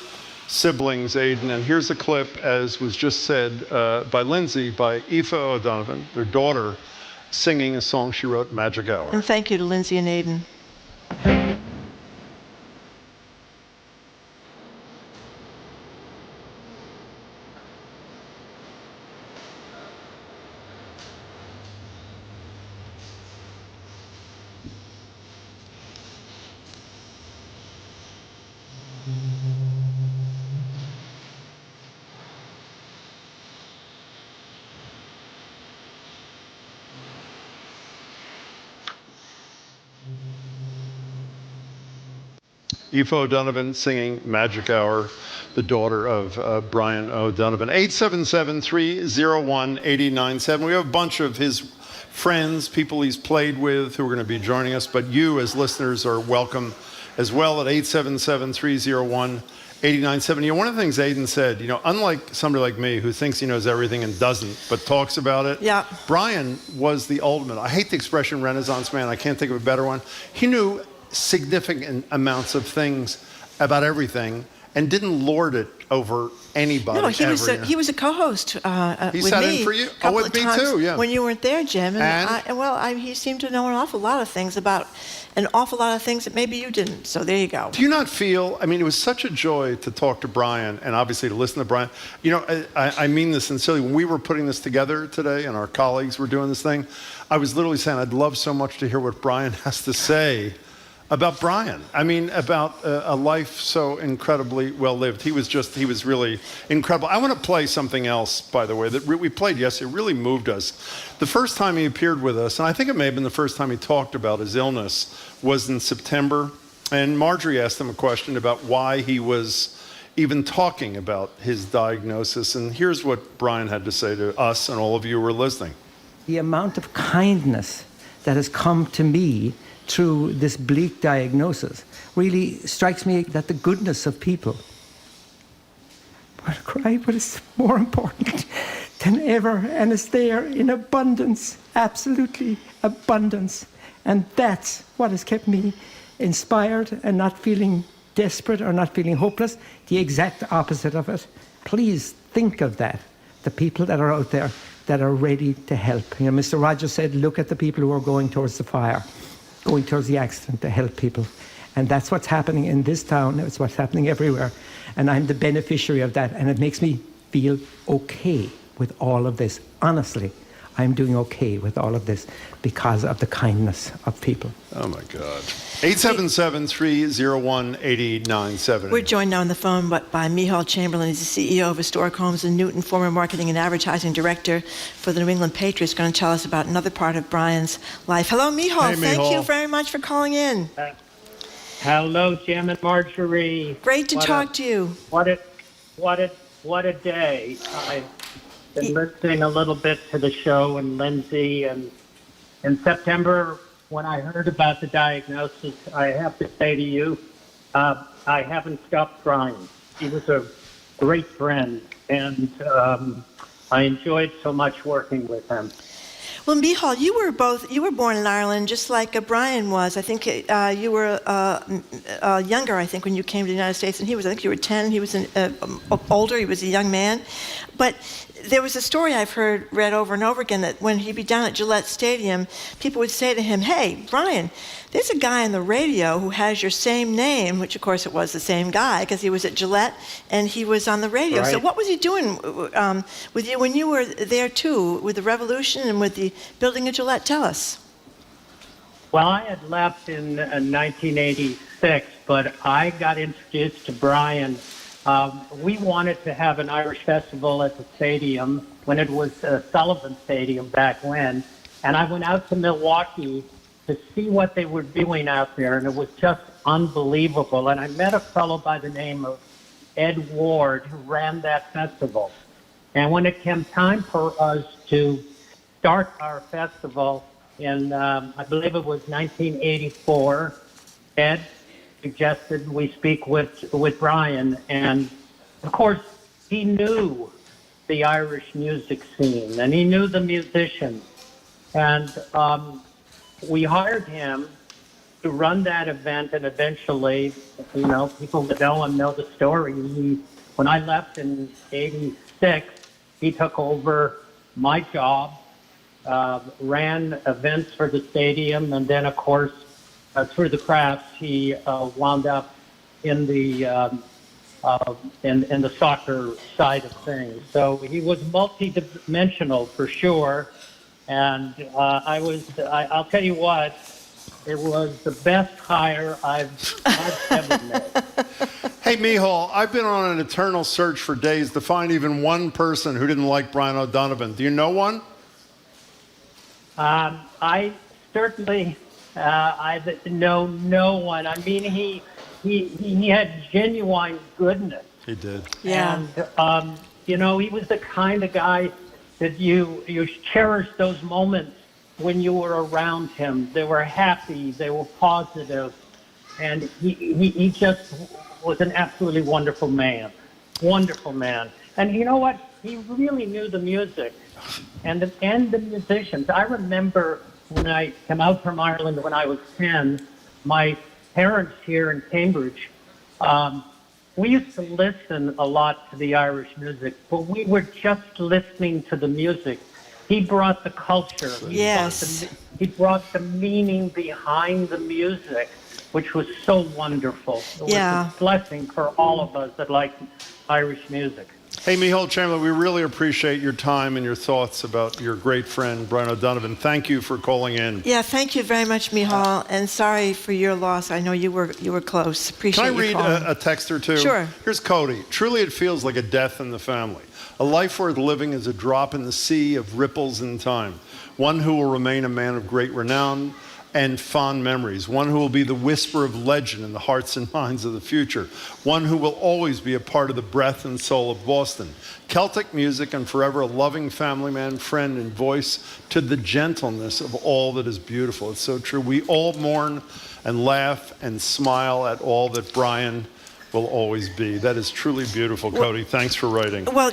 siblings, Aiden. And here's a clip, as was just said by Lindsay, by Aoife O'Donovan, their daughter, singing a song she wrote, Magic Hour. And thank you to Lindsay and Aiden. Aoife O'Donovan singing Magic Hour, the daughter of Brian O'Donovan. 877-301-8097. We have a bunch of his friends, people he's played with, who are going to be joining us, but you as listeners are welcome as well at 877-301-8097. You know, one of the things Aiden said, you know, unlike somebody like me who thinks he knows everything and doesn't, but talks about it, Brian was the ultimate, I hate the expression Renaissance man, I can't think of a better one. He knew significant amounts of things about everything and didn't lord it over anybody. No, he was a co-host he with sat me in for you? a couple with of me times too, yeah. when you weren't there, Jim. He seemed to know an awful lot of things about an awful lot of things that maybe you didn't. So there you go. Do you not feel, I mean, it was such a joy to talk to Brian and obviously to listen to Brian. You know, I mean this sincerely. When we were putting this together today and our colleagues were doing this thing, I was literally saying I'd love so much to hear what Brian has to say about Brian. I mean, about a life so incredibly well lived. He was really incredible. I want to play something else, by the way, that we played yesterday. It really moved us. The first time he appeared with us, and I think it may have been the first time he talked about his illness, was in September. And Marjorie asked him a question about why he was even talking about his diagnosis. And here's what Brian had to say to us and all of you who were listening. The amount of kindness that has come to me through this bleak diagnosis really strikes me that the goodness of people. What a cry, but it's more important than ever, and it's there in abundance, absolutely abundance. And that's what has kept me inspired and not feeling desperate or not feeling hopeless, the exact opposite of it. Please think of that, the people that are out there that are ready to help. You know, Mr. Rogers said, look at the people who are going towards the fire, going towards the accident to help people. And that's what's happening in this town. It's what's happening everywhere. And I'm the beneficiary of that. And it makes me feel okay with all of this. Honestly, I'm doing okay with all of this because of the kindness of people. Oh, my God. 877-301-8097. We're joined now on the phone by Michal Chamberlain. He's the CEO of Historic Homes in Newton, former marketing and advertising director for the New England Patriots, going to tell us about another part of Brian's life. Hello, Michal. Hey, Thank Michal. you very much for calling in. Hello, Jim and Marjorie. Great to talk to you. What a day. I've been listening a little bit to the show and Lindsay, and in September, when I heard about the diagnosis, I have to say to you, I haven't stopped crying. He was a great friend, and I enjoyed so much working with him. Well, Michal, you were born in Ireland just like Brian was. I think you were younger, I think, when you came to the United States, and I think you were 10. He was older, he was a young man. But there was a story I've read over and over again that when he'd be down at Gillette Stadium, people would say to him, "Hey, Brian, there's a guy on the radio who has your same name," which of course it was the same guy because he was at Gillette and he was on the radio. Right. So what was he doing with you when you were there too, with the revolution and with the building of Gillette? Tell us. Well, I had left in 1986, but I got introduced to Brian. We wanted to have an Irish festival at the stadium when it was Sullivan Stadium back when, and I went out to Milwaukee to see what they were doing out there, and it was just unbelievable. And I met a fellow by the name of Ed Ward who ran that festival. And when it came time for us to start our festival in, I believe it was 1984, Ed suggested we speak with Brian. And of course, he knew the Irish music scene and he knew the musicians. And we hired him to run that event, and eventually, people that know him know the story. When I left in '86, he took over my job, ran events for the stadium, and then, of course, through the cracks, he wound up in the in the soccer side of things. So he was multi-dimensional for sure. And I'll tell you what, it was the best hire I've ever made. Hey, Michal, I've been on an eternal search for days to find even one person who didn't like Brian O'Donovan. Do you know one? I certainly, I know no one. I mean, he had genuine goodness. He did. Yeah. And, he was the kind of guy that you cherish those moments when you were around him. They were happy, they were positive, and he just was an absolutely wonderful man. Wonderful man. And you know what? He really knew the music and the musicians. I remember when I came out from Ireland when I was 10, my parents here in Cambridge, we used to listen a lot to the Irish music, but we were just listening to the music. He brought the culture. He brought the meaning behind the music, which was so wonderful. It was a blessing for all of us that like Irish music. Hey, Michal Chamberlain, we really appreciate your time and your thoughts about your great friend, Brian O'Donovan. Thank you for calling in. Yeah, thank you very much, Michal, and sorry for your loss. I know you were close. Appreciate Can I read calling. a text or two? Sure. Here's Cody. Truly, it feels like a death in the family. A life worth living is a drop in the sea of ripples in time. One who will remain a man of great renown and fond memories. One who will be the whisper of legend in the hearts and minds of the future. One who will always be a part of the breath and soul of Boston. Celtic music and forever a loving family man, friend, and voice to the gentleness of all that is beautiful. It's so true. We all mourn and laugh and smile at all that Brian will always be. That is truly beautiful, Cody. Thanks for writing. Well,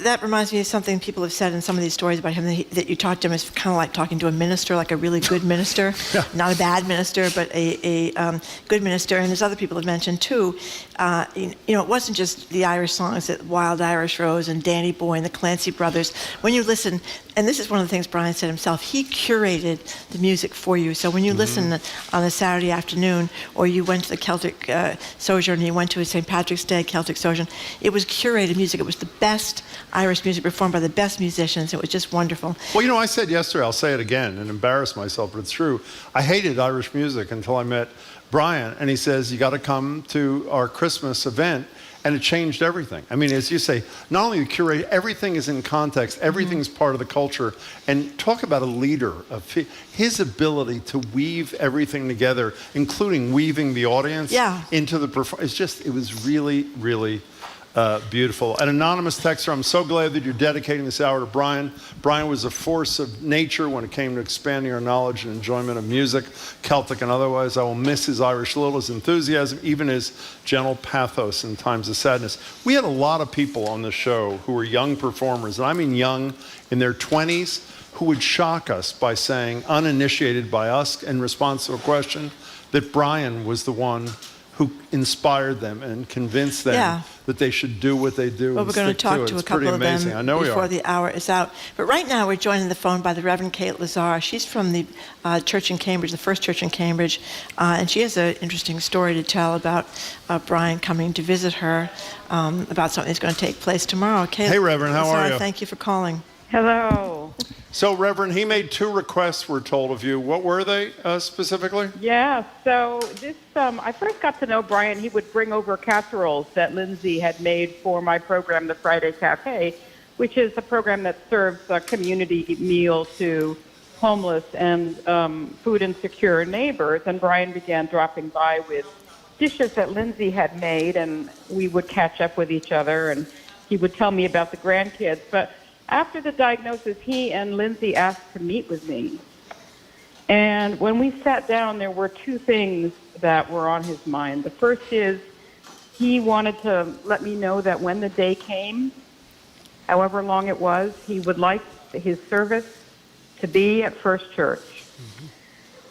that reminds me of something people have said in some of these stories about him, that you talked to him as kind of like talking to a minister, like a really good minister. Not a bad minister, but a good minister. And as other people have mentioned too, it wasn't just the Irish songs, that Wild Irish Rose and Danny Boy and the Clancy Brothers. When you listen, and this is one of the things Brian said himself, he curated the music for you. So when you listen on a Saturday afternoon, or you went to the Celtic Sojourn, and you went to a St. Patrick's Day Celtic Sojourn, it was curated music. It was the best Irish music performed by the best musicians. It was just wonderful. Well, I said yesterday, I'll say it again and embarrass myself, but it's true. I hated Irish music until I met Brian, and he says, you got to come to our Christmas event, and it changed everything. I mean, as you say, not only the curate, everything is in context, everything's part of the culture, and talk about a leader, of his ability to weave everything together, including weaving the audience into the performance. It was really, really Beautiful. An anonymous texter, I'm so glad that you're dedicating this hour to Brian. Brian was a force of nature when it came to expanding our knowledge and enjoyment of music, Celtic and otherwise. I will miss his Irish lilt, his enthusiasm, even his gentle pathos in times of sadness. We had a lot of people on the show who were young performers, and I mean young, in their 20s, who would shock us by saying, uninitiated by us in response to a question, that Brian was the one who inspired them and convinced them that they should do what they do. Well, we're going to talk to a couple of them before the hour is out. But right now, we're joined on the phone by the Reverend Kate Lazar. She's from the church in Cambridge, the First Church in Cambridge, and she has an interesting story to tell about Brian coming to visit her about something that's going to take place tomorrow. Kate, hey, Reverend, how are you? Thank you for calling. Hello. So, Reverend, he made 2 requests, we're told, of you. What were they specifically? Yeah, so this, I first got to know Brian. He would bring over casseroles that Lindsay had made for my program, the Friday Cafe, which is a program that serves a community meal to homeless and food insecure neighbors. And Brian began dropping by with dishes that Lindsay had made, and we would catch up with each other, and he would tell me about the grandkids. But after the diagnosis, he and Lindsay asked to meet with me. And when we sat down, there were 2 things that were on his mind. The first is he wanted to let me know that when the day came, however long it was, he would like his service to be at First Church. Mm-hmm.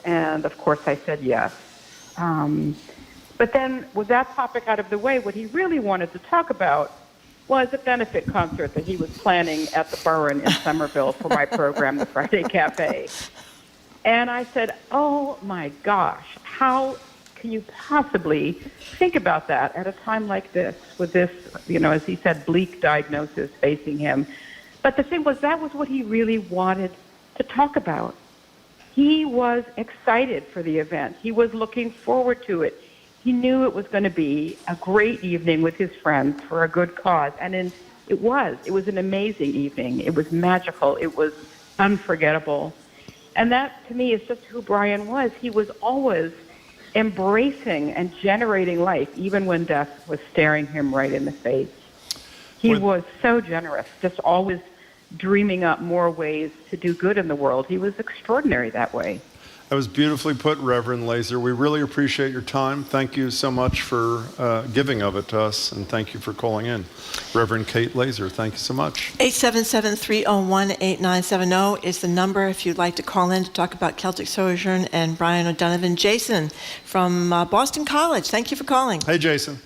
And, of course, I said yes. But then with that topic out of the way, what he really wanted to talk about was a benefit concert that he was planning at the Burren in Somerville for my program, the Friday Cafe. And I said, oh my gosh, how can you possibly think about that at a time like this, with this, as he said, bleak diagnosis facing him? But the thing was, that was what he really wanted to talk about. He was excited for the event. He was looking forward to it. He knew it was going to be a great evening with his friends for a good cause. And it was an amazing evening. It was magical. It was unforgettable. And that, to me, is just who Brian was. He was always embracing and generating life, even when death was staring him right in the face. He was so generous, just always dreaming up more ways to do good in the world. He was extraordinary that way. That was beautifully put, Reverend Laser. We really appreciate your time. Thank you so much for giving of it to us, and thank you for calling in. Reverend Kate Laser, thank you so much. 877-301-8970 is the number if you'd like to call in to talk about Celtic Sojourn and Brian O'Donovan. Jason from Boston College, thank you for calling. Hey, Jason.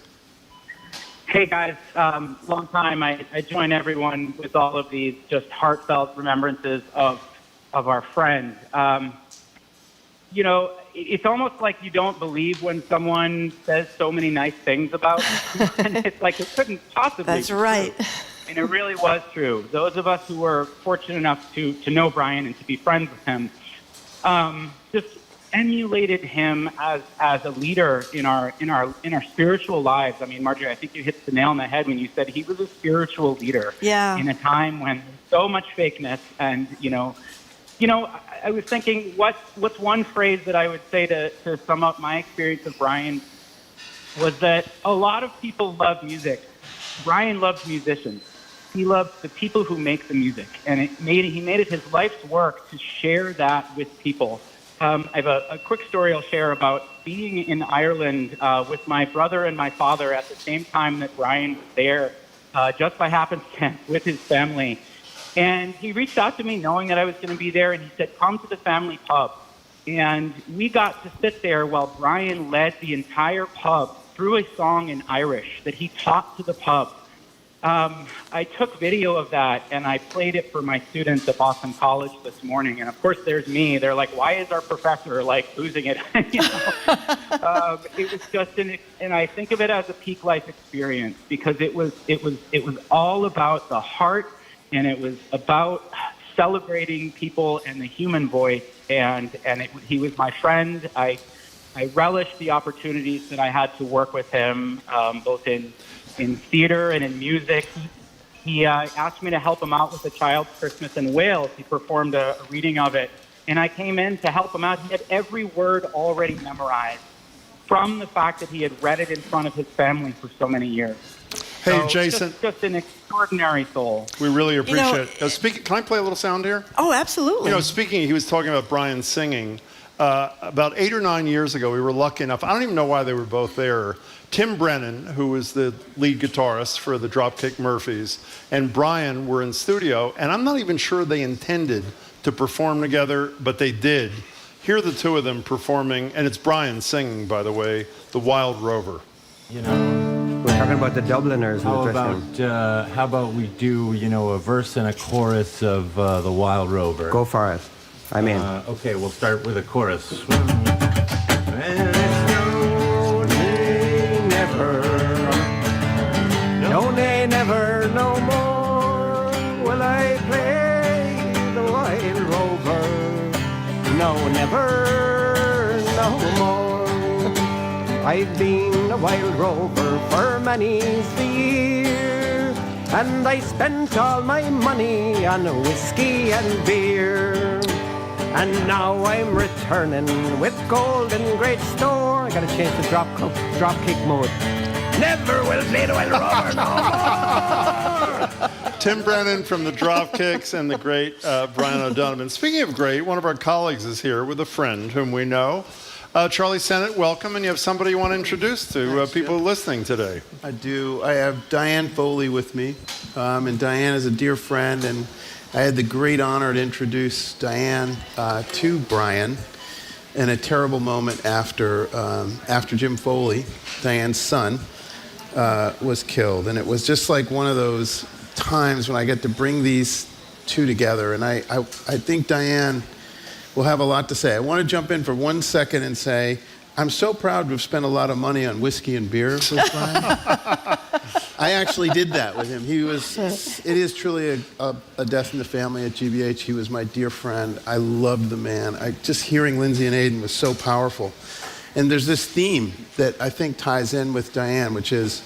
Hey, guys. Long time. I join everyone with all of these just heartfelt remembrances of our friend. It's almost like you don't believe when someone says so many nice things about you. And it's like it couldn't possibly That's be right. true. And it really was true. Those of us who were fortunate enough to know Brian and to be friends with him just emulated him as a leader in our spiritual lives. I mean, Marjorie, I think you hit the nail on the head when you said he was a spiritual leader in a time when so much fakeness and, I was thinking, what's one phrase that I would say to sum up my experience of Brian was that a lot of people love music. Brian loves musicians. He loves the people who make the music, and he made it his life's work to share that with people. I have a quick story I'll share about being in Ireland with my brother and my father at the same time that Brian was there, just by happenstance with his family. And he reached out to me knowing that I was going to be there, and he said, come to the family pub. And we got to sit there while Brian led the entire pub through a song in Irish that he taught to the pub. I took video of that, and I played it for my students at Boston College this morning. And, of course, there's me. They're like, why is our professor, losing it? It was just and I think of it as a peak life experience because it was all about the heart, and it was about celebrating people and the human voice. And he was my friend. I relished the opportunities that I had to work with him, both in theater and in music. He asked me to help him out with a child's Christmas in Wales. He performed a reading of it, and I came in to help him out. He had every word already memorized from the fact that he had read it in front of his family for so many years. Hey, So Jason. Just an extraordinary soul. We really appreciate know- it. Can I play a little sound here? Oh, absolutely. Speaking, he was talking about Brian singing. About 8 or 9 years ago, we were lucky enough, I don't even know why they were both there. Tim Brennan, who was the lead guitarist for the Dropkick Murphys, and Brian were in studio, and I'm not even sure they intended to perform together, but they did. Hear the two of them performing, and it's Brian singing, by the way, The Wild Rover. We're talking about the Dubliners in the dressing room. How about we do, a verse and a chorus of The Wild Rover? Go for it. I'm in. Okay, we'll start with a chorus. No, nay, never, no more will I play the wild rover. No, never, no more. I've been a wild rover for many's the year, and I spent all my money on whiskey and beer. And now I'm returning with gold in great store. I gotta change the drop kick mode. Never will play the wild rover no more. Tim Brennan from the Dropkicks and the great Brian O'Donovan. Speaking of great, one of our colleagues is here with a friend whom we know. Charlie Sennett, welcome, and you have somebody you want to introduce to people listening today. I do. I have Diane Foley with me, and Diane is a dear friend, and I had the great honor to introduce Diane to Brian in a terrible moment after Jim Foley, Diane's son, was killed. And it was just like one of those times when I get to bring these two together. And I think Diane will have a lot to say. I want to jump in for 1 second and say, I'm so proud to have spent a lot of money on whiskey and beer with Brian. I actually did that with him. It is truly a death in the family at GBH. He was my dear friend. I loved the man. Just hearing Lindsay and Aidan was so powerful. And there's this theme that I think ties in with Diane, which is,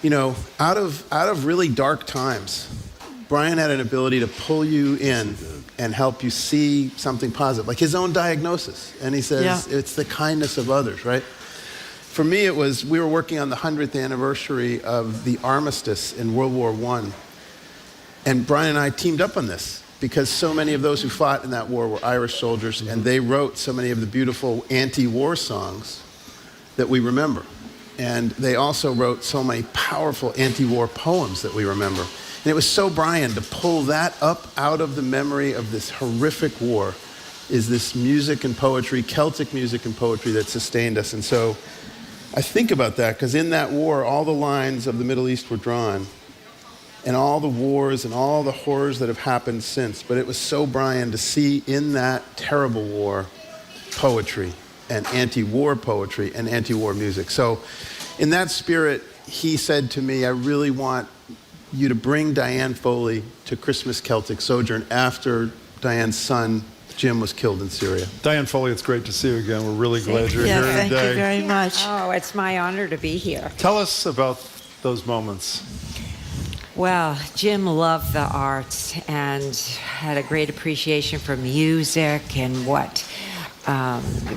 out of really dark times, Brian had an ability to pull you in and help you see something positive, like his own diagnosis. And he says, It's the kindness of others, right? For me, we were working on the 100th anniversary of the armistice in World War I. And Brian and I teamed up on this because so many of those who fought in that war were Irish soldiers, and they wrote so many of the beautiful anti-war songs that we remember. And they also wrote so many powerful anti-war poems that we remember. And it was so Brian to pull that up out of the memory of this horrific war is this music and poetry, Celtic music and poetry that sustained us. And so I think about that because in that war, all the lines of the Middle East were drawn and all the wars and all the horrors that have happened since. But it was so Brian to see in that terrible war poetry and anti-war poetry and anti-war music. So in that spirit, he said to me, I really want you to bring Diane Foley to Christmas Celtic Sojourn after Diane's son, Jim, was killed in Syria. Diane Foley, it's great to see you again. We're really glad you're here today. Thank you very much. Oh, it's my honor to be here. Tell us about those moments. Well, Jim loved the arts and had a great appreciation for music and what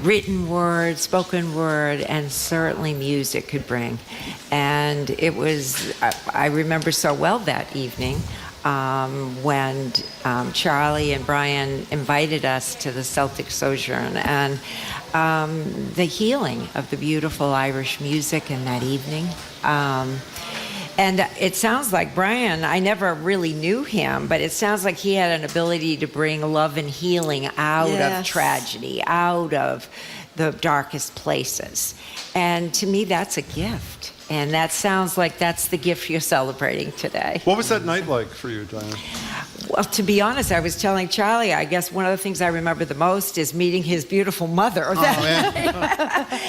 written word, spoken word, and certainly music could bring. And it was, I remember so well that evening when Charlie and Brian invited us to the Celtic Sojourn, and the healing of the beautiful Irish music in that evening. And it sounds like Brian, I never really knew him, but it sounds like he had an ability to bring love and healing out of tragedy, out of the darkest places. And to me, that's a gift. And that sounds like that's the gift you're celebrating today. What was that night like for you, Diane? Well, to be honest, I was telling Charlie, I guess one of the things I remember the most is meeting his beautiful mother.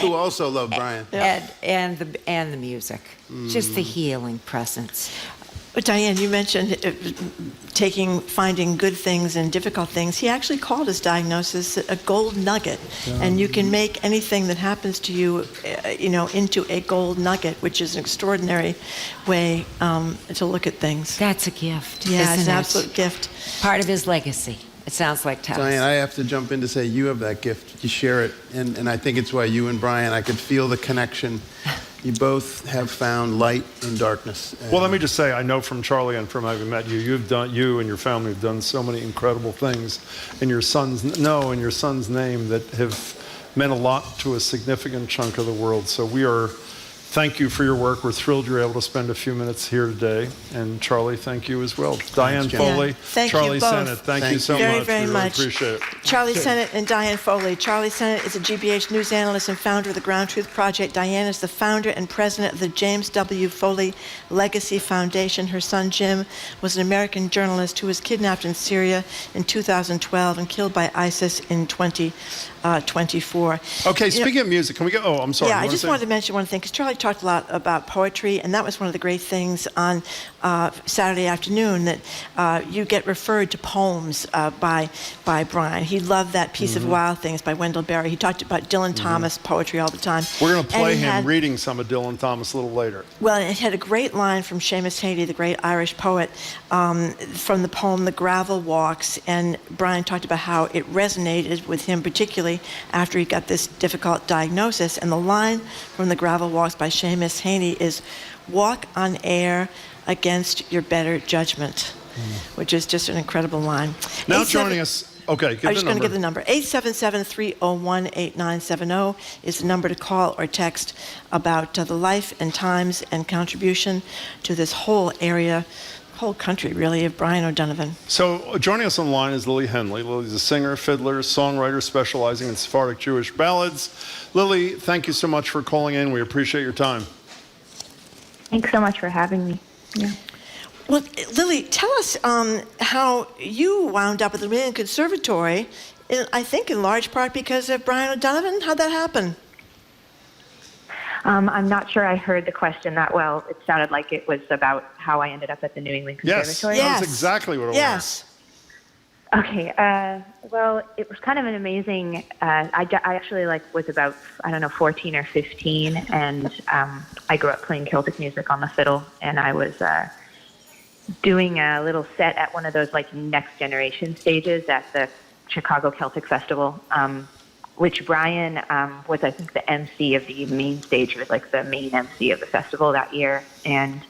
Who also loved Brian. And the music, just the healing presence. But Diane, you mentioned finding good things and difficult things. He actually called his diagnosis a gold nugget, and you can make anything that happens to you, into a gold nugget, which is an extraordinary way to look at things. That's a gift. Yeah, isn't it's an it? absolute gift. Part of his legacy. It sounds like Tess. Diane, I have to jump in to say you have that gift. You share it, and I think it's why you and Brian, I could feel the connection. You both have found light in darkness. Well, let me just say, I know from Charlie and from having met you, you and your family have done so many incredible things in your son's name that have meant a lot to a significant chunk of the world. So thank you for your work. We're thrilled you're able to spend a few minutes here today. And Charlie, thank you as well. Diane Foley, Thank Charlie you both. Sennett, thank you so very, much. Very we really much. appreciate it. Charlie Sennett and Diane Foley. Charlie Sennett is a GBH news analyst and founder of the Ground Truth Project. Diane is the founder and president of the James W. Foley Legacy Foundation. Her son, Jim, was an American journalist who was kidnapped in Syria in 2012 and killed by ISIS in 2024. Okay, speaking of music, can we go? Oh, I'm sorry. Yeah, I just wanted to mention one thing, because Charlie talked a lot about poetry, and that was one of the great things on Saturday afternoon, that you get referred to poems by Brian. He loved that Piece of Wild Things by Wendell Berry. He talked about Dylan Thomas poetry all the time. We're going to play him reading some of Dylan Thomas a little later. Well, it had a great line from Seamus Heaney, the great Irish poet, from the poem The Gravel Walks, and Brian talked about how it resonated with him, particularly after he got this difficult diagnosis. And the line from The Gravel Walks by Seamus Heaney is, "Walk on air against your better judgment," which is just an incredible line. Now joining us, okay, give I'm just going to give the number. 877-301-8970 is the number to call or text about the life and times and contribution to this whole area, whole country, really, of Brian O'Donovan. So joining us online is Lily Henley. Lily's a singer, fiddler, songwriter specializing in Sephardic Jewish ballads. Lily, thank you so much for calling in. We appreciate your time. Thanks so much for having me. Yeah. Well, Lily, tell us how you wound up at the Marian Conservatory, I think in large part because of Brian O'Donovan. How'd that happen? I'm not sure I heard the question that well. It sounded like it was about how I ended up at the New England Conservatory. Yes, that was exactly what it was. Okay. Well, it was kind of an amazing. I actually was about 14 or 15, and I grew up playing Celtic music on the fiddle, and I was doing a little set at one of those next generation stages at the Chicago Celtic Festival. Which Brian was, I think, the MC of the main stage. He was the main MC of the festival that year. And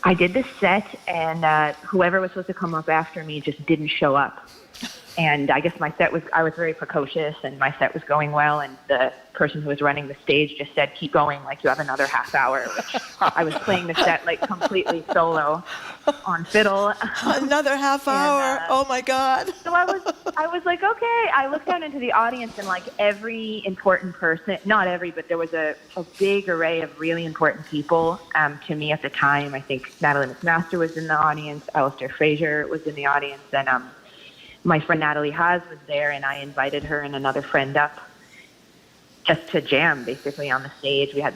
I did this set, and whoever was supposed to come up after me just didn't show up. And I guess I was very precocious, and my set was going well, and the person who was running the stage just said, "Keep going, you have another half hour," which I was playing the set completely solo on fiddle. Another half hour. Oh my God. So I was like, okay. I looked out into the audience, and every important person, not every, but there was a big array of really important people to me at the time. I think Natalie McMaster was in the audience, Alistair Fraser was in the audience, and my friend Natalie Haas was there, and I invited her and another friend up just to jam, basically, on the stage. We had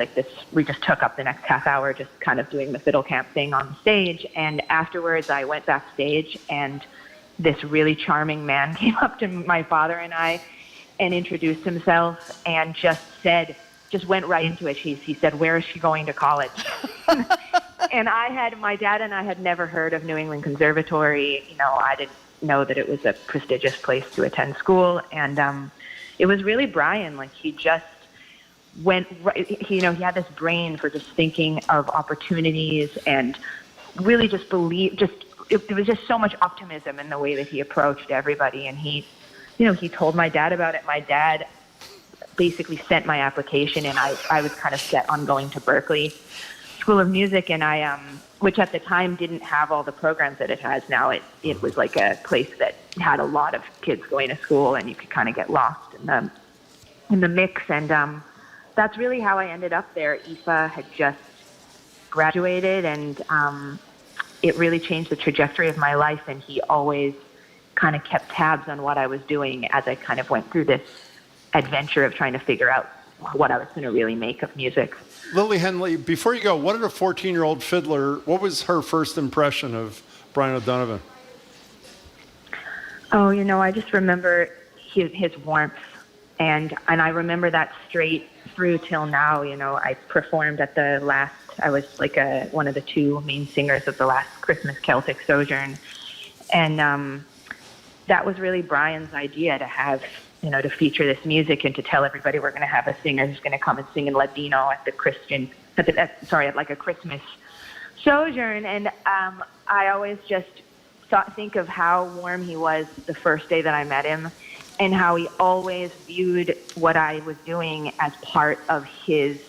we just took up the next half hour just kind of doing the fiddle camp thing on the stage. And afterwards, I went backstage, and this really charming man came up to my father and I and introduced himself and just went right into it. He said, "Where is she going to college?" And my dad and I had never heard of New England Conservatory. I didn't know that it was a prestigious place to attend school. And it was really Brian. He just went right, he had this brain for just thinking of opportunities and really just there was just so much optimism in the way that he approached everybody. And he told my dad about it. My dad basically sent my application, and I was kind of set on going to Berkeley School of Music, and which at the time didn't have all the programs that it has now. It was like a place that had a lot of kids going to school, and you could kind of get lost in the mix. And that's really how I ended up there. Aoife had just graduated, and it really changed the trajectory of my life. And he always kind of kept tabs on what I was doing as I kind of went through this adventure of trying to figure out what I was going to really make of music. Lily Henley, before you go, what did a 14-year-old fiddler, what was her first impression of Brian O'Donovan? Oh, I just remember his warmth, and I remember that straight through till now. I performed at I was one of the two main singers of the last Christmas Celtic Sojourn, and that was really Brian's idea, to have to feature this music and to tell everybody we're going to have a singer who's going to come and sing in Ladino at like a Christmas sojourn. And I always just think of how warm he was the first day that I met him, and how he always viewed what I was doing as part of his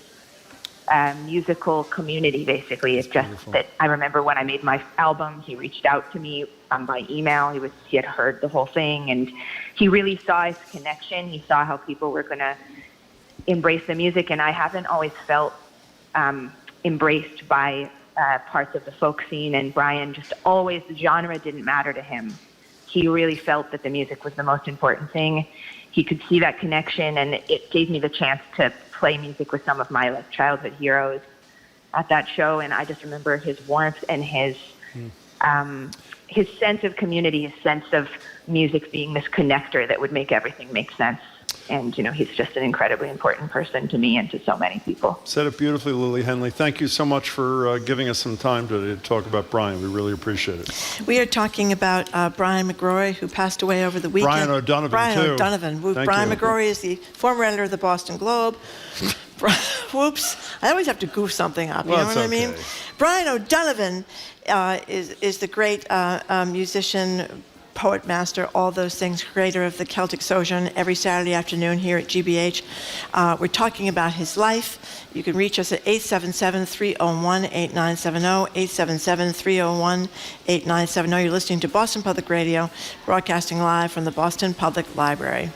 musical community, basically. It's just that I remember when I made my album, he reached out to me by email. He had heard the whole thing, and he really saw his connection. He saw how people were going to embrace the music, and I haven't always felt embraced by parts of the folk scene. And Brian just always, the genre didn't matter to him. He really felt that the music was the most important thing. He could see that connection, and it gave me the chance to play music with some of my childhood heroes at that show. And I just remember his warmth and his sense of community, his sense of music being this connector that would make everything make sense. And, he's just an incredibly important person to me and to so many people. Said it beautifully, Lily Henley. Thank you so much for giving us some time to talk about Brian. We really appreciate it. We are talking about Brian McGrory, who passed away over the weekend. Brian O'Donovan, Brian too. O'Donovan. Thank Brian you. McGrory is the former editor of the Boston Globe. Whoops. I always have to goof something up. You know what I mean? Brian O'Donovan is the great musician, poet master, all those things, creator of the Celtic Sojourn every Saturday afternoon here at GBH. We're talking about his life. You can reach us at 877-301-8970, 877-301-8970. You're listening to Boston Public Radio, broadcasting live from the Boston Public Library.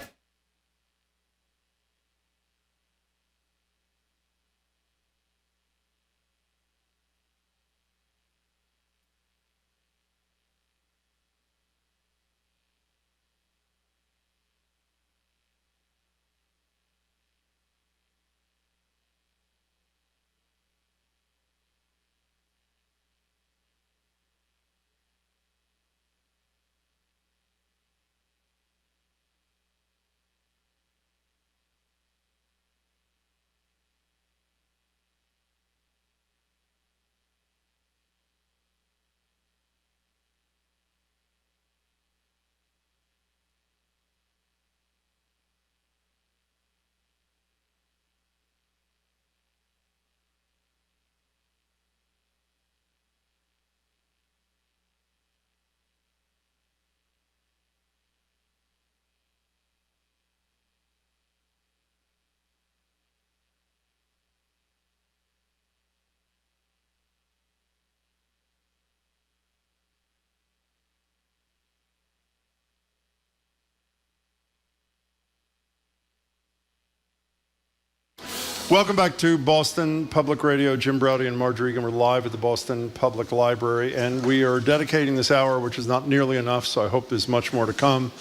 Welcome back to Boston Public Radio. Jim Browdy and Marjorie Egan. We're live at the Boston Public Library, and we are dedicating this hour, which is not nearly enough, so I hope there's much more to come,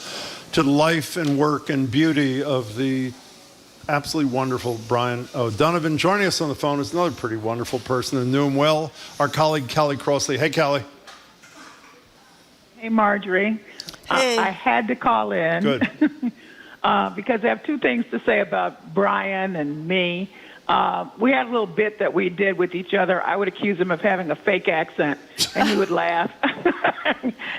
to the life and work and beauty of the absolutely wonderful Brian O'Donovan. Joining us on the phone is another pretty wonderful person and knew him well, our colleague Callie Crossley. Hey, Callie. Hey, Marjorie. Hey. I had to call in. Good. Because I have two things to say about Brian and me. We had a little bit that we did with each other. I would accuse him of having a fake accent, and he would laugh.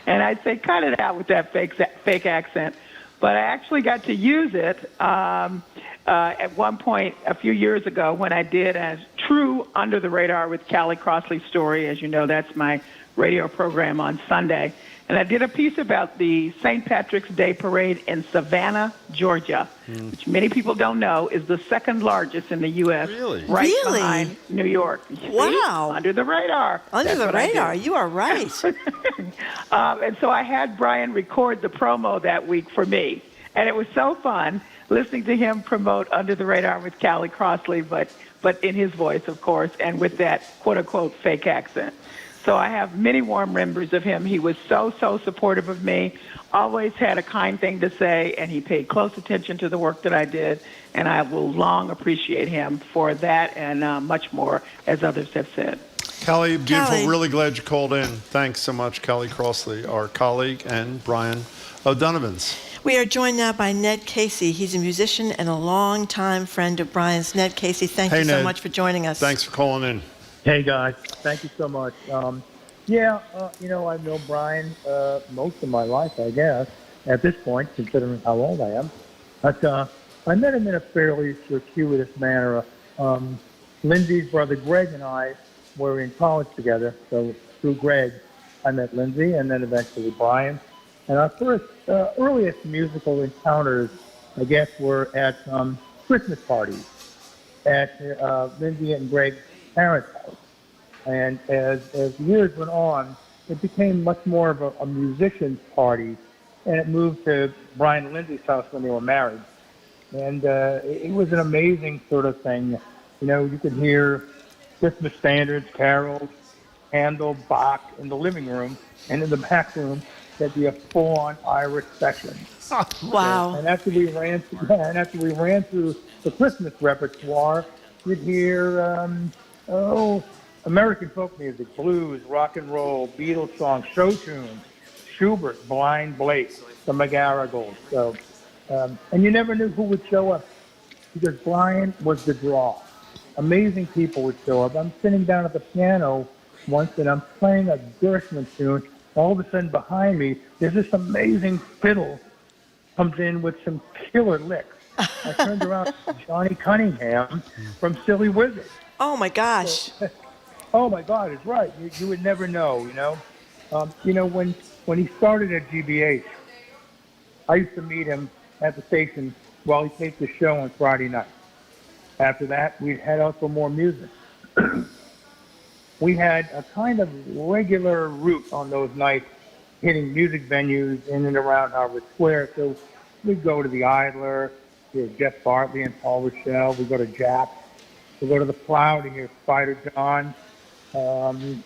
And I'd say, cut it out with that fake accent. But I actually got to use it at one point a few years ago when I did a true Under the Radar with Callie Crossley story. As you know, that's my radio program on Sunday. And I did a piece about the St. Patrick's Day Parade in Savannah, Georgia, which many people don't know is the second largest in the U.S. Right behind New York. Wow. See? Under the radar. Under the radar. You are right. And so I had Brian record the promo that week for me. And it was so fun listening to him promote Under the Radar with Callie Crossley, but in his voice, of course, and with that quote-unquote fake accent. So I have many warm memories of him. He was so supportive of me, always had a kind thing to say, and he paid close attention to the work that I did, and I will long appreciate him for that and much more, as others have said. Callie, beautiful. Callie. Really glad you called in. Thanks so much, Callie Crossley, our colleague, and Brian O'Donovan's. We are joined now by Ned Casey. He's a musician and a longtime friend of Brian's. Ned Casey, thank you so Ned. much for joining us. Thanks for calling in. Hey guys, thank you so much. I've known Brian most of my life, I guess, at this point, considering how old I am. But I met him in a fairly circuitous manner. Lindsay's brother Greg and I were in college together, so through Greg, I met Lindsay, and then eventually Brian. And our first earliest musical encounters, I guess, were at Christmas parties at Lindsay and Greg's parents' house. And as years went on, it became much more of a musician's party, and it moved to Brian and Lindsay's house when they were married. And it was an amazing sort of thing. You know, you could hear Christmas standards, carols, Handel, Bach in the living room, and in the back room, there'd be a full-on Irish section. Wow. And after we ran through the Christmas repertoire, you'd hear American folk music, blues, rock and roll, Beatles songs, show tunes, Schubert, Blind Blake, the McGarrigles. So, and you never knew who would show up because Brian was the draw. Amazing people would show up. I'm sitting down at the piano once and I'm playing a Gershwin tune. All of a sudden behind me, there's this amazing fiddle comes in with some killer licks. I turned around, Johnny Cunningham from Silly Wizard. Oh my gosh. So, oh my God, it's right. You would never know, you know. When he started at GBH, I used to meet him at the station while he taped the show on Friday night. After that, we'd head out for more music. We had a kind of regular route on those nights, hitting music venues in and around Harvard Square. So we'd go to the Idler, hear Jeff Bartley and Paul Rochelle. We'd go to Jack. We'd go to the Plow to hear Spider John. And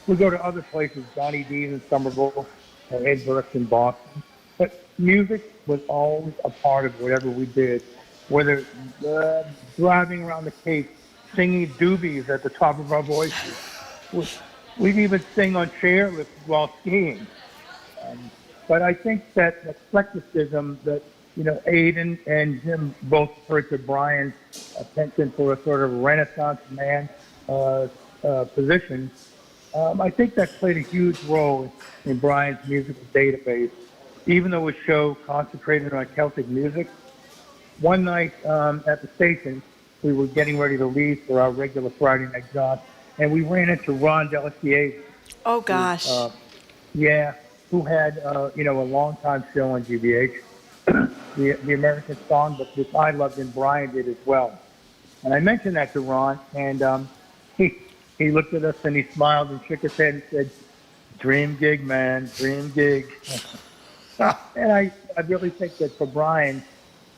we'd go to other places, Johnny D's in Somerville, Ed Burke's in Boston. But music was always a part of whatever we did, whether driving around the Cape, singing doobies at the top of our voices. We'd even sing on chairlifts while skiing. But I think that eclecticism that, Aidan and Jim both referred to Brian's attention for a sort of Renaissance man position, I think that played a huge role in Brian's musical database. Even though his show concentrated on Celtic music, one night at the station, we were getting ready to leave for our regular Friday night job, and we ran into Ron Delicier. Oh, gosh. Who had, a long-time show on GBH, the American Songbook, which I loved and Brian did as well. And I mentioned that to Ron, and he looked at us and he smiled and shook his head and said, "Dream gig, man, dream gig." And I really think that for Brian,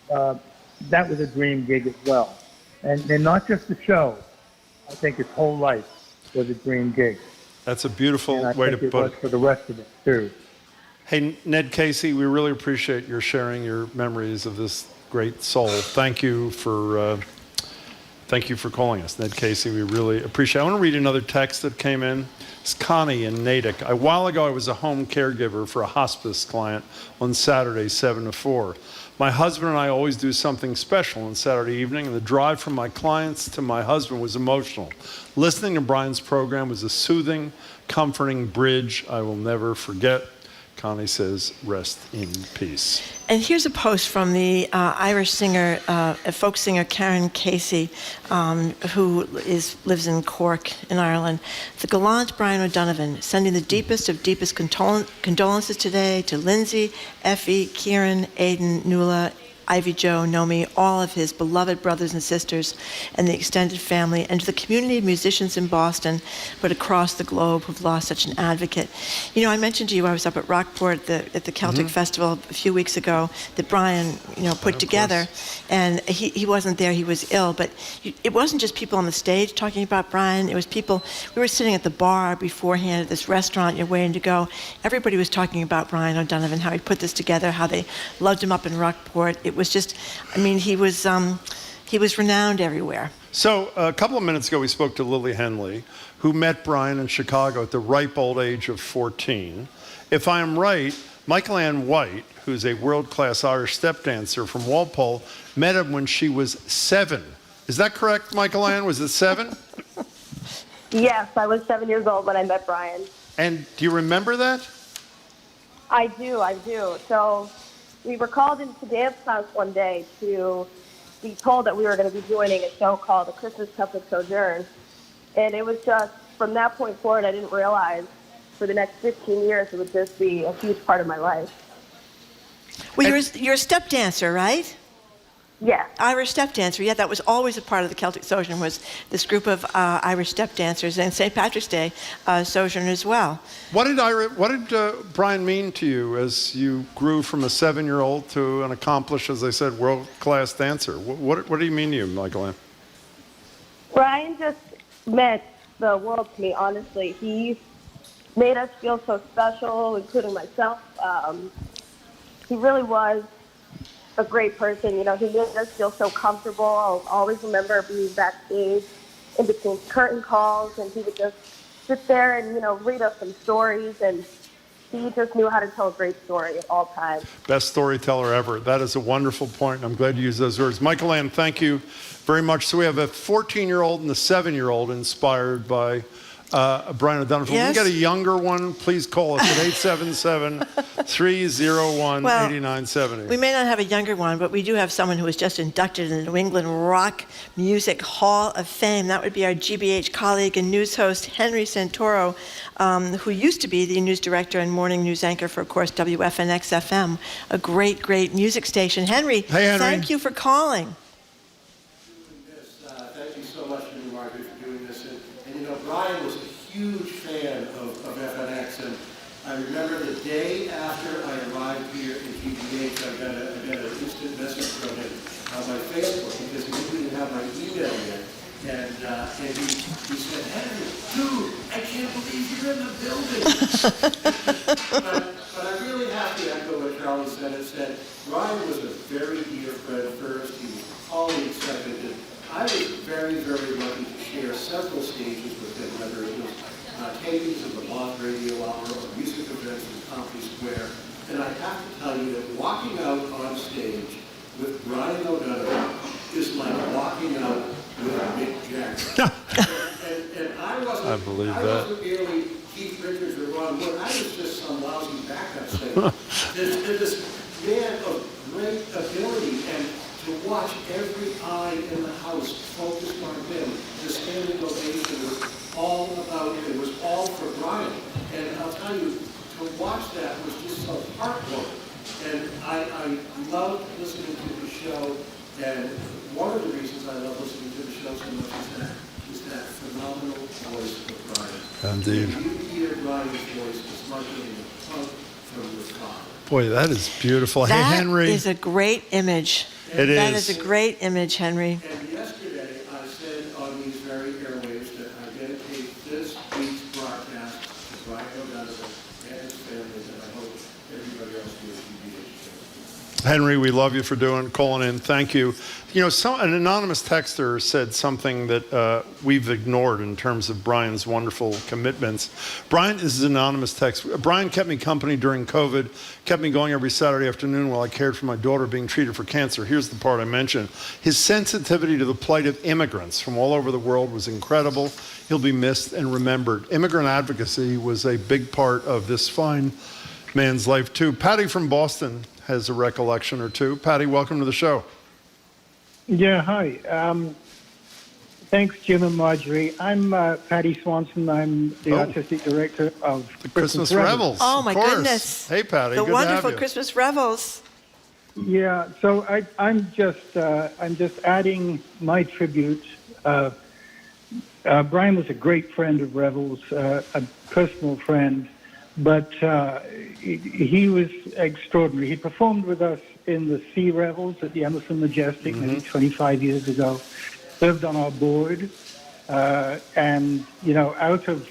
that was a dream gig as well. And not just the show. I think his whole life was a dream gig. That's a beautiful way to put it. And I think it was for the rest of it, too. Hey, Ned Casey, we really appreciate your sharing your memories of this great soul. Thank you for calling us, Ned Casey. We really appreciate it. I want to read another text that came in. It's Connie in Natick. A while ago, I was a home caregiver for a hospice client on Saturday, 7 to 4. My husband and I always do something special on Saturday evening, and the drive from my clients to my husband was emotional. Listening to Brian's program was a soothing, comforting bridge I will never forget. Connie says, rest in peace. And here's a post from the Irish singer, folk singer Karen Casey, who lives in Cork in Ireland. The gallant Brian O'Donovan, sending the deepest of deepest condolences today to Lindsay, Effie, Kieran, Aidan, Nuala, Ivy Joe, Nomi, all of his beloved brothers and sisters, and the extended family, and to the community of musicians in Boston, but across the globe who've lost such an advocate. I mentioned to you I was up at Rockport at the Celtic Festival a few weeks ago that Brian, put together, and he wasn't there, he was ill, but it wasn't just people on the stage talking about Brian, it was people, we were sitting at the bar beforehand at this restaurant, you're waiting to go, everybody was talking about Brian O'Donovan, how he put this together, how they loved him up in Rockport. It was just, he was renowned everywhere. So a couple of minutes ago, we spoke to Lily Henley, who met Brian in Chicago at the ripe old age of 14. If I am right, Michael Ann White, who's a world-class Irish step dancer from Walpole, met him when she was 7. Is that correct, Michael Ann? Was it 7? Yes, I was 7 years old when I met Brian. And do you remember that? I do. So we were called into dance class one day to be told that we were going to be joining a show called The Christmas Celtic Sojourn. And it was just, from that point forward, I didn't realize for the next 15 years it would just be a huge part of my life. Well, you're a step dancer, right? Yeah. Irish step dancer. Yeah, that was always a part of the Celtic Sojourn, was this group of Irish step dancers, and St. Patrick's Day Sojourn as well. What did Brian mean to you as you grew from a 7-year-old to an accomplished, as I said, world-class dancer? What did he mean to you, Michael Ann? Brian just meant the world to me, honestly. He made us feel so special, including myself. He really was a great person. You know, he made us feel so comfortable. I'll always remember being backstage in between curtain calls, and he would just sit there and, you know, read us some stories, and he just knew how to tell a great story at all times. Best storyteller ever. That is a wonderful point, and I'm glad you used those words. Michael Ann, thank you very much. So we have a 14-year-old and a 7-year-old inspired by Brian O'Donovan. Yes. If we get a younger one, please call us at 877-301-8970. We may not have a younger one, but we do have someone who was just inducted in the New England Rock Music Hall of Fame. That would be our GBH colleague and news host, Henry Santoro, who used to be the news director and morning news anchor for, of course, WFNX-FM, a great, great music station. Henry, hey, Henry. Thank you for calling. Thank you so much, Margaret, for doing this. And you know, Brian was a huge fan of FNX, and I remember the day after I arrived here in GBH, I got an instant message from him on my Facebook because he didn't have my email yet. And he said, "Henry, dude, I can't believe you're in the building." but I really have to echo what Charlie said. It said, Brian was a very dear friend first. He was always accepted. I was very, very lucky to share several stages with him, whether it was tapings of the Blonde Radio Hour or music events in Copley Square. And I have to tell you that walking out on stage with Brian O'Donovan is like walking out with Mick Jagger. and I wasn't merely Keith Richards or Ron Wood. I was just some lousy backup singer. There's this man of great ability, and to watch every eye in the house focused on him, the standing ovation was all about him. It was all for Brian. And I'll tell you, to watch that was just so heartwarming. And I loved listening to the show. And one of the reasons I love listening to the show so much is that phenomenal voice of Brian. Indeed. When you hear Brian's voice, it's like getting a hug from your father. Boy, that is beautiful. Hey, Henry. That is a great image. It That is. is a great image, Henry. And yesterday, I said on these very airwaves that I dedicate this week's broadcast to Brian O'Donovan and his family, and I hope everybody else here at GBH. Henry, we love you for calling in. Thank you. You know, an anonymous texter said something that we've ignored in terms of Brian's wonderful commitments. Brian is an anonymous text. Brian kept me company during COVID, kept me going every Saturday afternoon while I cared for my daughter being treated for cancer. Here's the part I mentioned. His sensitivity to the plight of immigrants from all over the world was incredible. He'll be missed and remembered. Immigrant advocacy was a big part of this fine man's life, too. Patty from Boston has a recollection or two. Patty, welcome to the show. Yeah, hi. Thanks, Jim and Marjorie. I'm Patty Swanson. I'm the artistic director of the Christmas Revels. Oh, my goodness. Hey, Patty. The good wonderful to have you. Christmas Revels. Yeah, so I'm just adding my tribute. Brian was a great friend of Revels, a personal friend, but he was extraordinary. He performed with us in the Sea Revels at the Emerson Majestic maybe 25 years ago. Served on our board, and you know, out of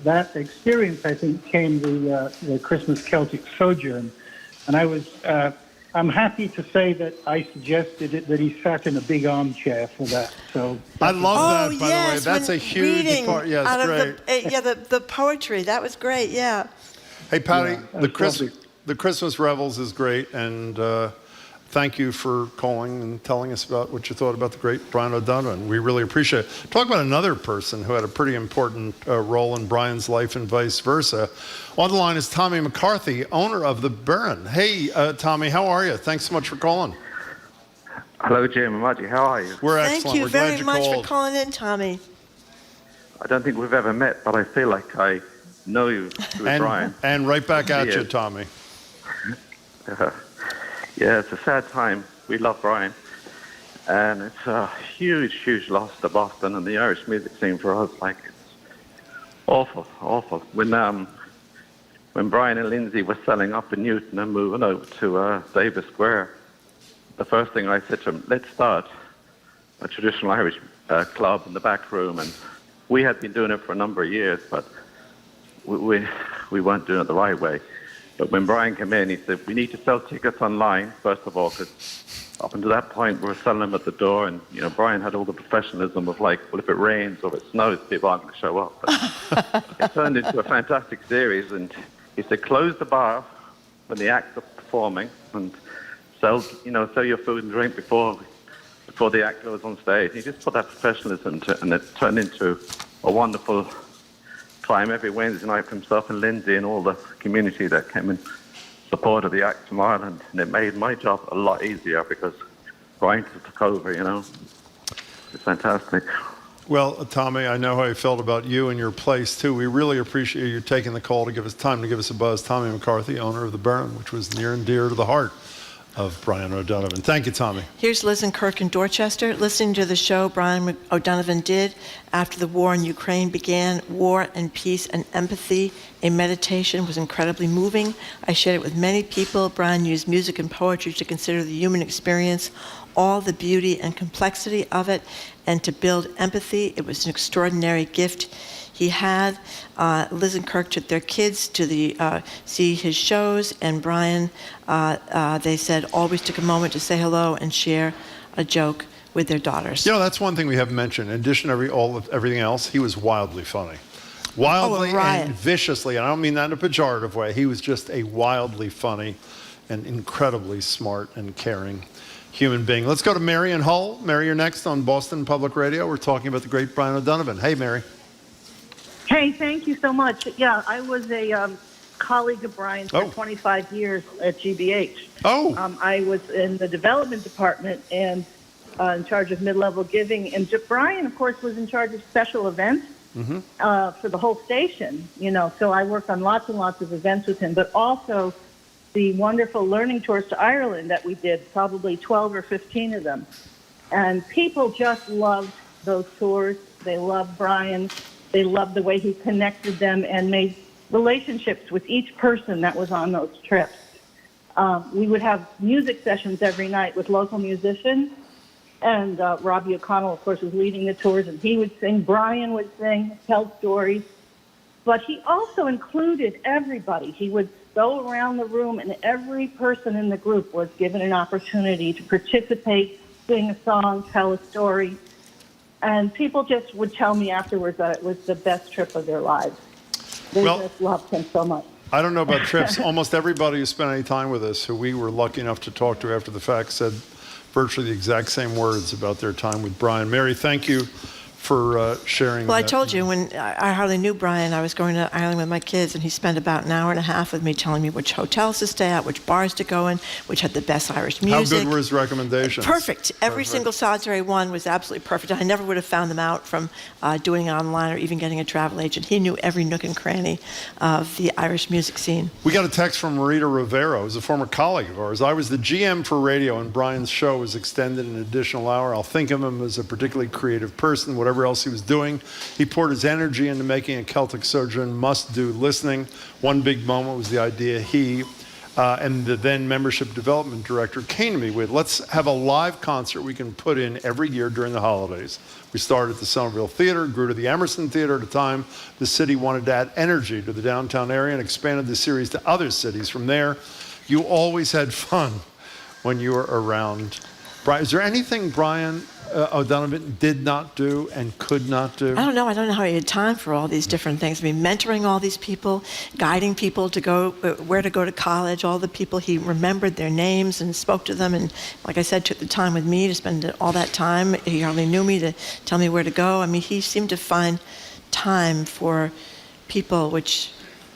that experience, I think came the Christmas Celtic Sojourn, and I'm happy to say that I suggested it, that he sat in a big armchair for that. So I love that, by yes, the way. That's a huge part. Yeah, out it's great. Of the poetry. That was great, yeah. Hey, Patty, Yeah, the Christmas Revels is great, and thank you for calling and telling us about what you thought about the great Brian O'Donovan. We really appreciate it. Talk about another person who had a pretty important role in Brian's life and vice versa. On the line is Tommy McCarthy, owner of the Burn. Hey, Tommy, how are you? Thanks so much for calling. Hello, Jim and Maggie. How are you? We're Thank excellent. you We're glad very you much called. for calling in, Tommy. I don't think we've ever met, but I feel like I know you through Brian. And right back at you, Yes. Tommy. Yeah, it's a sad time. We love Brian. And it's a huge, huge loss to Boston and the Irish music scene for us. Like, it's awful, awful. When Brian and Lindsay were selling up in Newton and moving over to Davis Square, the first thing I said to them, let's start a traditional Irish club in the back room. And we had been doing it for a number of years, but we weren't doing it the right way. But when Brian came in, he said, we need to sell tickets online, first of all, because up until that point, we were selling them at the door. And, you know, Brian had all the professionalism of like, well, if it rains or if it snows, people aren't going to show up. But it turned into a fantastic series. And he said, close the bar when the acts are performing and sell your food and drink before the act goes on stage. He just put that professionalism to, and it turned into a wonderful time every Wednesday night for himself and Lindsay and all the community that came in support of the act from Ireland. And it made my job a lot easier because Brian took over, you know. It's fantastic. Well, Tommy, I know how I felt about you and your place, too. We really appreciate you taking the call to give us time to give us a buzz. Tommy McCarthy, owner of the Burn, which was near and dear to the heart of Brian O'Donovan. Thank you, Tommy. Here's Liz and Kirk in Dorchester, listening to the show Brian O'Donovan did after the war in Ukraine began. War and Peace and Empathy, a meditation, was incredibly moving. I shared it with many people. Brian used music and poetry to consider the human experience, all the beauty and complexity of it, and to build empathy. It was an extraordinary gift he had. Liz and Kirk took their kids to see his shows, and Brian, they said, always took a moment to say hello and share a joke with their daughters. You know, that's one thing we haven't mentioned. In addition to everything else, he was wildly funny. Wildly and viciously, and I don't mean that in a pejorative way. He was just a wildly funny and incredibly smart and caring human being. Let's go to Mary in Hull. Mary, you're next on Boston Public Radio. We're talking about the great Brian O'Donovan. Hey, Mary. Hey, thank you so much. Yeah, I was a colleague of Brian's for 25 years at GBH. I was in the development department and in charge of mid-level giving. And Brian, of course, was in charge of special events for the whole station. You know, so I worked on lots and lots of events with him, but also the wonderful learning tours to Ireland that we did, probably 12 or 15 of them. And people just loved those tours. They loved Brian. They loved the way he connected them and made relationships with each person that was on those trips. We would have music sessions every night with local musicians. And Robbie O'Connell, of course, was leading the tours, and he would sing. Brian would sing, tell stories. But he also included everybody. He would go around the room, and every person in the group was given an opportunity to participate, sing a song, tell a story. And people just would tell me afterwards that it was the best trip of their lives. They just loved him so much. I don't know about trips. Almost everybody who spent any time with us, who we were lucky enough to talk to after the fact, said virtually the exact same words about their time with Brian. Mary, thank you for sharing Well, that. I told you, when I hardly knew Brian, I was going to Ireland with my kids, and he spent about an hour and a half with me telling me which hotels to stay at, which bars to go in, which had the best Irish music. How good were his recommendations? Perfect. Every single solitary one was absolutely perfect. I never would have found them out from doing it online or even getting a travel agent. He knew every nook and cranny of the Irish music scene. We got a text from Marita Rivero, who's a former colleague of ours. I was the GM for radio, and Brian's show was extended an additional hour. I'll think of him as a particularly creative person, whatever else he was doing. He poured his energy into making a Celtic Sojourn must-do listening. One big moment was the idea he and the then membership development director came to me with, let's have a live concert we can put in every year during the holidays. We started at the Somerville Theater, grew to the Emerson Theater at a time. The city wanted to add energy to the downtown area and expanded the series to other cities. From there, you always had fun when you were around. Brian, is there anything, Brian, O'Donovan did not do and could not do? I don't know. I don't know how he had time for all these different things. I mean, mentoring all these people, guiding people to go where to go to college, all the people he remembered their names and spoke to them. And like I said, took the time with me to spend all that time. He hardly knew me to tell me where to go. I mean, he seemed to find time for people, which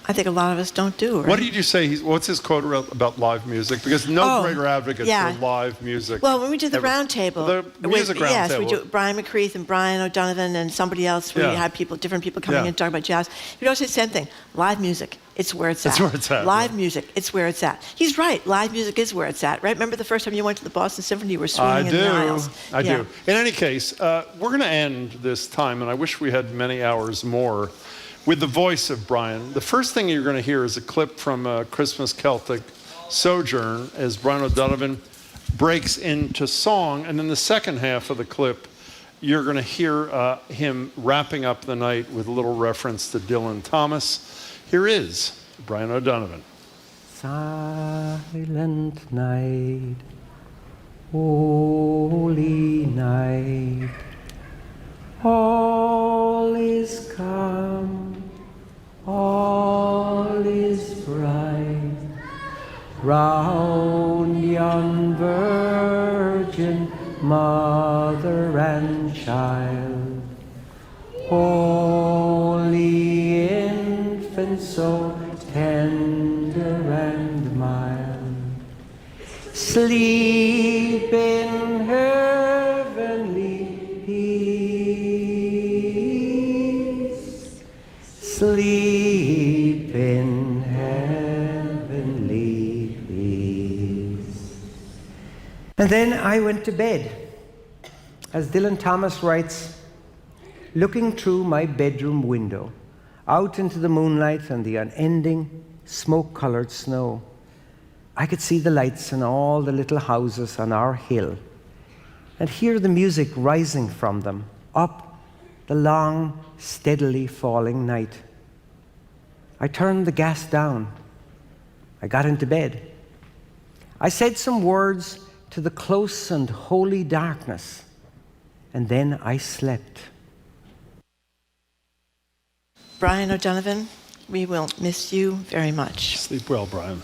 I think a lot of us don't do. Right? What did you say? What's his quote about live music? Because no greater advocate for live music. Well, when we did the round table, the music round yes, table. we do Brian McCreath and Brian O'Donovan and somebody else. We had different people coming in to talk about jazz. We'd always say the same thing: live music. It's where it's at. It's where it's at. Live music. It's where it's at. He's right. Live music is where it's at. Right? Remember the first time you went to the Boston Symphony? You were swinging in the aisles. I do. In any case, we're going to end this time, and I wish we had many hours more, with the voice of Brian. The first thing you're going to hear is a clip from a Christmas Celtic sojourn as Brian O'Donovan breaks into song. And then the second half of the clip, you're going to hear him wrapping up the night with a little reference to Dylan Thomas. Here is Brian O'Donovan. Silent night, holy night, all is calm, all is bright, round yon virgin mother and child, holy infant, so tender and mild, sleep in heavenly peace, sleep in heavenly peace. And then I went to bed. As Dylan Thomas writes, looking through my bedroom window, out into the moonlight and the unending smoke-colored snow, I could see the lights in all the little houses on our hill and hear the music rising from them up the long, steadily falling night. I turned the gas down. I got into bed. I said some words to the close and holy darkness, and then I slept. Brian O'Donovan, we will miss you very much. Sleep well, Brian.